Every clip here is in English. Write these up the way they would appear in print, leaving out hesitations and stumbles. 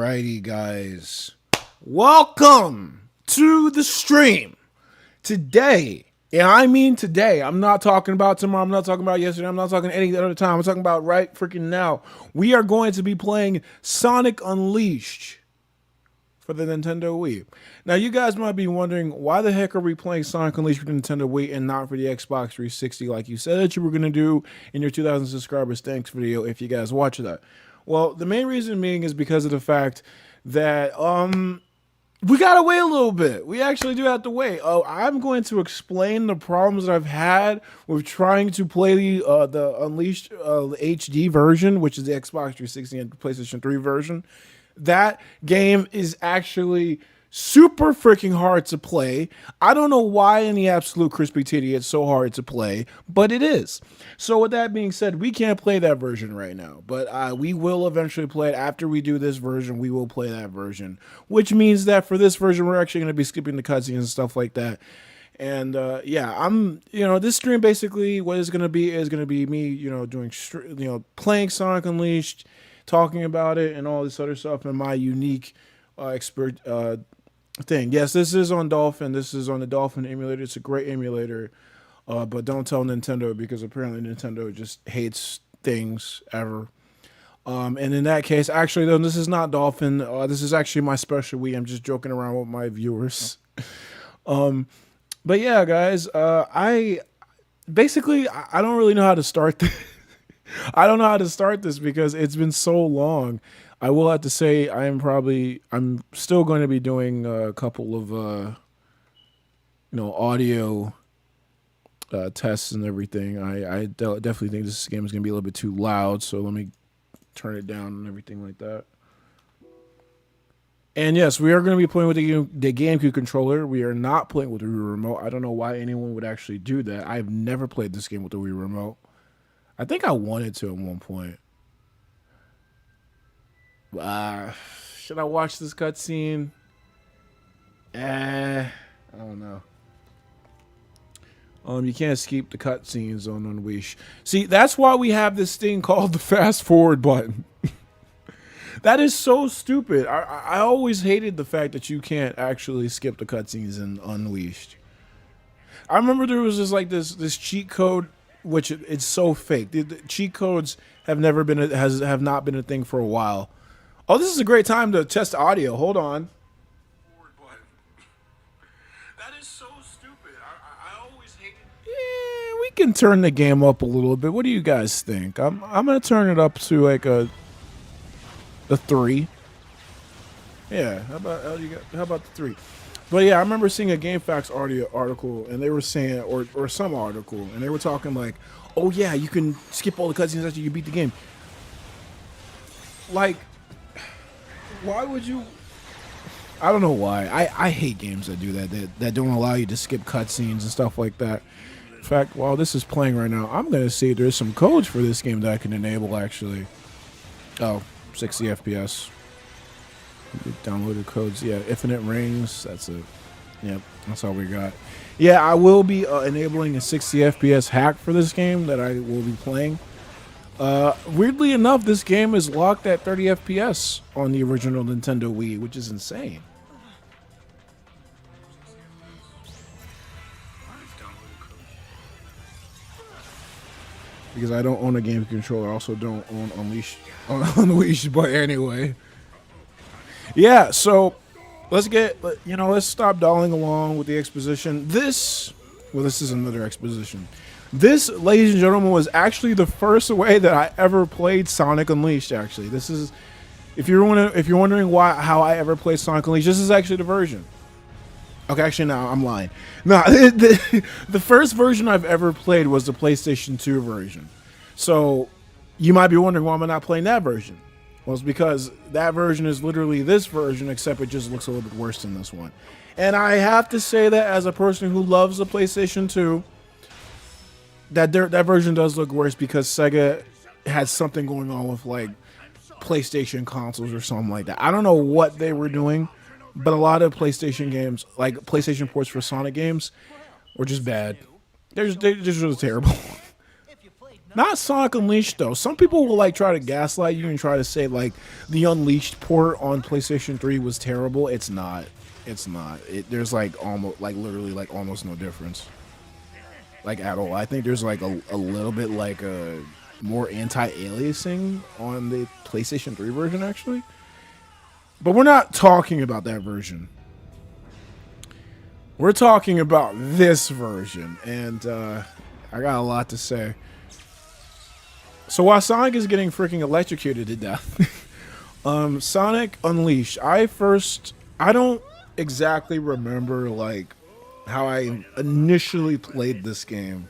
Alrighty, guys. Welcome to the stream. Today, and I mean today, I'm not talking about tomorrow, I'm not talking about yesterday, I'm not talking any other time, I'm talking about right freaking now. We are going to be playing Sonic Unleashed for the Nintendo Wii. Now, you guys might be wondering, why the heck are we playing Sonic Unleashed for the Nintendo Wii and not for the Xbox 360 like you said that you were going to do in your 2,000 subscribers thanks video if you guys watch that? Well, the main reason being is because of the fact that we gotta wait a little bit. We actually do have to wait. I'm going to explain the problems that I've had with trying to play the Unleashed HD version, which is the Xbox 360 and PlayStation 3 version. That game is actually super freaking hard to play. I don't know why in the absolute crispy titty it's so hard to play, but it is. So with that being said, we can't play that version right now, but we will eventually play it. After we do this version, we will play that version, which means that for this version, we're actually going to be skipping the cutscenes and stuff like that. And yeah, this stream basically what is going to be me, doing, playing Sonic Unleashed, talking about it and all this other stuff and my unique expert thing. Yes, this is on Dolphin. This is on the Dolphin emulator. It's a great emulator, but don't tell Nintendo because apparently Nintendo just hates things ever. And in that case, actually, though, this is not Dolphin. This is actually my special Wii. I'm just joking around with my viewers. But yeah, guys, I don't really know how to start this. I don't know how to start this because it's been so long. I will have to say I'm still going to be doing a couple of audio tests and everything. I definitely think this game is going to be a little bit too loud, so let me turn it down and everything like that. And yes, we are going to be playing with the GameCube controller. We are not playing with the Wii remote. I don't know why anyone would actually do that. I've never played this game with the Wii remote. I think I wanted to at one point. Should I watch this cutscene? I don't know. You can't skip the cutscenes on Unleash. See, that's why we have this thing called the fast forward button. That is so stupid. I always hated the fact that you can't actually skip the cutscenes in Unleashed. I remember there was just like this cheat code, which it's so fake. The cheat codes have not been a thing for a while. Oh, this is a great time to test audio. Hold on. That is so stupid. I always hate it. Yeah, we can turn the game up a little bit. What do you guys think? I'm gonna turn it up to like a 3. Yeah. How about the 3? But yeah, I remember seeing a GameFAQs article, and they were saying, or some article, and they were talking like, oh yeah, you can skip all the cutscenes after you beat the game. Like, why would you? I don't know why. I hate games that do that don't allow you to skip cutscenes and stuff like that. In fact, while this is playing right now, I'm gonna see if there's some codes for this game that I can enable actually. Oh, 60 FPS. Downloaded codes. Yeah, Infinite Rings. That's it. Yep, that's all we got. Yeah, I will be enabling a 60 FPS hack for this game that I will be playing. Weirdly enough, this game is locked at 30 FPS on the original Nintendo Wii, which is insane. Because I don't own a game controller, I also don't own Unleashed, but anyway. Yeah, so let's stop dolling along with the exposition. This is another exposition. This, ladies and gentlemen, was actually the first way that I ever played Sonic Unleashed. Actually, this is, if you're wondering how I ever played Sonic Unleashed, this is actually the version. Okay, actually, no, I'm lying. No, the first version I've ever played was the PlayStation 2 version. So you might be wondering why I'm not playing that version. Well, it's because that version is literally this version, except it just looks a little bit worse than this one. And I have to say that as a person who loves the PlayStation 2, that version does look worse because Sega had something going on with like PlayStation consoles or something like that. I don't know what they were doing, but a lot of PlayStation games, like PlayStation ports for Sonic games, were just bad. They're just really terrible. Not Sonic Unleashed though. Some people will like try to gaslight you and try to say like the Unleashed port on PlayStation 3 was terrible. It's not. It's not. There's like almost like literally like almost no difference. Like at all. I think there's like a little bit like a more anti-aliasing on the PlayStation 3 version actually. But we're not talking about that version. We're talking about this version, and I got a lot to say. So while Sonic is getting freaking electrocuted to death, Sonic Unleashed, I don't exactly remember like how I initially played this game,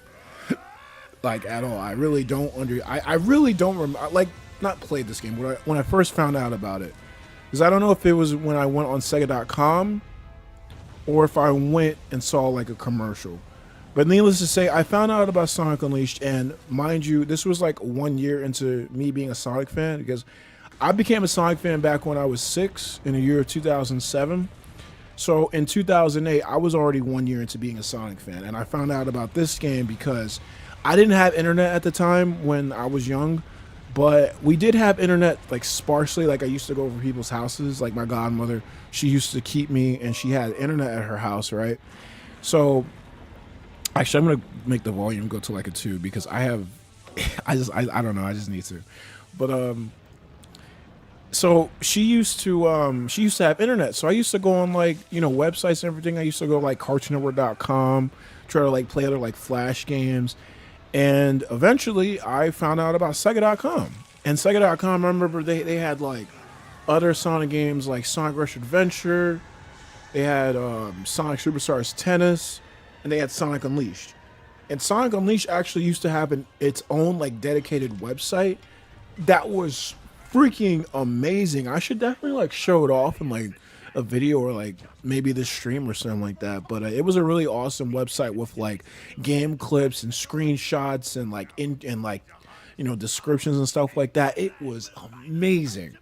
like at all. I really don't I really don't remember, like not played this game, when I first found out about it. Because I don't know if it was when I went on Sega.com or if I went and saw like a commercial. But needless to say, I found out about Sonic Unleashed, and mind you, this was like 1 year into me being a Sonic fan, because I became a Sonic fan back when I was 6 in the year of 2007. So in 2008, I was already 1 year into being a Sonic fan, and I found out about this game because I didn't have internet at the time when I was young, but we did have internet like sparsely. Like I used to go over people's houses. Like my godmother, she used to keep me, and she had internet at her house, right? So actually, I'm gonna make the volume go to like a 2 because I have, I don't know, I just need to. But so she used to have internet. So I used to go on like, you know, websites and everything. I used to go like CartoonNetwork.com, try to like play other like Flash games, and eventually I found out about Sega.com. And Sega.com, I remember they had like other Sonic games like Sonic Rush Adventure. They had Sonic Superstars Tennis. And they had Sonic Unleashed. And Sonic Unleashed actually used to have its own like dedicated website that was freaking amazing. I should definitely like show it off in like a video or like maybe this stream or something like that. But it was a really awesome website with like game clips and screenshots and like like, you know, descriptions and stuff like that. It was amazing.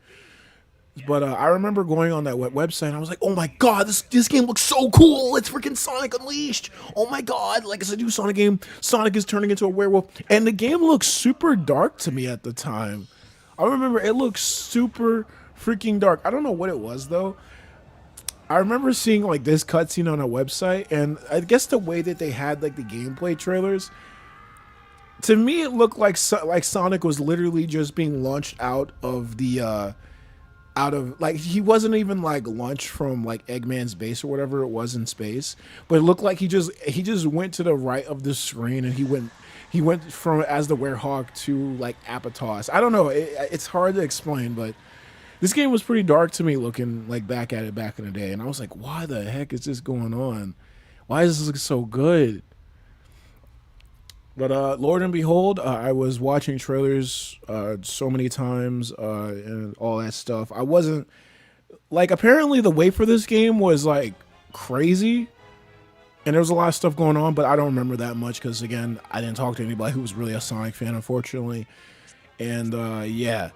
But I remember going on that website and I was like, oh my god, this game looks so cool. It's freaking Sonic Unleashed. Oh my god, like it's a new Sonic game. Sonic is turning into a werewolf. And the game looks super dark to me at the time. I remember it looked super freaking dark. I don't know what it was though. I remember seeing like this cutscene on a website, and I guess the way that they had like the gameplay trailers, to me it looked like Sonic was literally just being launched out of the like he wasn't even like launched from like Eggman's base or whatever it was in space, but it looked like he just went to the right of the screen, and he went from as the Werehog to like Apatos. I don't know, it's hard to explain, but this game was pretty dark to me looking like back at it back in the day, and I was like, why the heck is this going on? Why does this look so good? But Lord and behold, I was watching trailers so many times and all that stuff. I wasn't like, apparently the wait for this game was like crazy, and there was a lot of stuff going on, but I don't remember that much because again, I didn't talk to anybody who was really a Sonic fan, unfortunately. And yeah,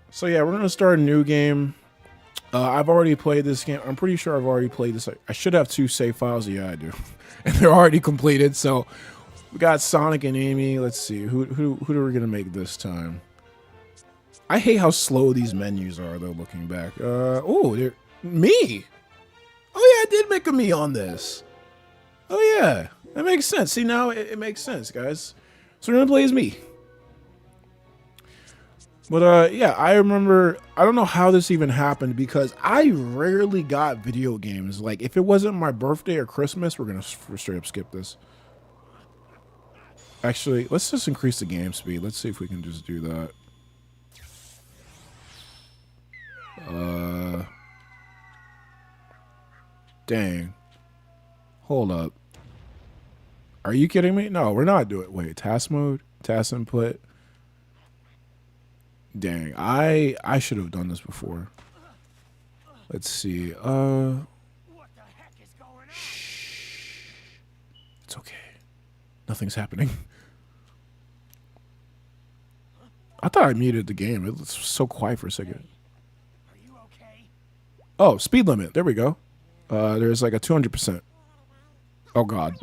so yeah, we're gonna start a new game. I've already played this game. I'm pretty sure I've already played this. I should have 2 save files. Yeah, I do, and they're already completed. So. We got Sonic and Amy. Let's see. Who are we going to make this time? I hate how slow these menus are, though, looking back. Oh, they're me. Oh, yeah, I did make a me on this. Oh, yeah. That makes sense. See, now it makes sense, guys. So we're going to play as me. But, yeah, I remember, I don't know how this even happened because I rarely got video games. Like, if it wasn't my birthday or Christmas, we're going to straight up skip this. Actually, let's just increase the game speed. Let's see if we can just do that. Dang. Hold up. Are you kidding me? No, we're not doing it. Wait, task mode, task input. Dang, I should have done this before. Let's see. What the heck is going on? Shh. It's okay. Nothing's happening. I thought I muted the game. It was so quiet for a second. Are you okay? Oh, speed limit. There we go. There's like a 200%. Oh, God.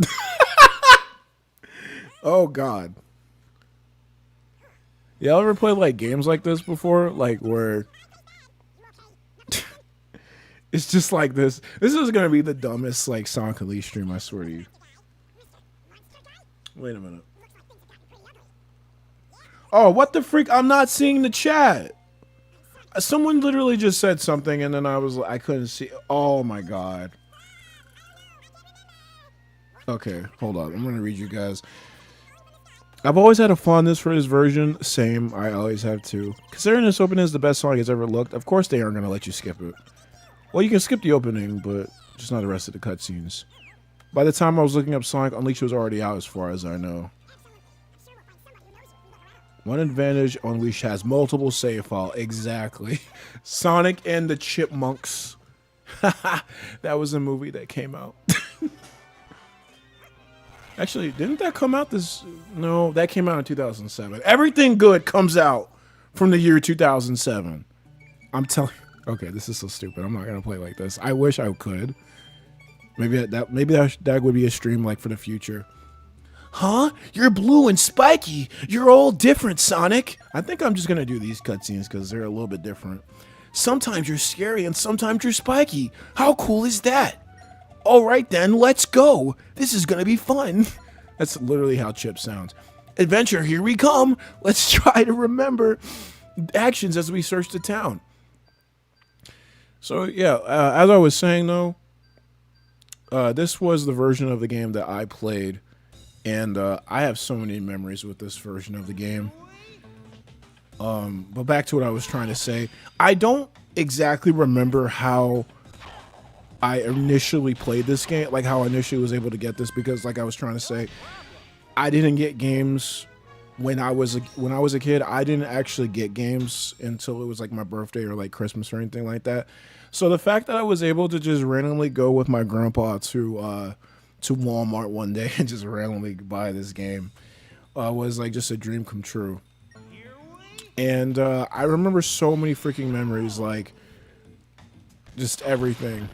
Oh, God. Y'all ever played like games like this before? Like where it's just like this. This is gonna be the dumbest like Sonic Elite stream, I swear to you. Wait a minute. Oh, what the freak? I'm not seeing the chat. Someone literally just said something and then I couldn't see. Oh my god. Okay, hold on. I'm gonna read you guys. I've always had a fondness for this version. Same, I always have too. Considering this opening is the best Sonic has ever looked, of course they aren't gonna let you skip it. Well, you can skip the opening, but just not the rest of the cutscenes. By the time I was looking up Sonic Unleashed was already out as far as I know. One advantage, Unleashed has multiple save file. Exactly. Sonic and the Chipmunks. That was a movie that came out. Actually, didn't that come out this... No, that came out in 2007. Everything good comes out from the year 2007. I'm telling... Okay, this is so stupid. I'm not going to play like this. I wish I could. Maybe that would be a stream like for the future. Huh? You're blue and spiky. You're all different, Sonic. I think I'm just going to do these cutscenes because they're a little bit different. Sometimes you're scary and sometimes you're spiky. How cool is that? All right, then, let's go. This is going to be fun. That's literally how Chip sounds. Adventure, here we come. Let's try to remember actions as we search the town. So, yeah, as I was saying, though, this was the version of the game that I played. And I have so many memories with this version of the game. But back to what I was trying to say. I don't exactly remember how I initially played this game, like how I initially was able to get this, because like I was trying to say, I didn't get games when I was a kid. I didn't actually get games until it was like my birthday or like Christmas or anything like that. So the fact that I was able to just randomly go with my grandpa to Walmart one day and just randomly buy this game was like just a dream come true. And I remember so many freaking memories, like just everything.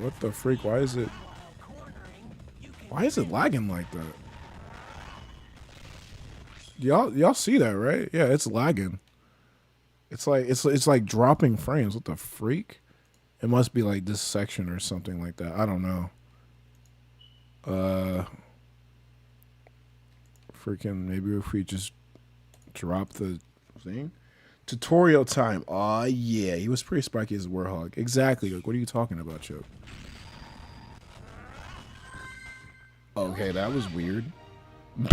What the freak? Why is it lagging like that? Y'all see that, right? Yeah, it's lagging. It's like dropping frames. What the freak? It must be like this section or something like that. I don't know. Freaking maybe if we just drop the thing. Tutorial time. Aw, yeah. He was pretty spiky as a Warthog. Exactly. Like, what are you talking about, Chip? Okay, that was weird.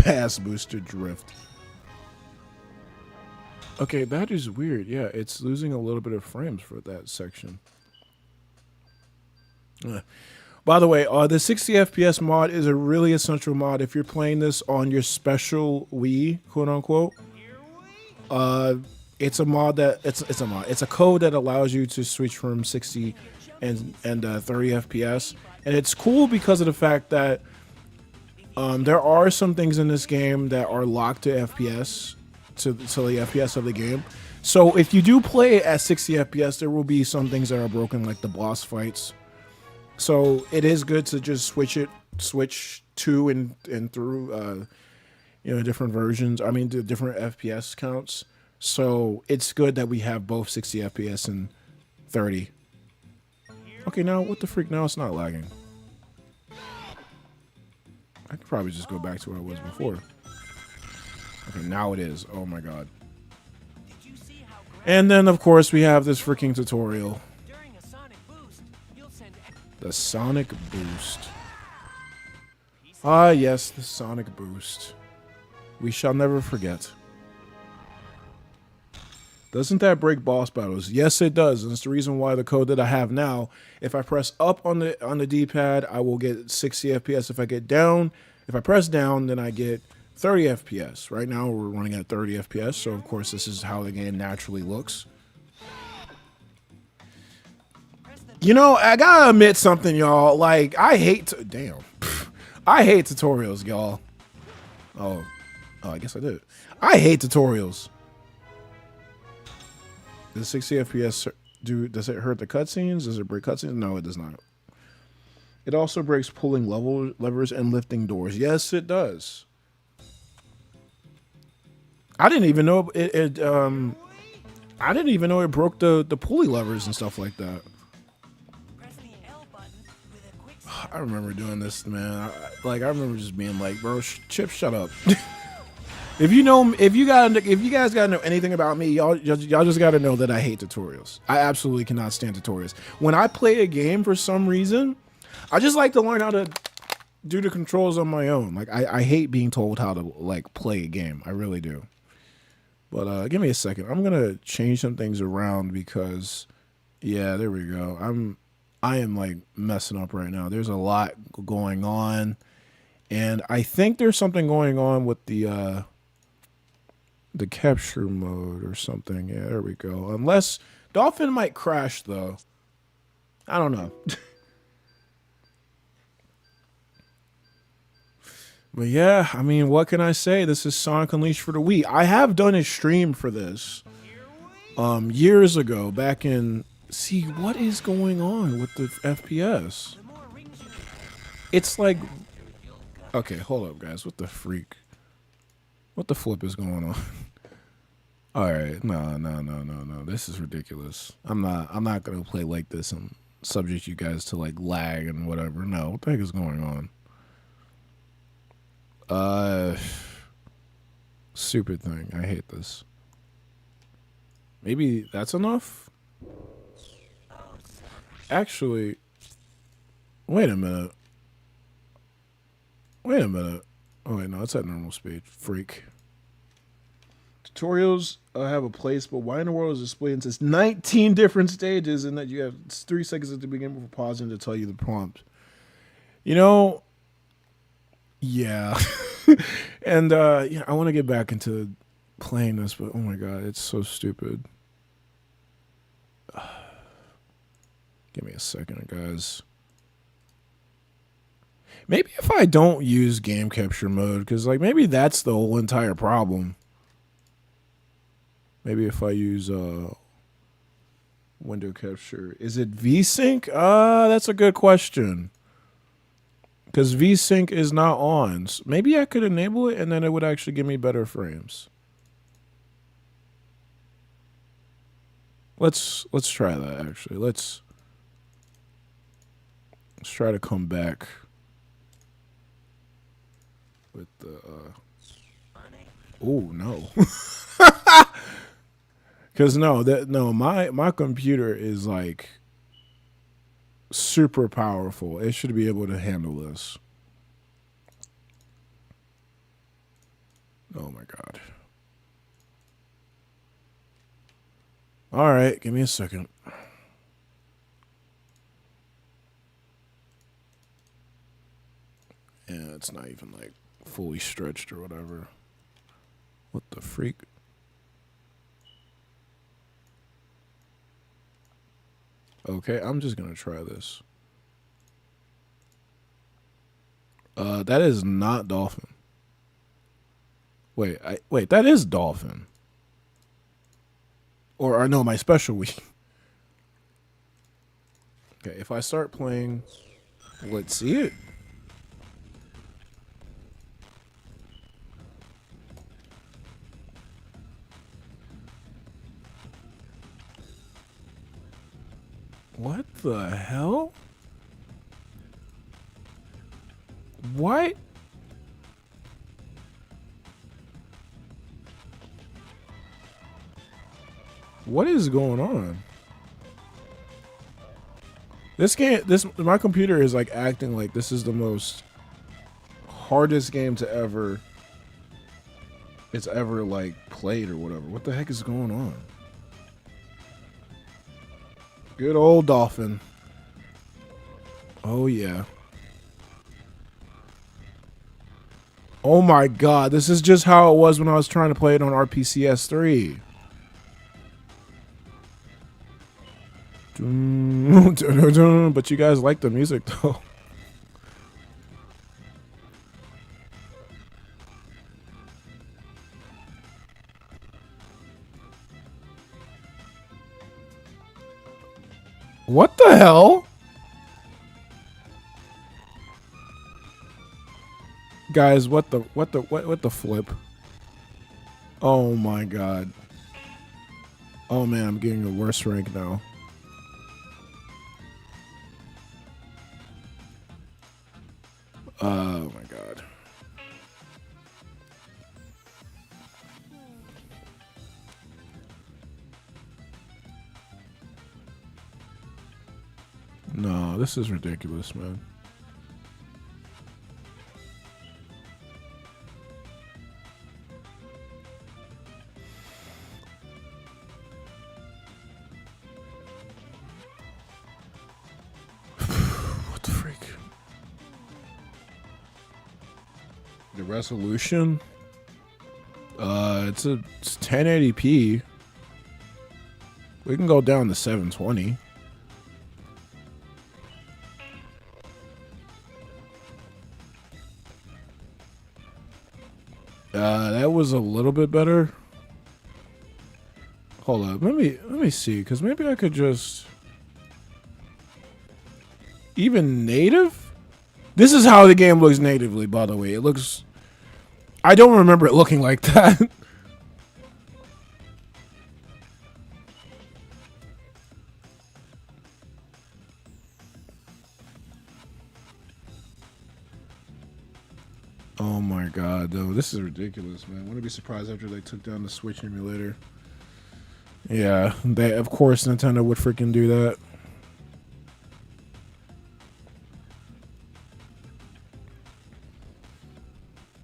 Bass booster drift. Okay, that is weird. Yeah, it's losing a little bit of frames for that section. By the way, the 60 FPS mod is a really essential mod if you're playing this on your special Wii, quote unquote. It's a mod that it's a code that allows you to switch from 60 and 30 FPS, and it's cool because of the fact that there are some things in this game that are locked to FPS, to the FPS of the game. So if you do play it at 60 FPS, there will be some things that are broken, like the boss fights. So it is good to just switch to and through, different versions. I mean, the different FPS counts. So it's good that we have both 60 FPS and 30. Okay, now what the freak? Now it's not lagging. I could probably just go back to where I was before. Okay, now it is. Oh my god. And then, of course, we have this freaking tutorial. The Sonic Boost. Ah, yes, the Sonic Boost. We shall never forget. Doesn't that break boss battles? Yes, it does. And it's the reason why the code that I have now, if I press up on the D-pad, I will get 60 FPS. If I press down, then I get 30 FPS. Right now, we're running at 30 FPS. So, of course, this is how the game naturally looks. You know, I gotta admit something, y'all. Like, I hate tutorials, y'all. Oh, I guess I did. I hate tutorials. Does 60 FPS does it hurt the cutscenes? Does it break cutscenes? No, it does not. It also breaks pulling levers and lifting doors. Yes, it does. I didn't even know I didn't even know it broke the pulley levers and stuff like that. I remember doing this, man. I remember just being like, bro, Chip, shut up. If you guys gotta know anything about me, y'all just gotta know that I hate tutorials. I absolutely cannot stand tutorials. When I play a game, for some reason, I just like to learn how to do the controls on my own. Like I hate being told how to like play a game. I really do. But give me a second. I'm gonna change some things around because, yeah, there we go. I am like messing up right now. There's a lot going on, and I think there's something going on with the capture mode or something. Yeah, there we go. Unless Dolphin might crash though. I don't know. But yeah, I mean, what can I say? This is Sonic Unleashed for the Wii. I have done a stream for this years ago, back in. See, what is going on with the FPS? It's like, okay, hold up, guys. What the freak? What the flip is going on? All right, no. This is ridiculous. I'm not gonna play like this and subject you guys to like lag and whatever. No, what the heck is going on? Stupid thing. I hate this. Maybe that's enough? Actually, wait a minute. Oh wait, no, it's at normal speed. Freak. Tutorials have a place, but why in the world is displaying says 19 different stages and that you have 3 seconds at the beginning before pausing to tell you the prompt? You know, yeah. And yeah, I want to get back into playing this, but oh my god, it's so stupid. Give me a second, guys. Maybe if I don't use game capture mode, because like maybe that's the whole entire problem. Maybe if I use window capture, is it VSync? That's a good question. Because VSync is not on. So maybe I could enable it and then it would actually give me better frames. Let's try that actually. Let's try to come back with the oh no. Cause no, my computer is like super powerful. It should be able to handle this. Oh my god. All right, give me a second. Yeah, it's not even like fully stretched or whatever. What the freak? Okay, I'm just gonna try this. That is not Dolphin. Wait, that is Dolphin. Or I know my special Wii. Okay, if I start playing, let's see it. What the hell? What? What is going on? My computer is like acting like this is the most hardest game it's ever like played or whatever. What the heck is going on? Good old Dolphin. Oh yeah. Oh my god, this is just how it was when I was trying to play it on RPCS 3. But you guys like the music though. What the hell? Guys, what the flip? Oh my god. Oh man, I'm getting a worse rank now. Oh my god. No, this is ridiculous, man. What the freak? The resolution? It's 1080p. We can go down to 720. That was a little bit better. Hold up, let me see, because maybe I could just even native. This is how the game looks natively, by the way. It looks. I don't remember it looking like that. Oh my god, though. This is ridiculous, man. I wouldn't be surprised after they took down the Switch emulator. Yeah, of course Nintendo would freaking do that.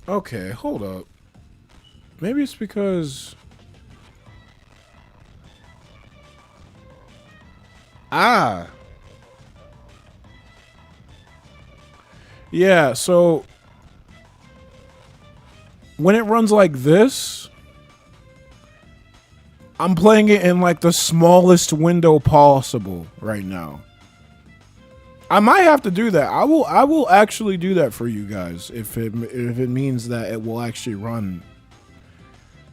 Okay, hold up. Maybe it's because... Ah! Yeah, so... when it runs like this... I'm playing it in like the smallest window possible right now. I might have to do that. I will actually do that for you guys if it means that it will actually run.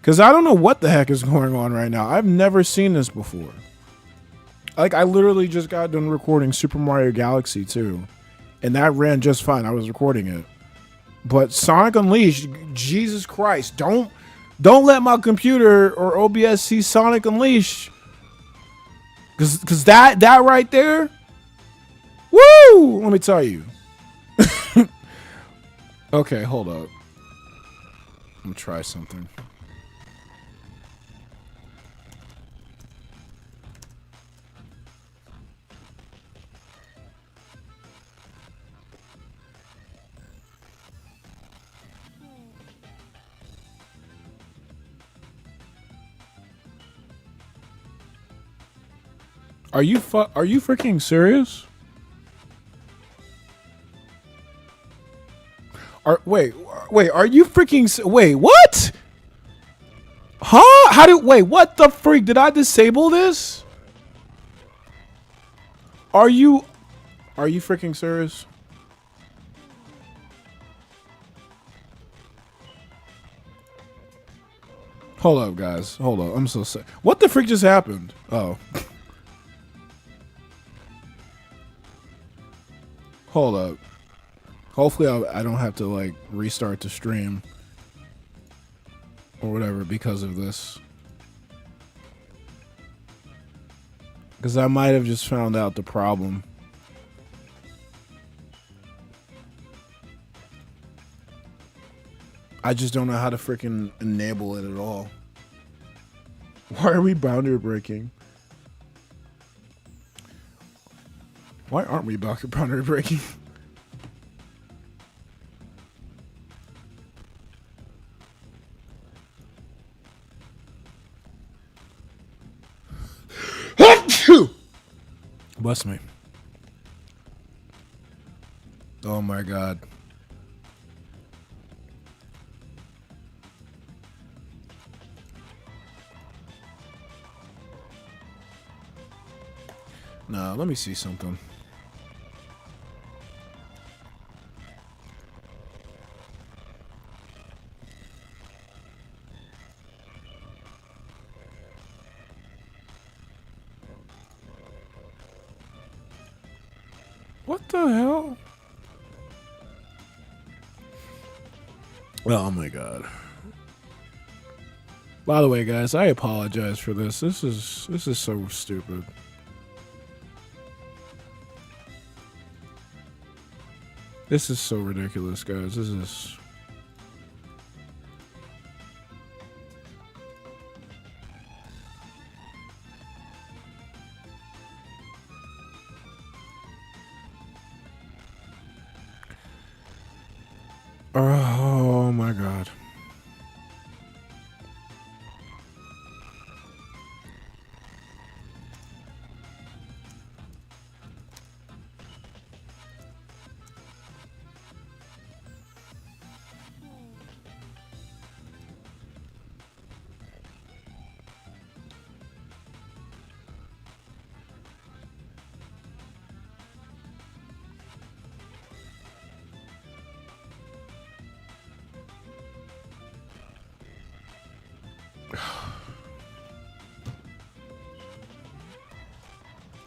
Cause I don't know what the heck is going on right now. I've never seen this before. Like I literally just got done recording Super Mario Galaxy 2, and that ran just fine. I was recording it, but Sonic Unleashed, Jesus Christ, don't let my computer or OBS see Sonic Unleashed. Cause that right there. Woo! Let me tell you. Okay, hold up. I'm gonna try something. Are you freaking serious? Wait, are you freaking... Wait, what? Huh? Wait, what the freak? Did I disable this? Are you freaking serious? Hold up, guys. Hold up. I'm so sorry. What the freak just happened? Oh. Hold up. Hopefully I don't have to like restart the stream or whatever because of this. Because I might have just found out the problem. I just don't know how to freaking enable it at all. Why are we boundary breaking? Why aren't we boundary breaking? Bless me. Oh my god. Nah, let me see something. What the hell? Oh my god. By the way, guys, I apologize for this. This is so stupid. This is so ridiculous, guys. This is... Oh my god.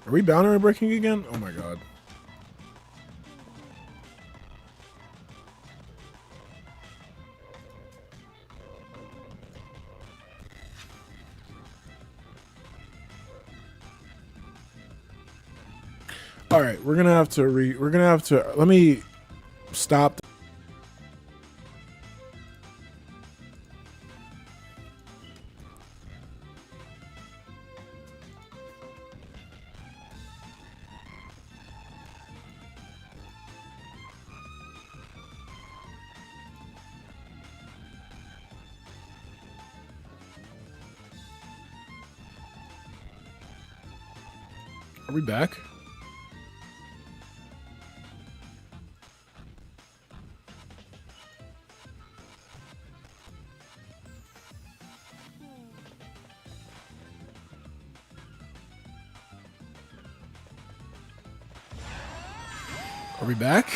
Are we boundary breaking again? Oh my god. All right, we're gonna have to let me stop. Are we back? Are we back?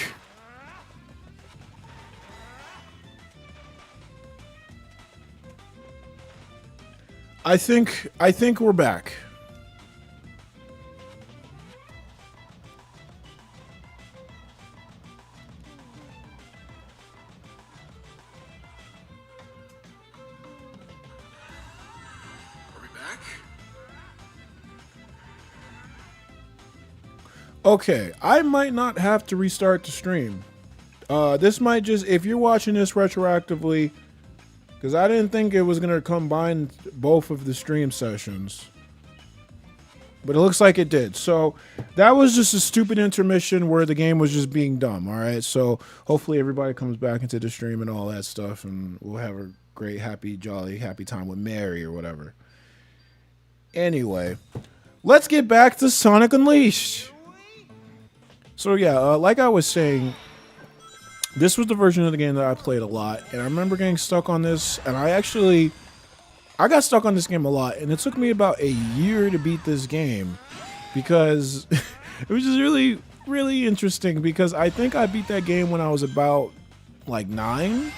I think we're back. Okay, I might not have to restart the stream. This might just, if you're watching this retroactively, because I didn't think it was going to combine both of the stream sessions. But it looks like it did. So that was just a stupid intermission where the game was just being dumb, all right? So hopefully everybody comes back into the stream and all that stuff, and we'll have a great, happy, jolly, happy time with Mary or whatever. Anyway, let's get back to Sonic Unleashed. So yeah, like I was saying, this was the version of the game that I played a lot, and I remember getting stuck on this, and I got stuck on this game a lot, and it took me about a year to beat this game, because it was just really, really interesting, because I think I beat that game when I was about, like, 9.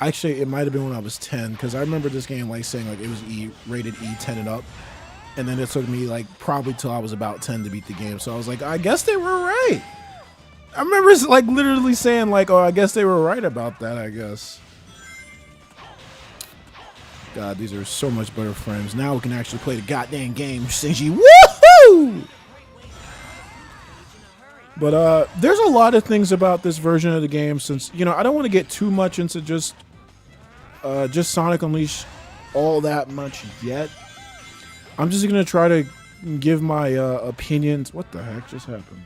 Actually, it might have been when I was 10, because I remember this game, like, saying, like, it was rated E, 10 and up. And then it took me, like, probably till I was about 10 to beat the game. So I was like, I guess they were right. I remember, like, literally saying, like, oh, I guess they were right about that, I guess. God, these are so much better friends. Now we can actually play the goddamn game, Shinji. Woohoo! But, there's a lot of things about this version of the game since, you know, I don't want to get too much into just Sonic Unleashed all that much yet. I'm just going to try to give my opinions. What the heck just happened?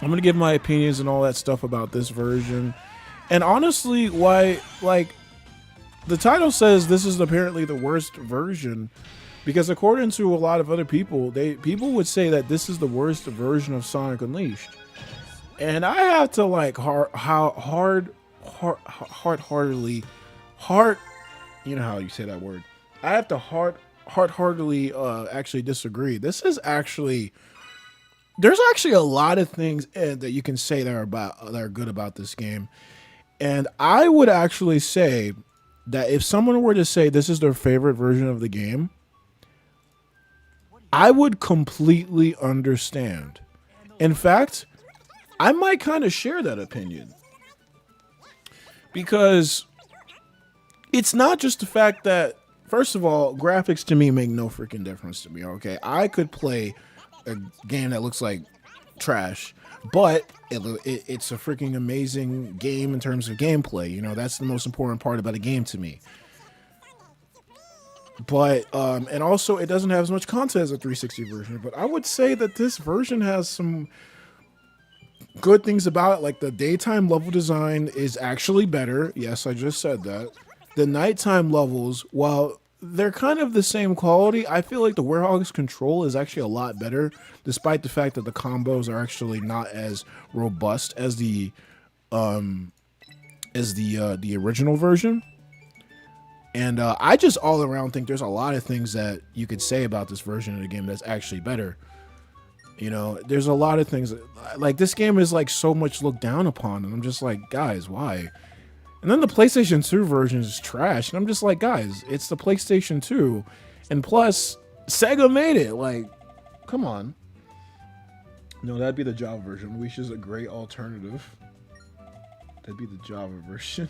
I'm going to give my opinions and all that stuff about this version. And honestly, why, like, the title says this is apparently the worst version. Because according to a lot of other people, people would say that this is the worst version of Sonic Unleashed. And I have to, like, heartedly, you know how you say that word. I have to heartedly actually disagree. This is actually, there's actually a lot of things that you can say that are good about this game, and I would actually say that if someone were to say this is their favorite version of the game, I would completely understand. In fact, I might kind of share that opinion, because it's not just the fact that, first of all, graphics to me make no freaking difference to me. Okay, I could play a game that looks like trash, but it's a freaking amazing game in terms of gameplay. You know, that's the most important part about a game to me. But and also it doesn't have as much content as a 360 version. But I would say that this version has some good things about it. Like the daytime level design is actually better. Yes, I just said that. The nighttime levels, while they're kind of the same quality, I feel like the Werehog's control is actually a lot better, despite the fact that the combos are actually not as robust as the original version. And I just all around think there's a lot of things that you could say about this version of the game that's actually better. You know, there's a lot of things like this game is like so much looked down upon, and I'm just like, guys, why? And then the PlayStation 2 version is trash, and I'm just like, guys, it's the PlayStation 2, and plus Sega made it. Like, come on. No, that'd be the Java version, which is a great alternative. That'd be the Java version.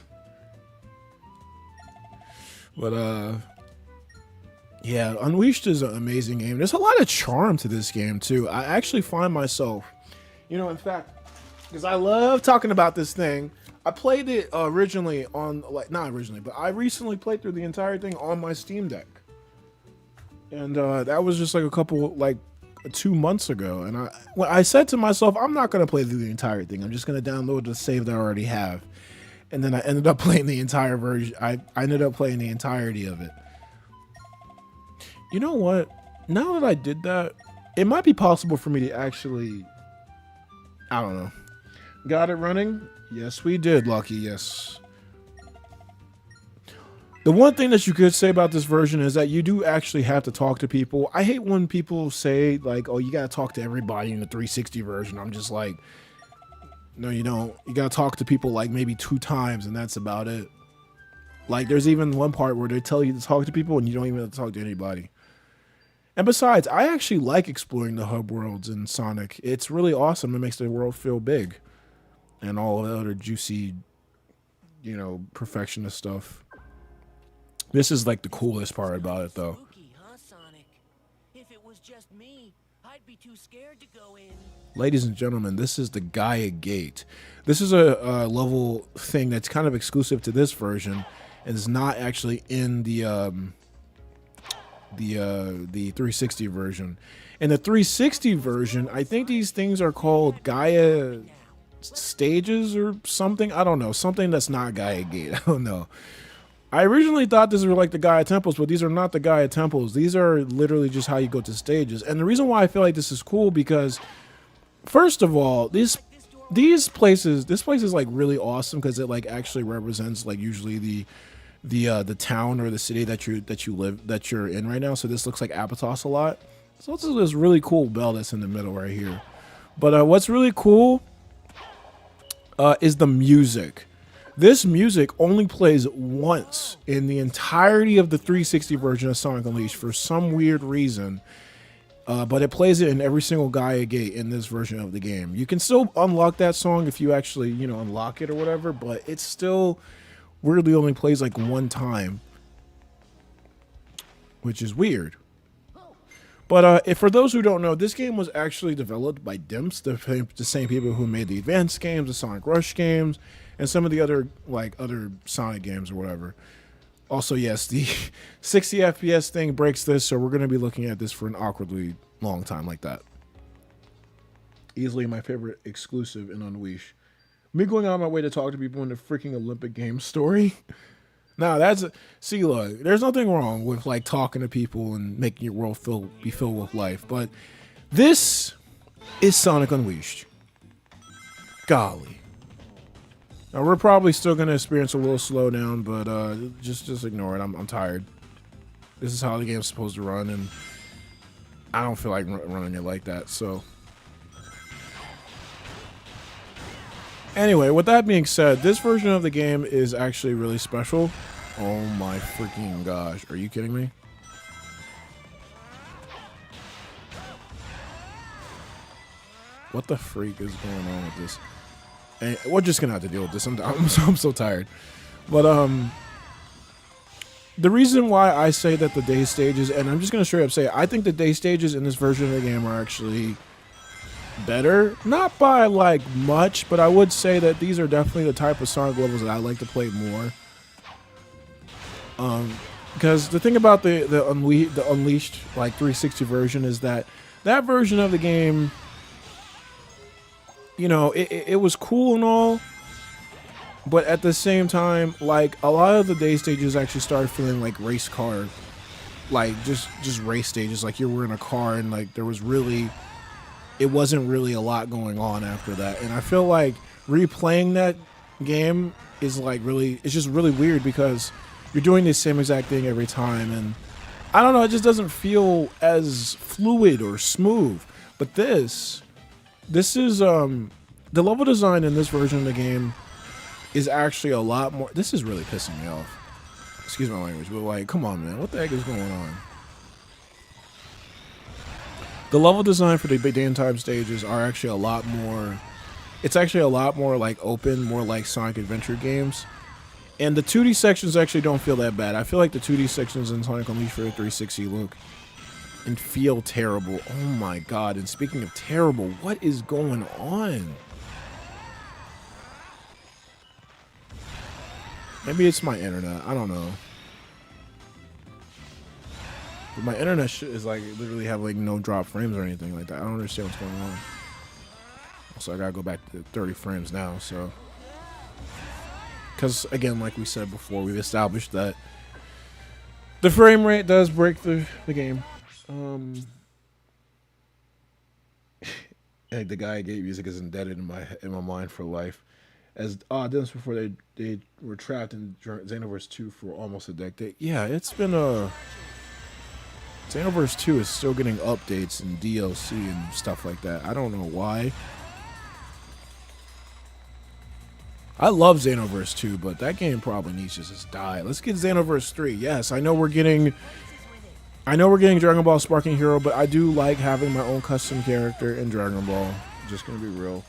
But yeah, Unleashed is an amazing game. There's a lot of charm to this game too. I actually find myself, you know, in fact, because I love talking about this thing. I played it originally on, like, not originally, but I recently played through the entire thing on my Steam Deck, and that was just like a couple, like 2 months ago. And I said to myself, I'm not gonna play through the entire thing. I'm just gonna download the save that I already have. And then I ended up playing the entire version. I ended up playing the entirety of it. You know what? Now that I did that, it might be possible for me to actually, I don't know. Got it running? Yes, we did, Lucky. Yes. The one thing that you could say about this version is that you do actually have to talk to people. I hate when people say, like, oh, you got to talk to everybody in the 360 version. I'm just like, no, you don't. You gotta talk to people like maybe 2 times, and that's about it. Like, there's even one part where they tell you to talk to people, and you don't even have to talk to anybody. And besides, I actually like exploring the hub worlds in Sonic. It's really awesome. It makes the world feel big, and all the other juicy, you know, perfectionist stuff. This is like the coolest part about it, though. Spooky, huh, Sonic? If it was just me, I'd be too scared to go in. Ladies and gentlemen, this is the Gaia Gate. This is a level thing that's kind of exclusive to this version, and is not actually in the 360 version. In the 360 version, I think these things are called Gaia stages or something. I don't know. Something that's not Gaia Gate. I don't know. I originally thought these were like the Gaia temples, but these are not the Gaia temples. These are literally just how you go to stages. And the reason why I feel like this is cool, because first of all, this place is like really awesome because it like actually represents like usually the town or the city that you're in right now. So this looks like Apatos a lot. So this is this really cool bell that's in the middle right here. But what's really cool is the music. This music only plays once in the entirety of the 360 version of Sonic Unleashed for some weird reason. But it plays it in every single Gaia Gate in this version of the game. You can still unlock that song if you actually, you know, unlock it or whatever, but it still weirdly only plays like one time, which is weird. But if for those who don't know, this game was actually developed by Dimps, the same people who made the Advanced games, the Sonic Rush games, and some of the other Sonic games or whatever. Also, yes, the 60 FPS thing breaks this, so we're going to be looking at this for an awkwardly long time like that. Easily my favorite exclusive in Unleash. Me going out of my way to talk to people in the freaking Olympic Games story. Now see, look, there's nothing wrong with like talking to people and making your world be filled with life, but this is Sonic Unleashed. Golly. Now we're probably still gonna experience a little slowdown, but just ignore it. I'm tired. This is how the game's supposed to run, and I don't feel like running it like that. So anyway, with that being said, this version of the game is actually really special. Oh my freaking gosh. Are you kidding me? What the freak is going on with this? And we're just gonna have to deal with this. I'm so tired. But the reason why I say that the day stages, and I'm just gonna straight up say, I think the day stages in this version of the game are actually better. Not by like much, but I would say that these are definitely the type of Sonic levels that I like to play more. Because the thing about the Unleashed like 360 version is that version of the game, you know, it was cool and all, but at the same time, like a lot of the day stages actually started feeling like race car, like just race stages. Like you were in a car and like it wasn't really a lot going on after that. And I feel like replaying that game is like it's just really weird because you're doing the same exact thing every time, and I don't know, it just doesn't feel as fluid or smooth. But this is the level design in this version of the game is actually a lot more. This is really pissing me off. Excuse my language, but like, come on, man, what the heck is going on? The level design for the daytime stages are actually a lot more. It's actually a lot more like open, more like Sonic Adventure games. And the 2D sections actually don't feel that bad. I feel like the 2D sections in Sonic Unleashed for the 360 look and feel terrible. Oh my god. And speaking of terrible, what is going on? Maybe it's my internet. I don't know. But my internet is like literally have like no drop frames or anything like that. I don't understand what's going on. So I gotta go back to 30 frames now, so. Because, again, like we said before, we've established that the frame rate does break the game. The guy gave music is indebted in my mind for life. As Dennis before they were trapped in Xenoverse 2 for almost a decade. Yeah, it's been Xenoverse 2 is still getting updates and DLC and stuff like that. I don't know why. I love Xenoverse 2, but that game probably needs to just die. Let's get Xenoverse 3. Yes, I know we're getting Dragon Ball Sparking Hero, but I do like having my own custom character in Dragon Ball. Just gonna be real.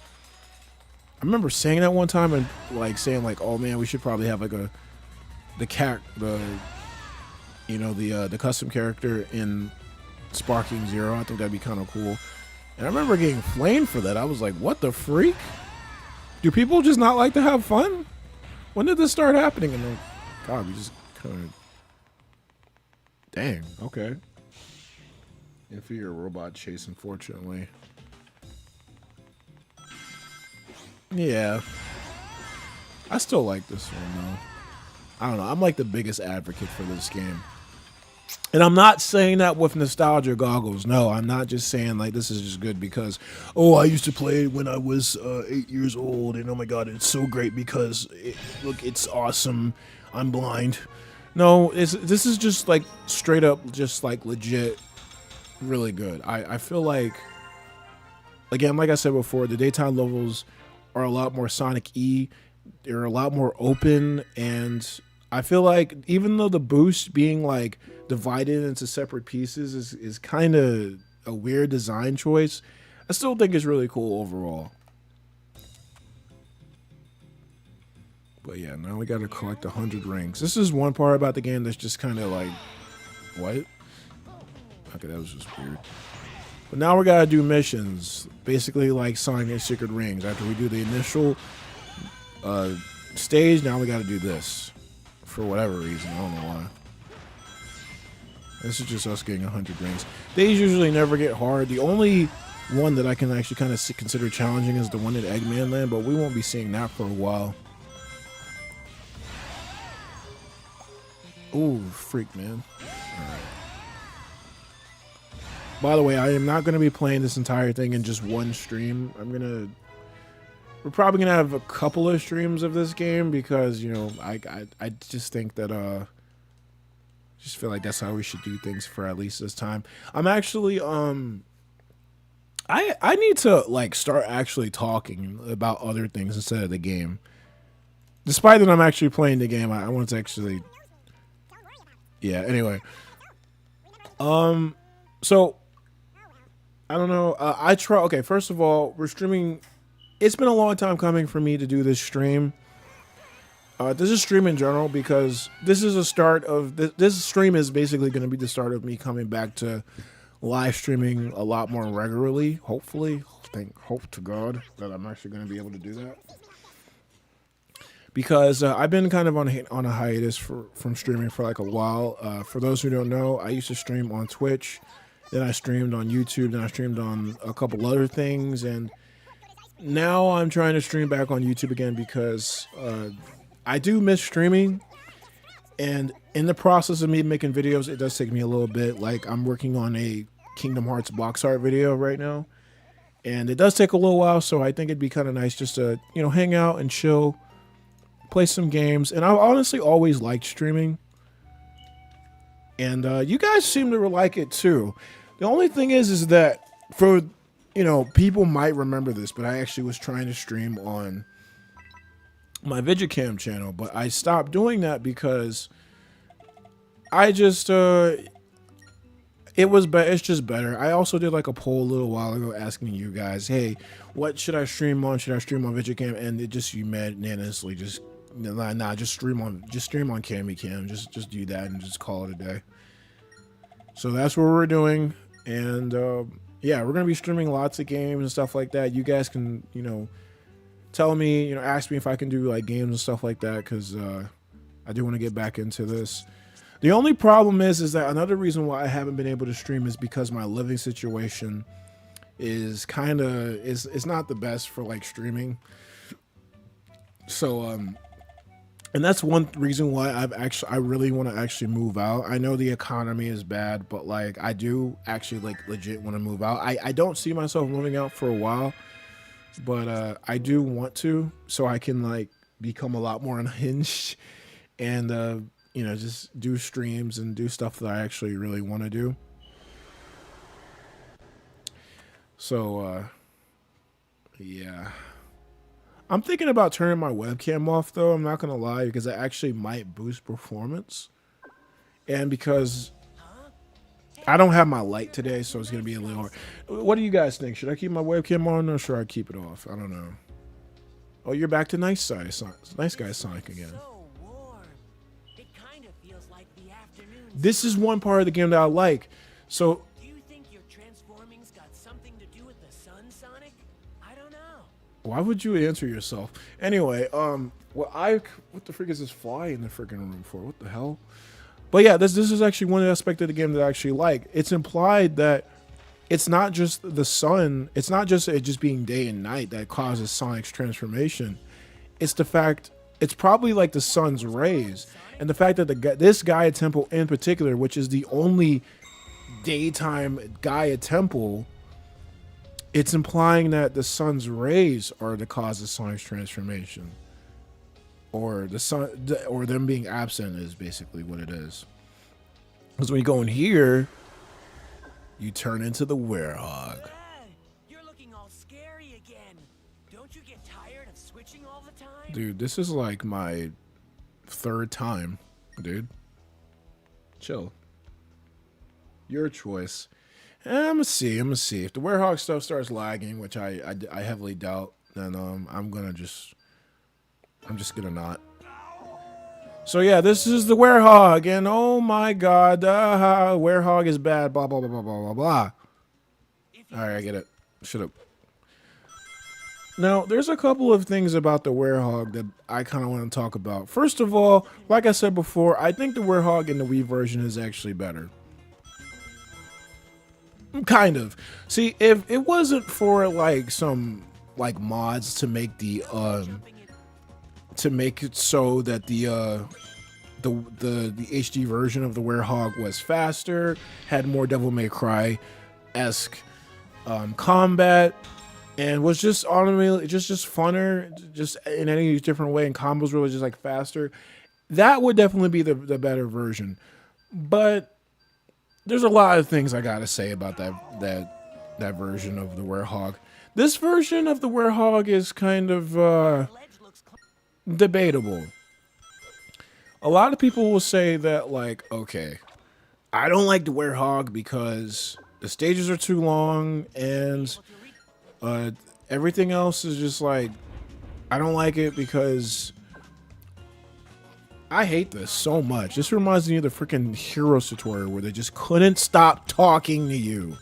I remember saying that one time and like saying like, oh man, we should probably have like the custom character in Sparking Zero. I think that'd be kind of cool. And I remember getting flamed for that. I was like, what the freak? Do people just not like to have fun? When did this start happening? And then, God, we just kind of... Dang, okay. Inferior robot chase, unfortunately. Yeah. I still like this one, though. I don't know. I'm like the biggest advocate for this game. And I'm not saying that with nostalgia goggles. No, I'm not just saying like this is just good because, oh, I used to play it when I was 8 years old, and oh my god, it's so great because look, it's awesome. I'm blind. No, this is just like straight up, just like legit, really good. I feel like, again, like I said before, the daytime levels are a lot more Sonic E. They're a lot more open, and I feel like even though the boost being like divided into separate pieces is kind of a weird design choice, I still think it's really cool overall. But yeah, now we got to collect 100 rings. This is one part about the game that's just kind of like, what? Okay, that was just weird. But now we got to do missions, basically like Sonic Secret Rings. After we do the initial stage, now we got to do this. For whatever reason, I don't know why. This is just us getting 100 rings. These usually never get hard. The only one that I can actually kind of consider challenging is the one at Eggman Land, but we won't be seeing that for a while. Ooh, freak, man. Alright. By the way, I am not going to be playing this entire thing in just one stream. We're probably going to have a couple of streams of this game because, you know, I just think that, just feel like that's how we should do things for at least this time. I'm actually, I need to, like, start actually talking about other things instead of the game. Despite that I'm actually playing the game, I want to actually, yeah, anyway. So, I don't know, okay, first of all, we're streaming. It's been a long time coming for me to do this stream. This is stream in general because this is a start of this stream is basically going to be the start of me coming back to live streaming a lot more regularly. Hopefully, hope to God that I'm actually going to be able to do that. Because I've been kind of on a hiatus from streaming for like a while. For those who don't know, I used to stream on Twitch, then I streamed on YouTube, then I streamed on a couple other things, and now I'm trying to stream back on YouTube again because I do miss streaming, and in the process of me making videos, it does take me a little bit. Like, I'm working on a Kingdom Hearts box art video right now, and it does take a little while, so I think it'd be kind of nice just to, you know, hang out and chill, play some games. And I've honestly always liked streaming, and you guys seem to like it too. The only thing is that for, you know, people might remember this, but I actually was trying to stream on my KamyKam channel, but I stopped doing that because I just it's just better. I also did like a poll a little while ago asking you guys, hey, what should I stream on? Should I stream on KamyKam? And it just unanimously just just stream on KamyKam. Just do that and just call it a day. So that's what we're doing, and yeah, we're gonna be streaming lots of games and stuff like that. You guys can, you know, tell me, you know, ask me if I can do like games and stuff like that, because I do want to get back into this. The only problem is that another reason why I haven't been able to stream is because my living situation is kind of it's not the best for like streaming. So and that's one reason why I really want to actually move out. I know the economy is bad, but like I do actually like legit want to move out. I don't see myself moving out for a while, but I do want to, so I can like become a lot more unhinged and you know, just do streams and do stuff that I actually really want to do. So yeah, I'm thinking about turning my webcam off though, I'm not gonna lie, because it actually might boost performance, and because I don't have my light today, so it's gonna be a little hard. What do you guys think? Should I keep my webcam on or should I keep it off? I don't know. Oh, you're back to nice guy Sonic again. This is one part of the game that I like. So do you think your transforming's got something to do with the sun, Sonic? I don't know. Why would you answer yourself? Anyway, what the frick is this fly in the freaking room for? What the hell? But yeah, this is actually one aspect of the game that I actually like. It's implied that it's not just the sun, it's not just it just being day and night that causes Sonic's transformation. It's the fact, it's probably like the sun's rays, and the fact that this Gaia Temple in particular, which is the only daytime Gaia Temple, it's implying that the sun's rays are the cause of Sonic's transformation, or the sun, or them being absent is basically what it is. Because when you go in here, you turn into the werehog. You're looking all scary again. Don't you get tired of switching all the time? Dude, this is like my third time, dude. Chill. Your choice. I'm gonna see. If the werehog stuff starts lagging, which I heavily doubt, then I'm just gonna not. So yeah, this is the werehog, and oh my god, werehog is bad, blah blah blah blah blah blah blah. Alright, I get it. Shut up. Now, there's a couple of things about the werehog that I kind of want to talk about. First of all, like I said before, I think the werehog in the Wii version is actually better. Kind of. See, if it wasn't for like some like mods to make the to make it so that the HD version of the werehog was faster, had more Devil May Cry-esque combat, and was just automatically just funner, just in any different way, and combos really just like faster, that would definitely be the better version. But there's a lot of things I gotta say about that version of the werehog. This version of the werehog is kind of debatable. A lot of people will say that, like, okay, I don't like the werehog because the stages are too long, and everything else is just like, I don't like it because I hate this so much. This reminds me of the freaking Heroes tutorial where they just couldn't stop talking to you.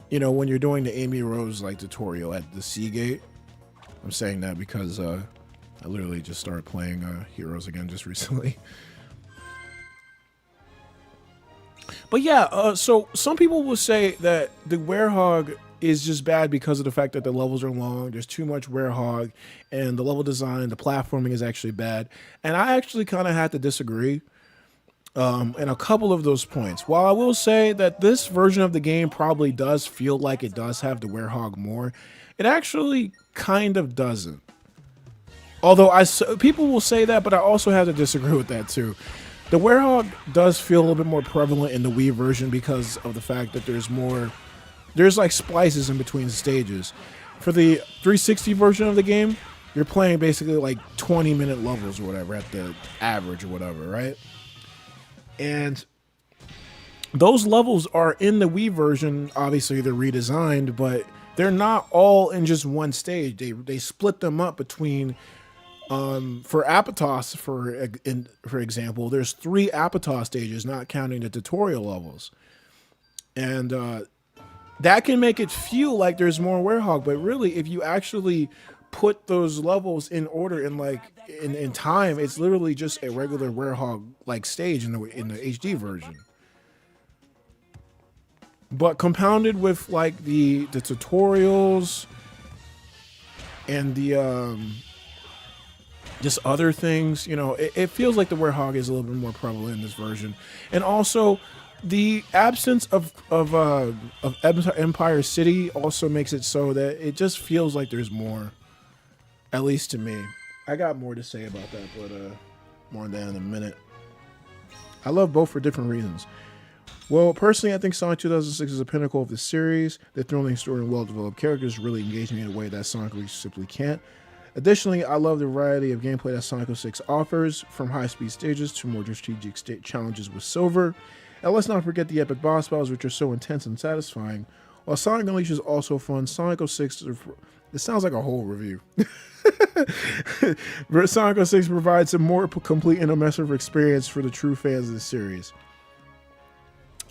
You know, when you're doing the Amy Rose like tutorial at the Seagate. I'm saying that because I literally just started playing Heroes again just recently. But yeah, so some people will say that the Werehog is just bad because of the fact that the levels are long, there's too much Werehog, and the level design, the platforming is actually bad. And I actually kind of had to disagree in a couple of those points. While I will say that this version of the game probably does feel like it does have the Werehog more, it actually kind of doesn't. Although people will say that, but I also have to disagree with that too. The Werehog does feel a little bit more prevalent in the Wii version because of the fact that there's like splices in between stages. For the 360 version of the game, you're playing basically like 20-minute levels or whatever at the average or whatever, right? And those levels are in the Wii version. Obviously, they're redesigned, but they're not all in just one stage. They split them up between. For Apatos, for example, there's 3 Apatos stages, not counting the tutorial levels, and that can make it feel like there's more Werehog. But really, if you actually put those levels in order and like in time, it's literally just a regular Werehog like stage in the HD version. But compounded with like the tutorials and the just other things, you know, it feels like the Werehog is a little bit more prevalent in this version. And also the absence of Empire City also makes it so that it just feels like there's more, at least to me. I got more to say about that, but more on that in a minute. I love both for different reasons. Well, personally, I think Sonic 2006 is a pinnacle of the series. The thrilling story and well-developed characters really engage me in a way that Sonic simply can't. Additionally, I love the variety of gameplay that Sonic 06 offers, from high-speed stages to more strategic challenges with Silver. And let's not forget the epic boss battles, which are so intense and satisfying. While Sonic Unleashed is also fun, Sonic 06, it sounds like a whole review. Sonic 06 provides a more complete and immersive experience for the true fans of the series.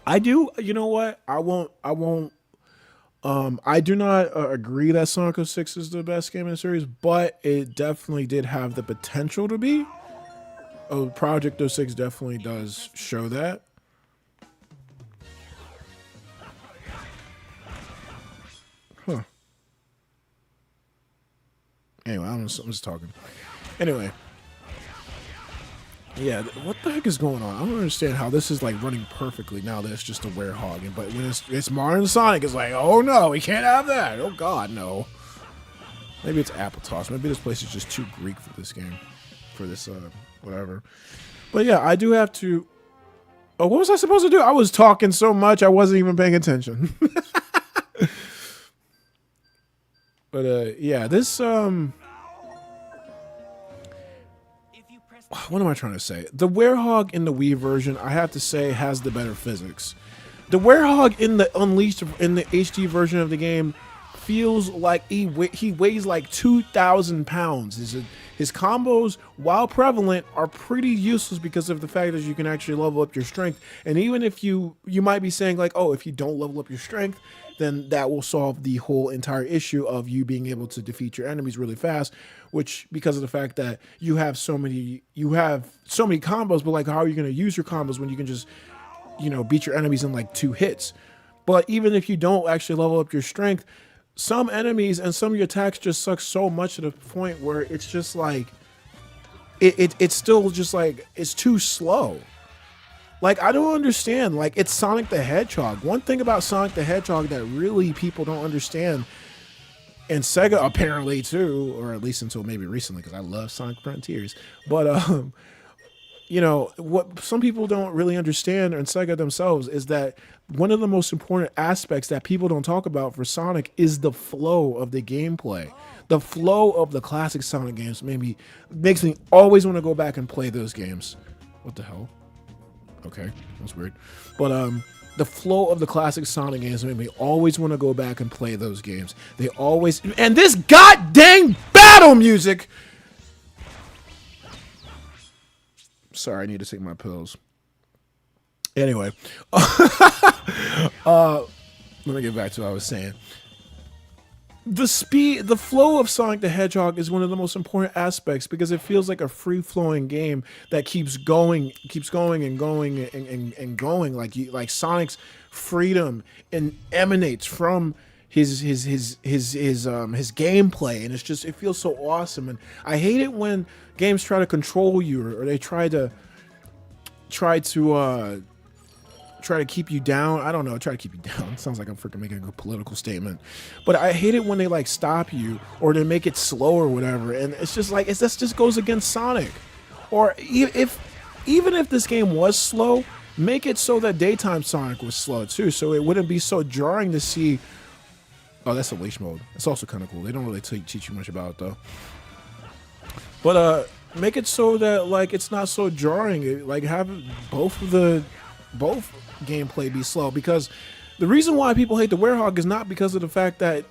I do, you know what? I do not agree that Sonic 06 is the best game in the series, but it definitely did have the potential to be. Project 06 definitely does show that. Huh. Anyway, I don't know, I'm just talking. Anyway. Yeah, what the heck is going on? I don't understand how this is like running perfectly now that it's just a Werehog. But when it's Mario Sonic, it's like, oh no, we can't have that. Oh god, no. Maybe it's Appletoss. Maybe this place is just too Greek for this game. For this, whatever. But yeah, I do have to... Oh, what was I supposed to do? I was talking so much, I wasn't even paying attention. But, yeah, this, what am I trying to say? The Werehog in the Wii version, I have to say, has the better physics. The Werehog in the Unleashed, in the HD version of the game, feels like he weighs like 2,000 pounds. His combos, while prevalent, are pretty useless because of the fact that you can actually level up your strength. And even if you might be saying like, oh, if you don't level up your strength, then that will solve the whole entire issue of you being able to defeat your enemies really fast, which because of the fact that you have so many combos, but like how are you going to use your combos when you can just, you know, beat your enemies in like 2 hits? But even if you don't actually level up your strength, some enemies and some of your attacks just suck so much to the point where it's just like it's still just like it's too slow. Like, I don't understand. Like, it's Sonic the Hedgehog. One thing about Sonic the Hedgehog that really people don't understand, and Sega apparently too, or at least until maybe recently, because I love Sonic Frontiers. But, you know, what some people don't really understand, and Sega themselves, is that one of the most important aspects that people don't talk about for Sonic is the flow of the gameplay. The flow of the classic Sonic games makes me always want to go back and play those games. What the hell? Okay, that's weird. But the flow of the classic Sonic games made me always want to go back and play those games. They always... And this goddamn battle music! Sorry, I need to take my pills. Anyway, let me get back to what I was saying. The flow of Sonic the Hedgehog is one of the most important aspects because it feels like a free-flowing game that keeps going and going and going. Like Sonic's freedom and emanates from his gameplay, and it feels so awesome. And I hate it when games try to control you or they try to keep you down. I don't know. Try to keep you down. It sounds like I'm freaking making a political statement. But I hate it when they like stop you or they make it slow or whatever. And it's just like, this just goes against Sonic. Or even if this game was slow, make it so that daytime Sonic was slow too. So it wouldn't be so jarring to see. Oh, that's a leash mode. It's also kind of cool. They don't really teach you much about it though. But make it so that like it's not so jarring. Like have both gameplay be slow, because the reason why people hate the Werehog is not because of the fact that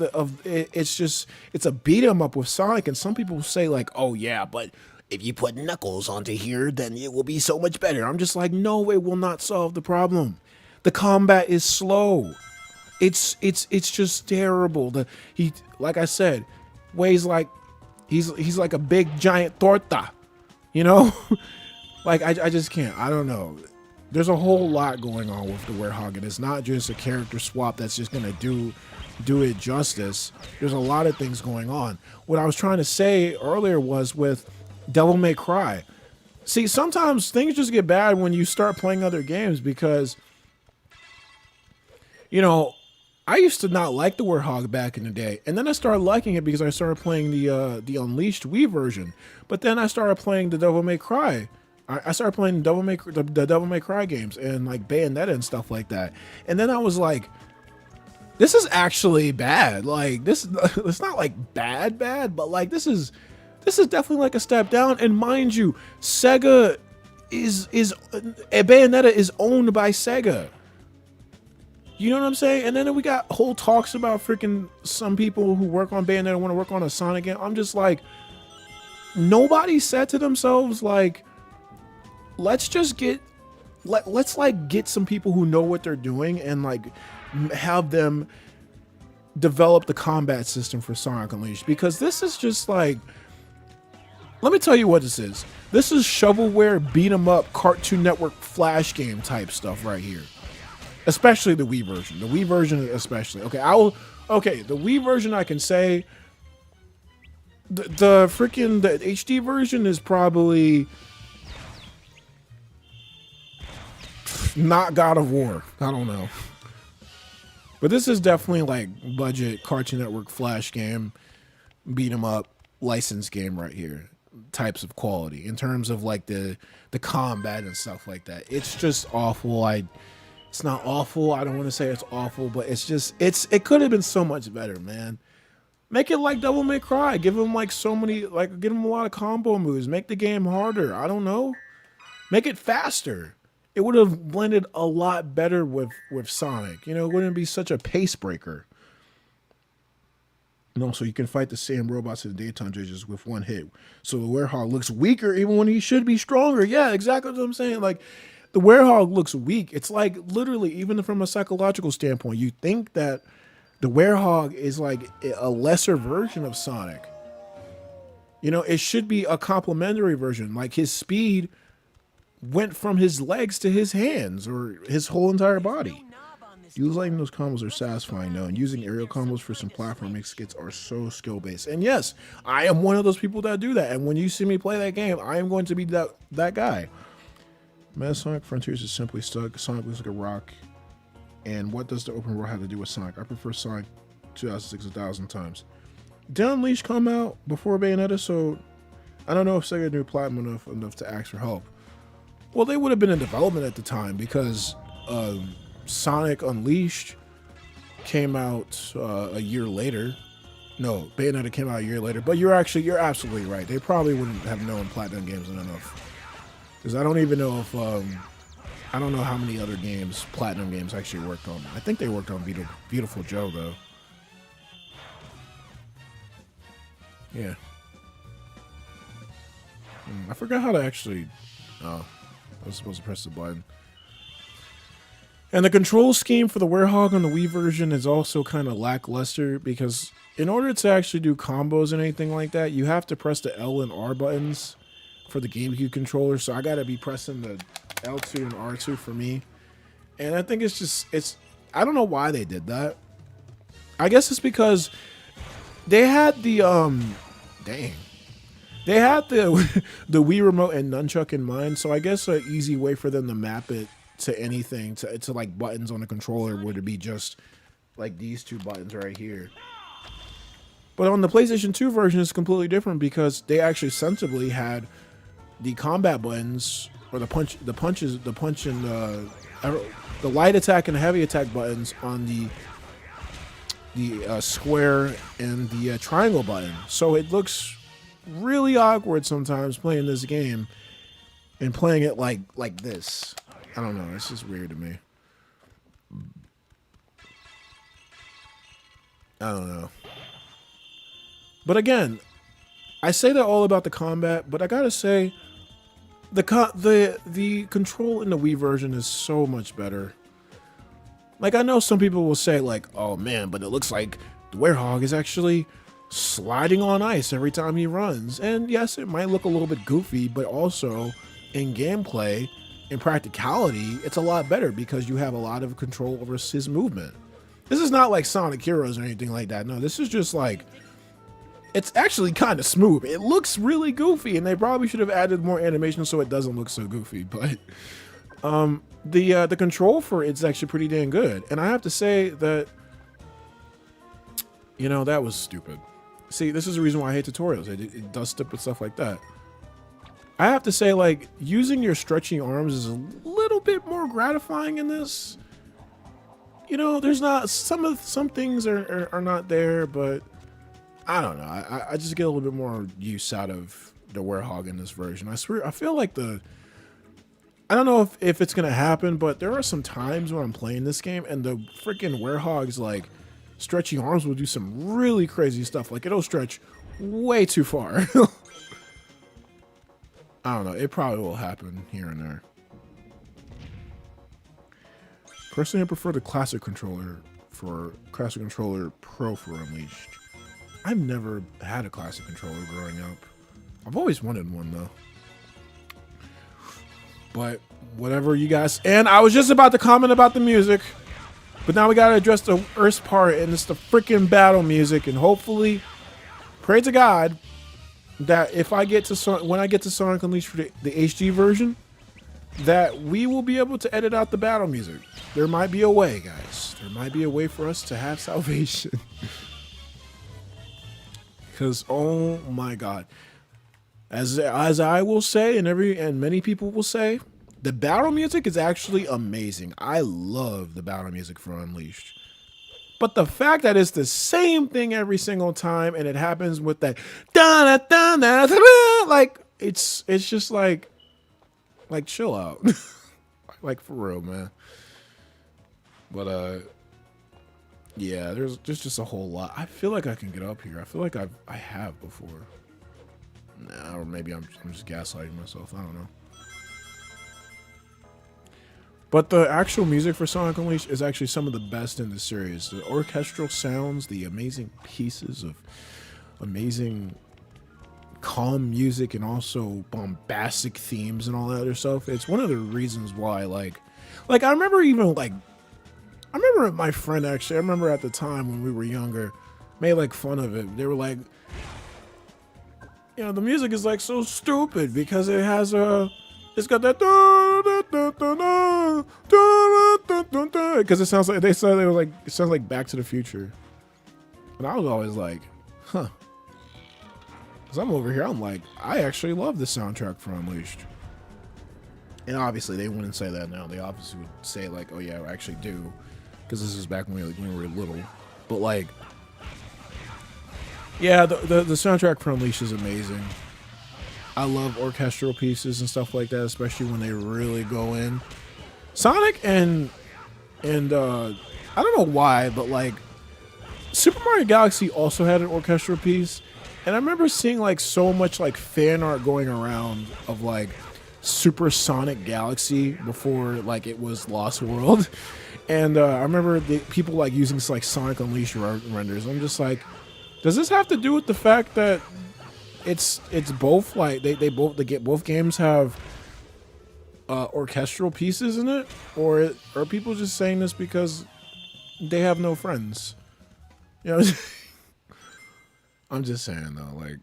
it's a beat 'em up with Sonic, and some people say like, oh yeah, but if you put Knuckles onto here, then it will be so much better. I'm just like, no, it will not solve the problem. The combat is slow. It's just terrible. Like I said, weighs like he's like a big giant torta, you know. Like I just can't. I don't know. There's a whole lot going on with the Werehog, and it's not just a character swap that's just gonna do it justice. There's a lot of things going on. What I was trying to say earlier was with Devil May Cry. See, sometimes things just get bad when you start playing other games because, you know, I used to not like the Werehog back in the day, and then I started liking it because I started playing the Unleashed Wii version. But then I started playing the Devil May Cry. I started playing the Devil May Cry games and like Bayonetta and stuff like that. And then I was like, this is actually bad. Like this, it's not like bad, but like this is definitely like a step down. And mind you, Sega Bayonetta is owned by Sega. You know what I'm saying? And then we got whole talks about freaking some people who work on Bayonetta want to work on a Sonic game. I'm just like, nobody said to themselves like, let's get some people who know what they're doing and like have them develop the combat system for Sonic Unleashed, because this is just like, let me tell you what this is. This is shovelware beat 'em up Cartoon Network flash game type stuff right here. Especially the Wii version. The Wii version especially. Okay, the Wii version I can say the HD version is probably not God of War. I don't know. But this is definitely like budget Cartoon Network flash game, beat 'em up, licensed game right here. Types of quality in terms of like the combat and stuff like that. It's just awful. It's not awful. I don't want to say it's awful, but it could have been so much better, man. Make it like Devil May Cry. Give them like give them a lot of combo moves. Make the game harder. I don't know. Make it faster. It would have blended a lot better with Sonic. You know, it wouldn't be such a pace breaker. And also, you can fight the same robots in the daytime stages with one hit. So the Werehog looks weaker even when he should be stronger. Yeah, exactly what I'm saying. Like, the Werehog looks weak. It's like, literally, even from a psychological standpoint, you think that the Werehog is like a lesser version of Sonic. You know, it should be a complementary version. Like, his speed went from his legs to his hands or his whole entire body. Utilizing those combos are satisfying though, and using aerial combos for some platforming skits are so skill based. And yes, I am one of those people that do that. And when you see me play that game, I am going to be that guy. Meta Sonic Frontiers is simply stuck. Sonic looks like a rock. And what does the open world have to do with Sonic? I prefer Sonic 2006 1,000 times. Did Unleashed come out before Bayonetta? So I don't know if Sega knew Platinum enough to ask for help. Well, they would have been in development at the time because Sonic Unleashed came out a year later. No, Bayonetta came out a year later. But you're absolutely right. They probably wouldn't have known Platinum Games enough. Because I don't even know if I don't know how many other games Platinum Games actually worked on. I think they worked on Beautiful Joe though. Yeah. I forgot how to Oh, I was supposed to press the button. And the control scheme for the Werehog on the Wii version is also kind of lackluster because in order to actually do combos and anything like that, you have to press the L and R buttons for the GameCube controller. So I got to be pressing the L2 and R2 for me. And I think I don't know why they did that. I guess it's because they had the, they had the Wii remote and nunchuck in mind. So I guess an easy way for them to map it to anything, to like buttons on the controller would be just like these two buttons right here. But on the PlayStation 2 version, it's completely different because they actually sensibly had the combat buttons or the punch and the light attack and the heavy attack buttons on the square and the triangle button. So it looks really awkward sometimes playing this game and playing it like this. I don't know. It's just weird to me. I don't know. But again, I say that all about the combat, but I gotta say, the control in the Wii version is so much better. Like, I know some people will say, like, oh man, but it looks like the Werehog is actually sliding on ice every time he runs. And yes, it might look a little bit goofy, but also in gameplay, in practicality, it's a lot better because you have a lot of control over his movement. This is not like Sonic Heroes or anything like that. No, this is just like, it's actually kind of smooth. It looks really goofy, and they probably should have added more animation so it doesn't look so goofy. But the control for it's actually pretty dang good. And I have to say that, you know, that was stupid. See, this is the reason why I hate tutorials. It does stupid stuff like that. I have to say, like, using your stretchy arms is a little bit more gratifying in this. You know, there's not some things are not there, but I don't know. I just get a little bit more use out of the Werehog in this version. I swear, I feel like I don't know if it's gonna happen, but there are some times when I'm playing this game and the freaking Werehog's like stretchy arms will do some really crazy stuff. Like it'll stretch way too far. I don't know. It probably will happen here and there. Personally, I prefer the Classic Controller Pro for Unleashed. I've never had a Classic Controller growing up. I've always wanted one though. But whatever you guys. And I was just about to comment about the music, but now we gotta address the worst part, and it's the freaking battle music. And hopefully, pray to God that if I get to when I get to Sonic Unleashed for the HD version, that we will be able to edit out the battle music. There might be a way, guys. There might be a way for us to have salvation. Because oh my God, as I will say, and many people will say, the battle music is actually amazing. I love the battle music for Unleashed. But the fact that it's the same thing every single time, and it happens with that da da da da da, like it's just like chill out, like for real, man. But yeah, there's just a whole lot. I feel like I can get up here. I feel like I have before. Nah, or maybe I'm just gaslighting myself. I don't know. But the actual music for Sonic Unleashed is actually some of the best in the series. The orchestral sounds, the amazing pieces of amazing calm music, and also bombastic themes and all that other stuff. It's one of the reasons why, like I remember my friend actually, I remember at the time when we were younger, made like fun of it. They were like, you know, the music is like so stupid because it has it's got that because it sounds like they were like, it sounds like Back to the Future, and I was always like, huh. Because I'm over here, I'm like, I actually love the soundtrack for Unleashed. And obviously they wouldn't say that now. They obviously would say like, oh yeah, I actually do, because this is back when we were little. But like, yeah, the soundtrack for Unleashed is amazing. I love orchestral pieces and stuff like that, especially when they really go in. Sonic and I don't know why, but like Super Mario Galaxy also had an orchestral piece, and I remember seeing like so much like fan art going around of like Supersonic Galaxy before like it was Lost World, and I remember the people like using like Sonic Unleashed renders. I'm just like, does this have to do with the fact that it's both like both games have orchestral pieces in it, or are people just saying this because they have no friends? You know, I'm just saying though, like,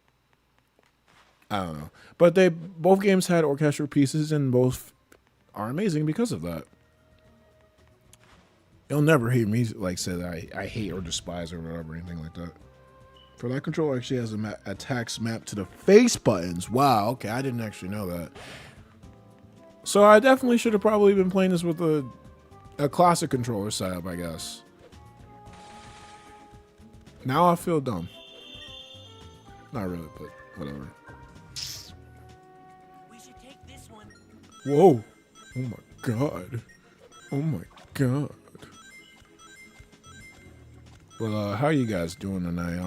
I don't know. But both games had orchestral pieces, and both are amazing because of that. You'll never hear me like say that I hate or despise or whatever, anything like that. For that controller actually has attacks mapped to the face buttons. Wow, okay, I didn't actually know that. So I definitely should have probably been playing this with a classic controller setup, I guess. Now I feel dumb. Not really, but whatever. We should take this one. Whoa. Oh my god. Oh my god. Well, how are you guys doing tonight?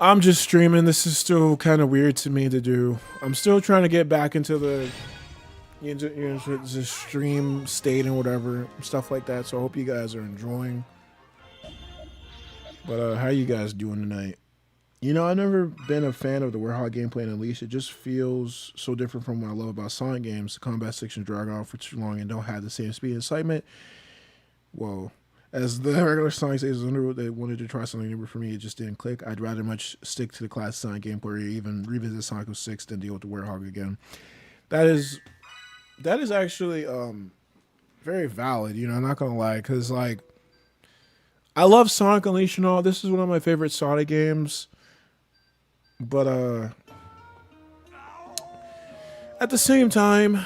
I'm just streaming. This is still kind of weird to me to do. I'm still trying to get back into the stream state and whatever, stuff like that. So I hope you guys are enjoying. But how you guys doing tonight? You know, I've never been a fan of the Warhog gameplay in Unleashed. It just feels so different from what I love about Sonic games. The combat sections drag on for too long and don't have the same speed and excitement. Whoa. As the regular Sonic stages under, they wanted to try something new, but for me, it just didn't click. I'd rather much stick to the classic Sonic gameplay or even revisit Sonic 06 than deal with the Warhog again. That is actually very valid, you know, I'm not gonna lie, because like I love Sonic Unleashed and all. This is one of my favorite Sonic games. But at the same time,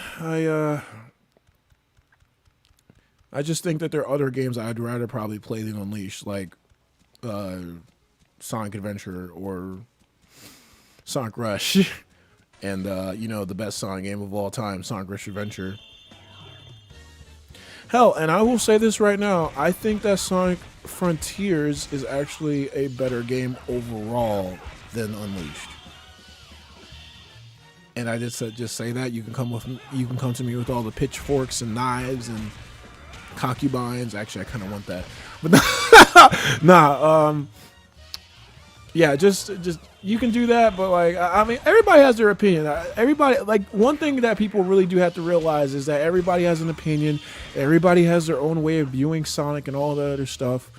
I just think that there are other games I'd rather probably play than Unleashed, like Sonic Adventure or Sonic Rush. And, you know, the best Sonic game of all time, Sonic Rush Adventure. Hell, and I will say this right now, I think that Sonic Frontiers is actually a better game overall than Unleashed. And I just say that you can come to me with all the pitchforks and knives and concubines. Actually, I kind of want that, but nah. Yeah, just you can do that, but like I mean, everybody has their opinion. Everybody, like, one thing that people really do have to realize is that everybody has an opinion. Everybody has their own way of viewing Sonic and all the other stuff.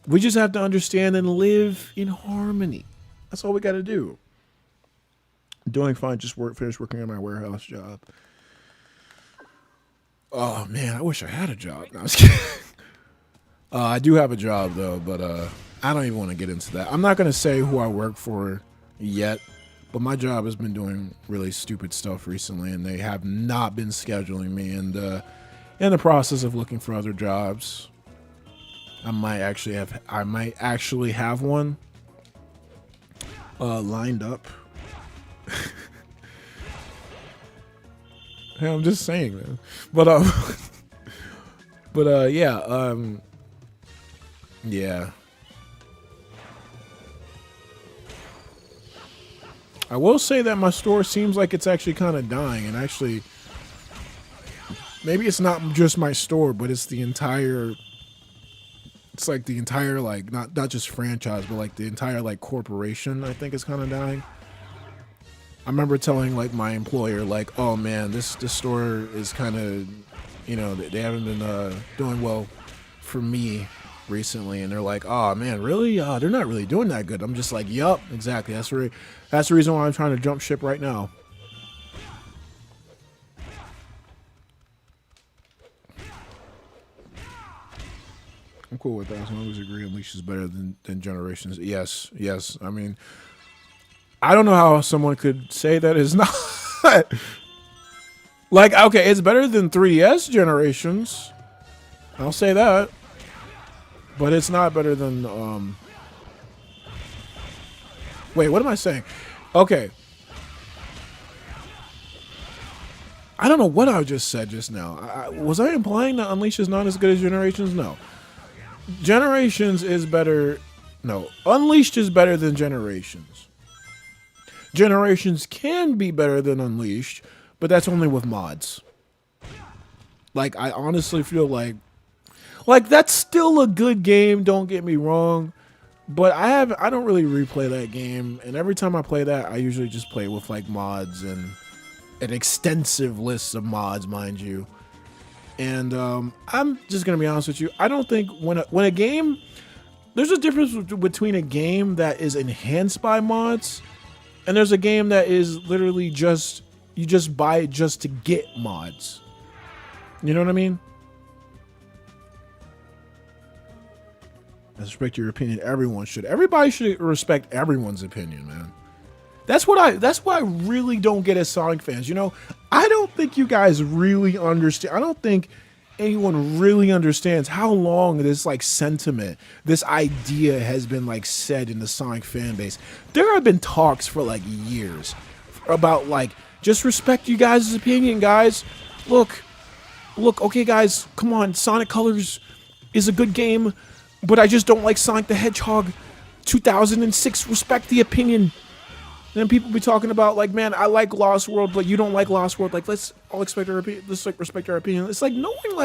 We just have to understand and live in harmony. That's all we got to do. Doing fine. Just finished working on my warehouse job. Oh man, I wish I had a job. No, I was kidding. I do have a job though, but I don't even want to get into that. I'm not gonna say who I work for yet, but my job has been doing really stupid stuff recently, and they have not been scheduling me. And in the process of looking for other jobs, I might actually have one lined up. Hey, I'm just saying, man. But yeah. I will say that my store seems like it's actually kind of dying, and actually, maybe it's not just my store, but it's the entire. It's like the entire, like, not just franchise, but like the entire like corporation, I think, is kind of dying. I remember telling like my employer, like, oh man, this store is kind of, you know, they haven't been doing well for me recently, and they're like, oh man, really? They're not really doing that good. I'm just like, yup, exactly. That's the reason why I'm trying to jump ship right now. I'm cool with that. As long as we agree Unleashed is better than Generations. Yes. I mean, I don't know how someone could say that is not. Like, okay, it's better than 3DS Generations. I'll say that. But it's not better than, Wait, what am I saying? Okay. I don't know what I just said just now. Was I implying that Unleashed is not as good as Generations? No. Generations is better. No. Unleashed is better than Generations. Generations can be better than Unleashed, but that's only with mods. Like, I honestly feel like that's still a good game, don't get me wrong, but I don't really replay that game, and every time I play that, I usually just play with like mods and an extensive list of mods, mind you. And I'm just gonna be honest with you. I don't think when a game, there's a difference between a game that is enhanced by mods, and there's a game that is literally just you just buy it just to get mods. You know what I mean? Respect your opinion. Everyone should. Everybody should respect everyone's opinion, man. That's what I really don't get as Sonic fans. You know, I don't think you guys really understand. I don't think anyone really understands how long this like sentiment, this idea has been like said in the Sonic fan base. There have been talks for like years about like just respect you guys' opinion, guys. Look, okay, guys, come on. Sonic Colors is a good game, but I just don't like Sonic the Hedgehog 2006. Respect the opinion. Then people be talking about like, man, I like Lost World, but you don't like Lost World. Like, let's all expect our opinion. Let's like respect our opinion. It's like no one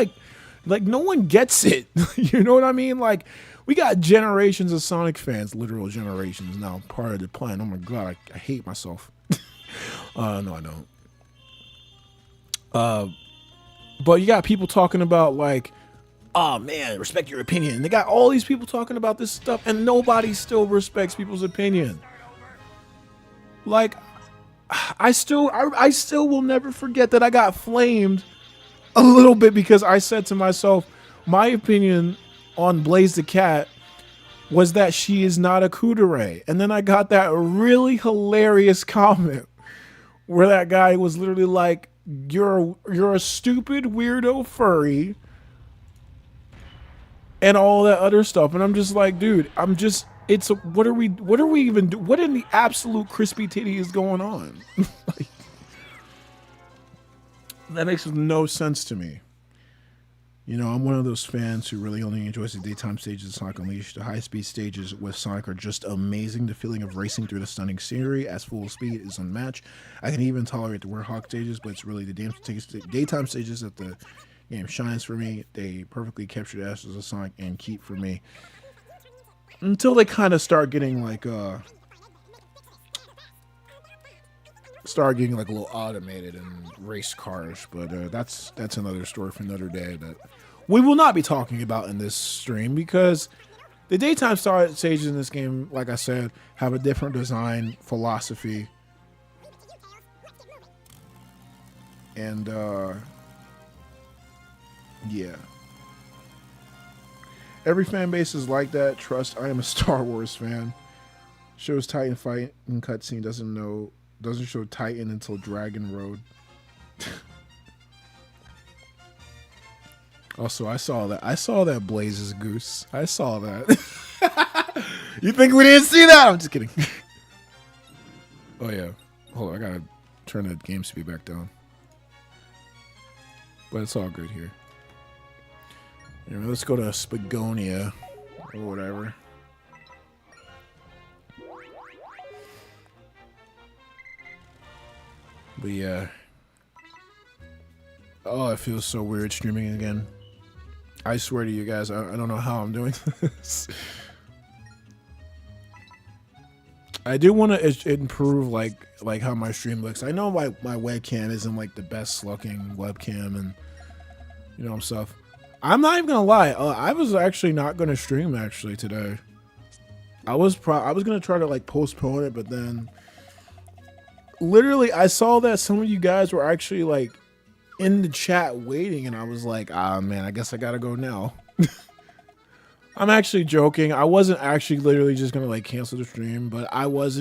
like no one gets it. You know what I mean? Like, we got generations of Sonic fans, literal generations now, part of the plan. Oh my god, I hate myself. No, I don't. But you got people talking about like, oh man, respect your opinion. And they got all these people talking about this stuff, and nobody still respects people's opinion. Like, I still will never forget that I got flamed a little bit because I said to myself, my opinion on Blaze the Cat was that she is not a kudere. And then I got that really hilarious comment where that guy was literally like, you're a stupid weirdo furry and all that other stuff. And I'm just like, dude, what are we even do? What in the absolute crispy titty is going on? Like, that makes no sense to me. You know, I'm one of those fans who really only enjoys the daytime stages of Sonic Unleashed. The high-speed stages with Sonic are just amazing. The feeling of racing through the stunning scenery at full speed is unmatched. I can even tolerate the Warhawk stages, but it's really the daytime stages that the game shines for me. They perfectly capture the essence of Sonic and keep for me. Until they kind of start getting like a little automated and race cars, but that's another story for another day that we will not be talking about in this stream, because the daytime stages in this game, like I said, have a different design philosophy, and yeah. Every fan base is like that. Trust, I am a Star Wars fan. Shows Titan fight in cutscene, doesn't show Titan until Dragon Road. Also, I saw that Blaze's goose. I saw that. You think we didn't see that? I'm just kidding. Oh yeah. Hold on, I gotta turn the game speed back down. But it's all good here. Anyway, let's go to Spagonia or whatever. But yeah. Oh, it feels so weird streaming again. I swear to you guys, I don't know how I'm doing this. I do want to improve like how my stream looks. I know my webcam isn't like the best looking webcam and you know stuff. I'm not even gonna lie. I was actually not gonna stream actually today. I was gonna try to like postpone it, but then literally I saw that some of you guys were actually like in the chat waiting, and I was like, ah man, I guess I gotta go now. I'm actually joking. I wasn't actually literally just gonna like cancel the stream, but I was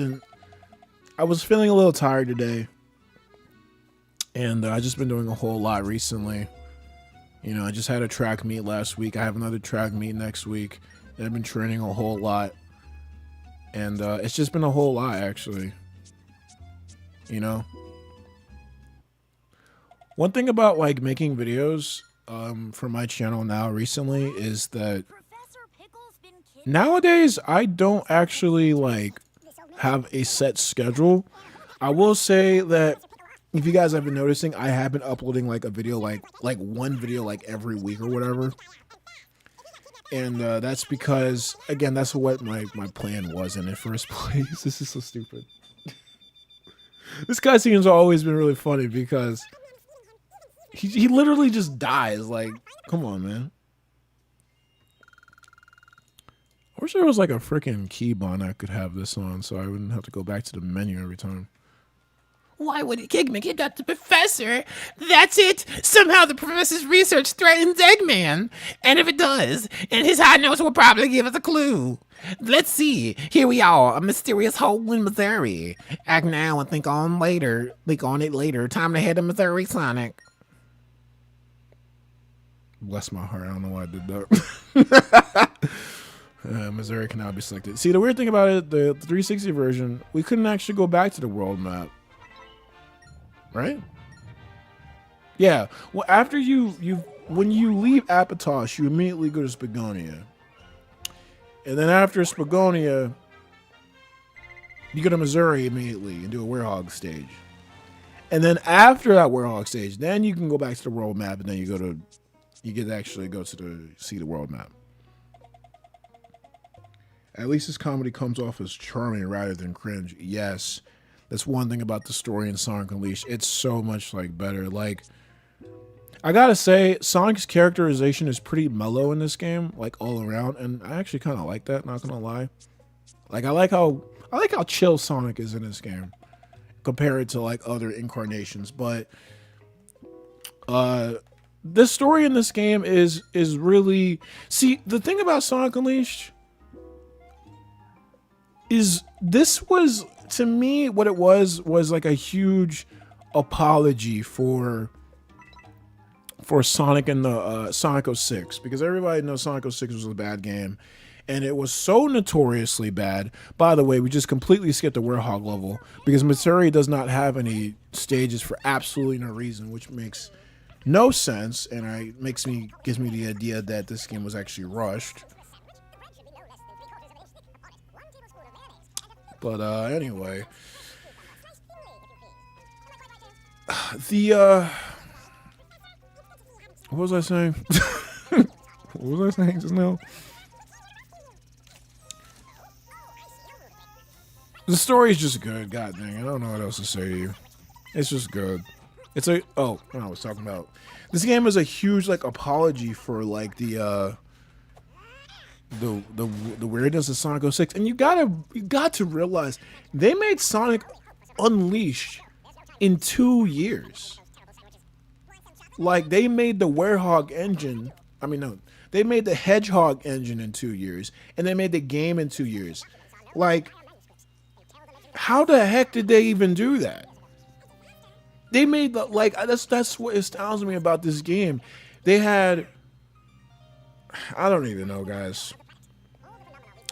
feeling a little tired today, and I just been doing a whole lot recently. You know, I just had a track meet last week. I have another track meet next week. And I've been training a whole lot. And it's just been a whole lot, actually. You know? One thing about, like, making videos for my channel now recently is that nowadays I don't actually, like, have a set schedule. I will say that if you guys have been noticing, I have been uploading like a video, like one video like every week or whatever. And that's because, again, that's what my plan was in the first place. This is so stupid. This cutscene's always been really funny because he literally just dies. Like, come on, man. I wish there was like a freaking keybind I could have this on so I wouldn't have to go back to the menu every time. Why would it kick me? It got the professor. That's it. Somehow the professor's research threatens Eggman. And if it does, and his high nose will probably give us a clue. Let's see. Here we are, a mysterious hole in Missouri. Act now and think on later. Think on it later. Time to head to Missouri, Sonic. Bless my heart. I don't know why I did that. Missouri can now be selected. See, the weird thing about it, the 360 version, we couldn't actually go back to the world map. Right? Yeah. Well, after when you leave Apatosh, you immediately go to Spagonia. And then after Spagonia, you go to Missouri immediately and do a Werehog stage. And then after that Werehog stage, then you can go back to the world map, and then you get to actually go to see the world map. At least this comedy comes off as charming rather than cringe. Yes. That's one thing about the story in Sonic Unleashed. It's so much like better. Like, I gotta say, Sonic's characterization is pretty mellow in this game, like all around, and I actually kind of like that. Not gonna lie. Like, I like how chill Sonic is in this game compared to like other incarnations. But the story in this game is really, see, the thing about Sonic Unleashed is this was, to me, what it was like a huge apology for Sonic and the Sonic 06, because everybody knows Sonic 06 was a bad game, and it was so notoriously bad. By the way, we just completely skipped the Werehog level because Missouri does not have any stages for absolutely no reason, which makes no sense, and gives me the idea that this game was actually rushed. But anyway, what was I saying? What was I saying just now? The story is just good. God dang, I don't know what else to say to you. It's just good. It's I was talking about, this game is a huge like apology for like the weirdness of Sonic 06, and you got to realize they made Sonic Unleashed in 2 years. Like, they made the Werehog engine. I mean, no, they made the Hedgehog engine in 2 years, and they made the game in 2 years. Like, how the heck did they even do that? They made the, like, that's what astounds me about this game. They had, I don't even know, guys.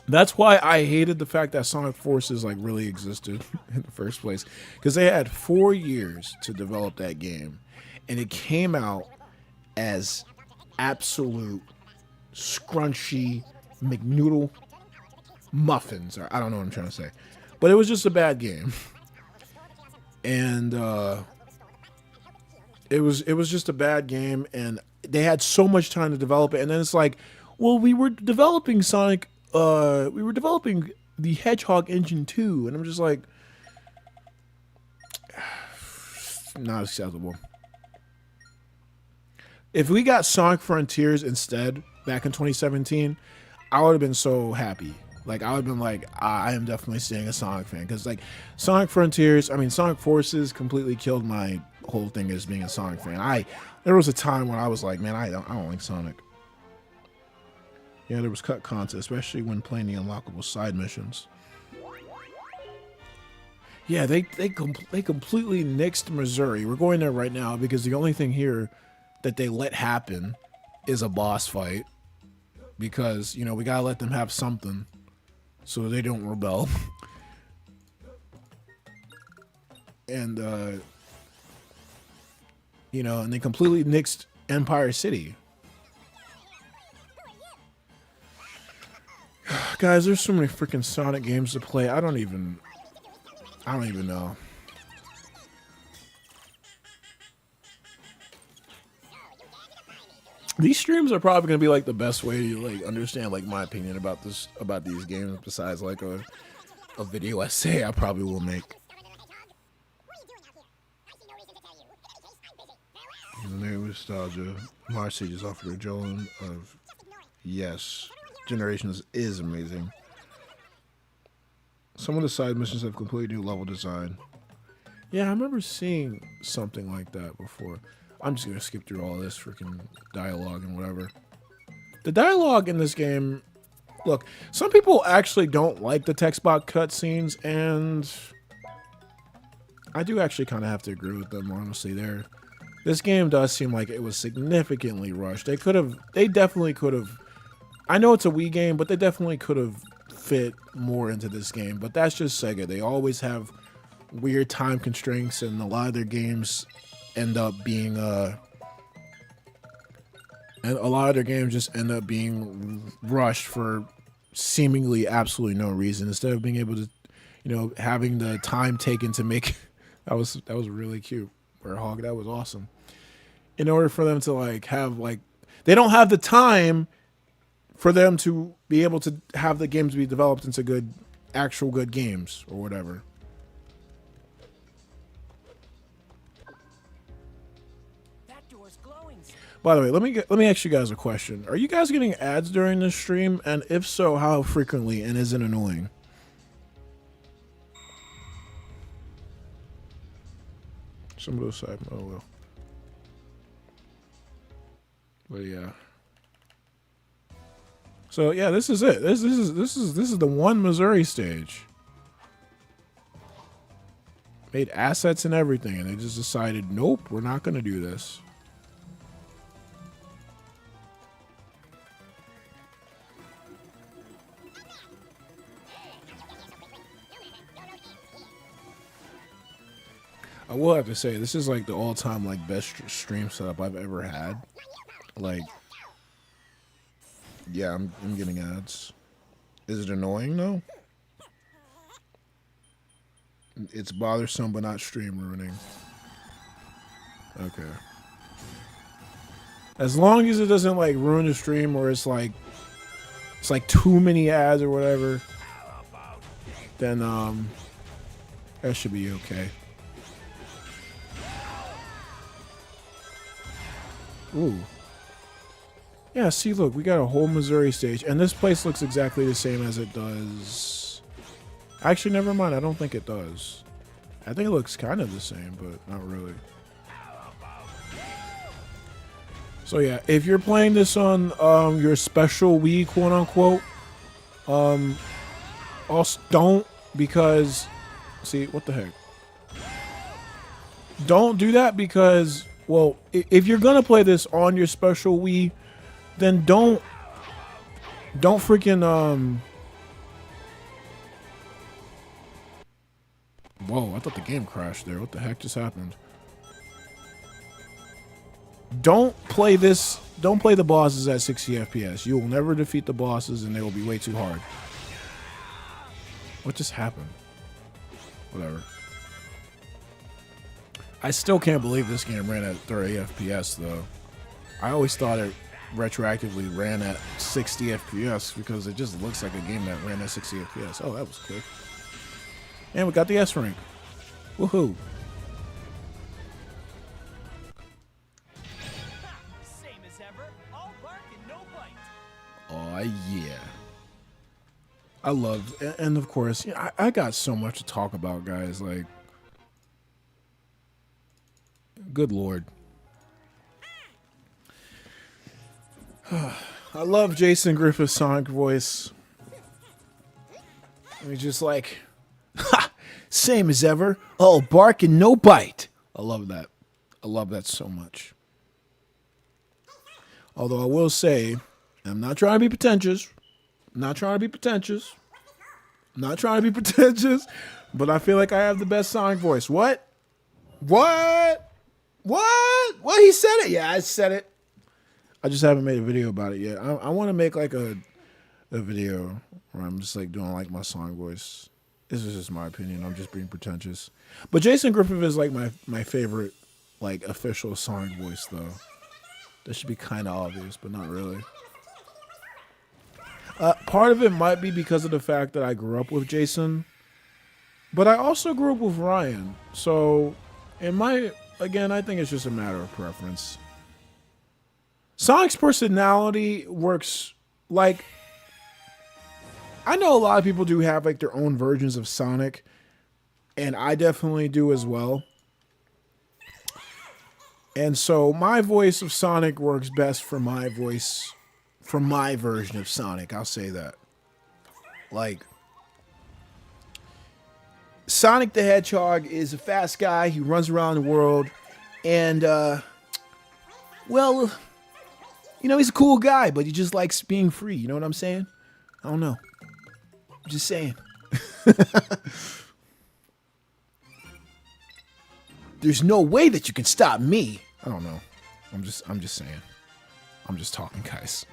That's why I hated the fact that Sonic Forces like really existed in the first place, because they had 4 years to develop that game, and it came out as absolute scrunchy McNoodle muffins, or I don't know what I'm trying to say, but it was just a bad game, and it was just a bad game, and they had so much time to develop it, and then it's like, well, we were developing the Hedgehog engine too, and I'm just like, not acceptable. If we got Sonic Frontiers instead back in 2017, I would have been so happy. Like, I would have been like, I am definitely staying a Sonic fan, because like Sonic Forces completely killed my whole thing as being a Sonic fan. There was a time when I was like, man, I don't like Sonic. Yeah, there was cut content, especially when playing the unlockable side missions. Yeah, they completely nixed Missouri. We're going there right now because the only thing here that they let happen is a boss fight, because, you know, we gotta let them have something so they don't rebel. And you know, and they completely nixed Empire City. Guys, there's so many freaking Sonic games to play. I don't even know. These streams are probably gonna be like the best way to like understand like my opinion about these games. Besides like a video essay, I probably will make. New nostalgia. Marcy just offered a Jolene of yes. Generations is amazing. Some of the side missions have completely new level design. Yeah, I remember seeing something like that before. I'm just gonna skip through all this freaking dialogue and whatever. The dialogue in this game, look, some people actually don't like the text box cutscenes, and I do actually kind of have to agree with them, honestly. This game does seem like it was significantly rushed. They definitely could have. I know it's a Wii game, but they definitely could have fit more into this game. But that's just Sega. They always have weird time constraints, and a lot of their games end up being just end up being rushed for seemingly absolutely no reason. Instead of being able to, having the time taken to make that was really cute. Hog, that was awesome. In order for them to like have like, they don't have the time for them to be able to have the games be developed into actual good games or whatever. That door's glowing. By the way, let me ask you guys a question. Are you guys getting ads during this stream? And if so, how frequently? And is it annoying? Some of those side, oh well. But yeah. So yeah, this is it. This is the one Missouri stage. Made assets and everything, and they just decided, nope, we're not gonna do this. I will have to say, this is like the all-time like best stream setup I've ever had. Like, yeah, I'm getting ads. Is it annoying though? It's bothersome, but not stream ruining. Okay. As long as it doesn't like ruin the stream, or it's like too many ads or whatever, then that should be okay. Ooh. Yeah, see, look, we got a whole Missouri stage, and this place looks exactly the same as it does. Actually, never mind, I don't think it does. I think it looks kind of the same, but not really. So yeah, if you're playing this on your special Wii, quote unquote, also don't, because, see, what the heck? Don't do that because, well, if you're gonna play this on your special Wii, then don't freaking Whoa, I thought the game crashed there. What the heck just happened? Don't play this. Don't play the bosses at 60 FPS. You will never defeat the bosses, and they will be way too hard. What just happened? Whatever. I still can't believe this game ran at 30 FPS, though. I always thought it retroactively ran at 60 FPS because it just looks like a game that ran at 60 FPS. Oh, that was quick. And we got the S rank. Woohoo. Same as ever, all bark and no bite. Oh, yeah. I love, and of course, I got so much to talk about, guys. Like, good Lord. I love Jason Griffith's Sonic voice. He's just like, ha! Same as ever, all bark and no bite. I love that. I love that so much. Although I will say, I'm not trying to be pretentious. But I feel like I have the best Sonic voice. What? He said it. Yeah, I said it. I just haven't made a video about it yet. I want to make like a video where I'm just like doing like my Sonic voice. This is just my opinion. I'm just being pretentious. But Jason Griffith is like my favorite like official Sonic voice though. That should be kind of obvious, but not really. Part of it might be because of the fact that I grew up with Jason, but I also grew up with Ryan. So, again, I think it's just a matter of preference. Sonic's personality works like, I know a lot of people do have like their own versions of Sonic, and I definitely do as well. And so my voice of Sonic works best for my voice, for my version of Sonic. I'll say that. Like, Sonic the Hedgehog is a fast guy. He runs around the world, and well, you know, he's a cool guy, but he just likes being free. You know what I'm saying? I don't know. I'm just saying. There's no way that you can stop me. I don't know. I'm just saying. I'm just talking, guys.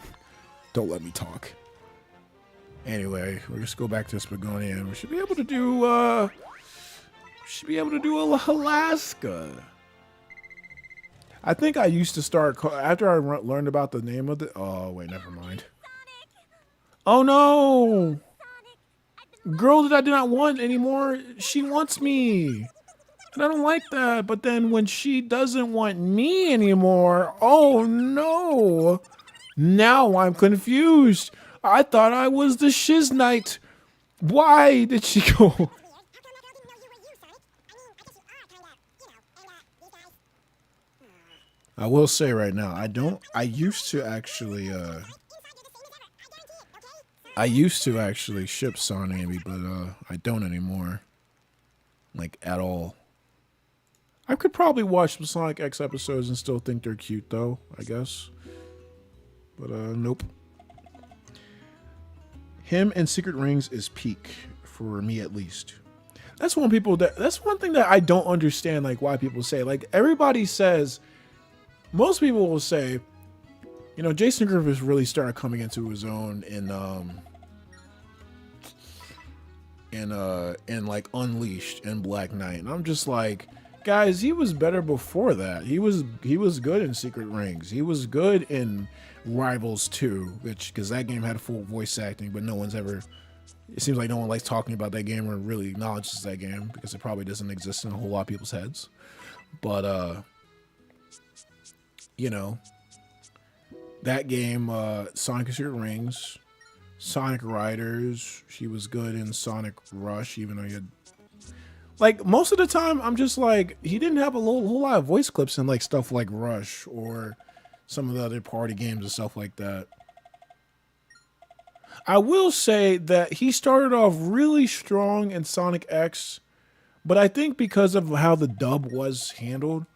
Don't let me talk. Anyway, we'll just go back to this Begonian. We should be able to do Alaska. I think I used to start after I learned about the name of the. Oh wait, never mind. Oh no, girl that I do not want anymore. She wants me, and I don't like that. But then when she doesn't want me anymore, oh no. Now I'm confused. I thought I was the Shiz Knight. Why did she go? I will say right now, I used to actually ship Son Amy, but I don't anymore. Like, at all. I could probably watch some Sonic X episodes and still think they're cute, though, I guess. But, nope. Him and Secret Rings is peak, for me at least. That's one thing that I don't understand, like, why people say. Like, everybody says, most people will say, you know, Jason Griffiths really started coming into his own in like Unleashed and Black Knight. And I'm just like, guys, he was better before that. He was good in Secret Rings. He was good in Rivals 2, because that game had full voice acting, but no one's ever. It seems like no one likes talking about that game or really acknowledges that game because it probably doesn't exist in a whole lot of people's heads. But you know, that game, Sonic and Secret Rings, Sonic Riders, she was good in Sonic Rush, even though he had, like, most of the time, I'm just like, he didn't have a whole lot of voice clips in, like, stuff like Rush or some of the other party games and stuff like that. I will say that he started off really strong in Sonic X, but I think because of how the dub was handled,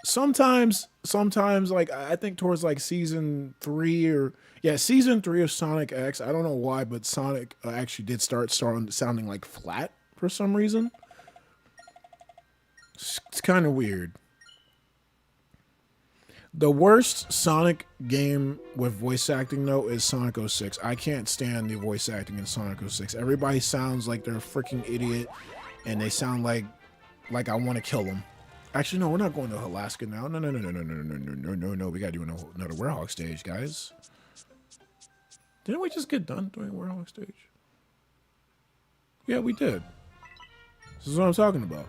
sometimes like I think towards like season 3 of Sonic X, I don't know why, but Sonic actually did start sounding like flat for some reason. It's kind of weird. The worst Sonic game with voice acting, though, is Sonic 06. I can't stand the voice acting in Sonic 06. Everybody sounds like they're a freaking idiot, and they sound like I want to kill them. Actually, no, we're not going to Alaska now. No. We gotta do another Werehog stage, guys. Didn't we just get done doing Werehog stage? Yeah, we did. This is what I'm talking about.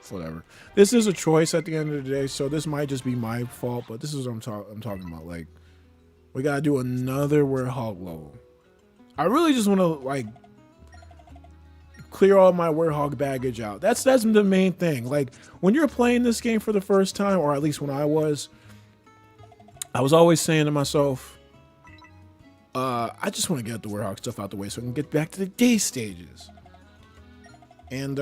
Whatever. This is a choice at the end of the day, so this might just be my fault, but this is what I'm talking about. Like, we gotta do another Werehog level. I really just want to, like, clear all my Werehog baggage out. That's the main thing. Like, when you're playing this game for the first time, or at least when I was always saying to myself, I just want to get the Werehog stuff out the way so I can get back to the day stages. And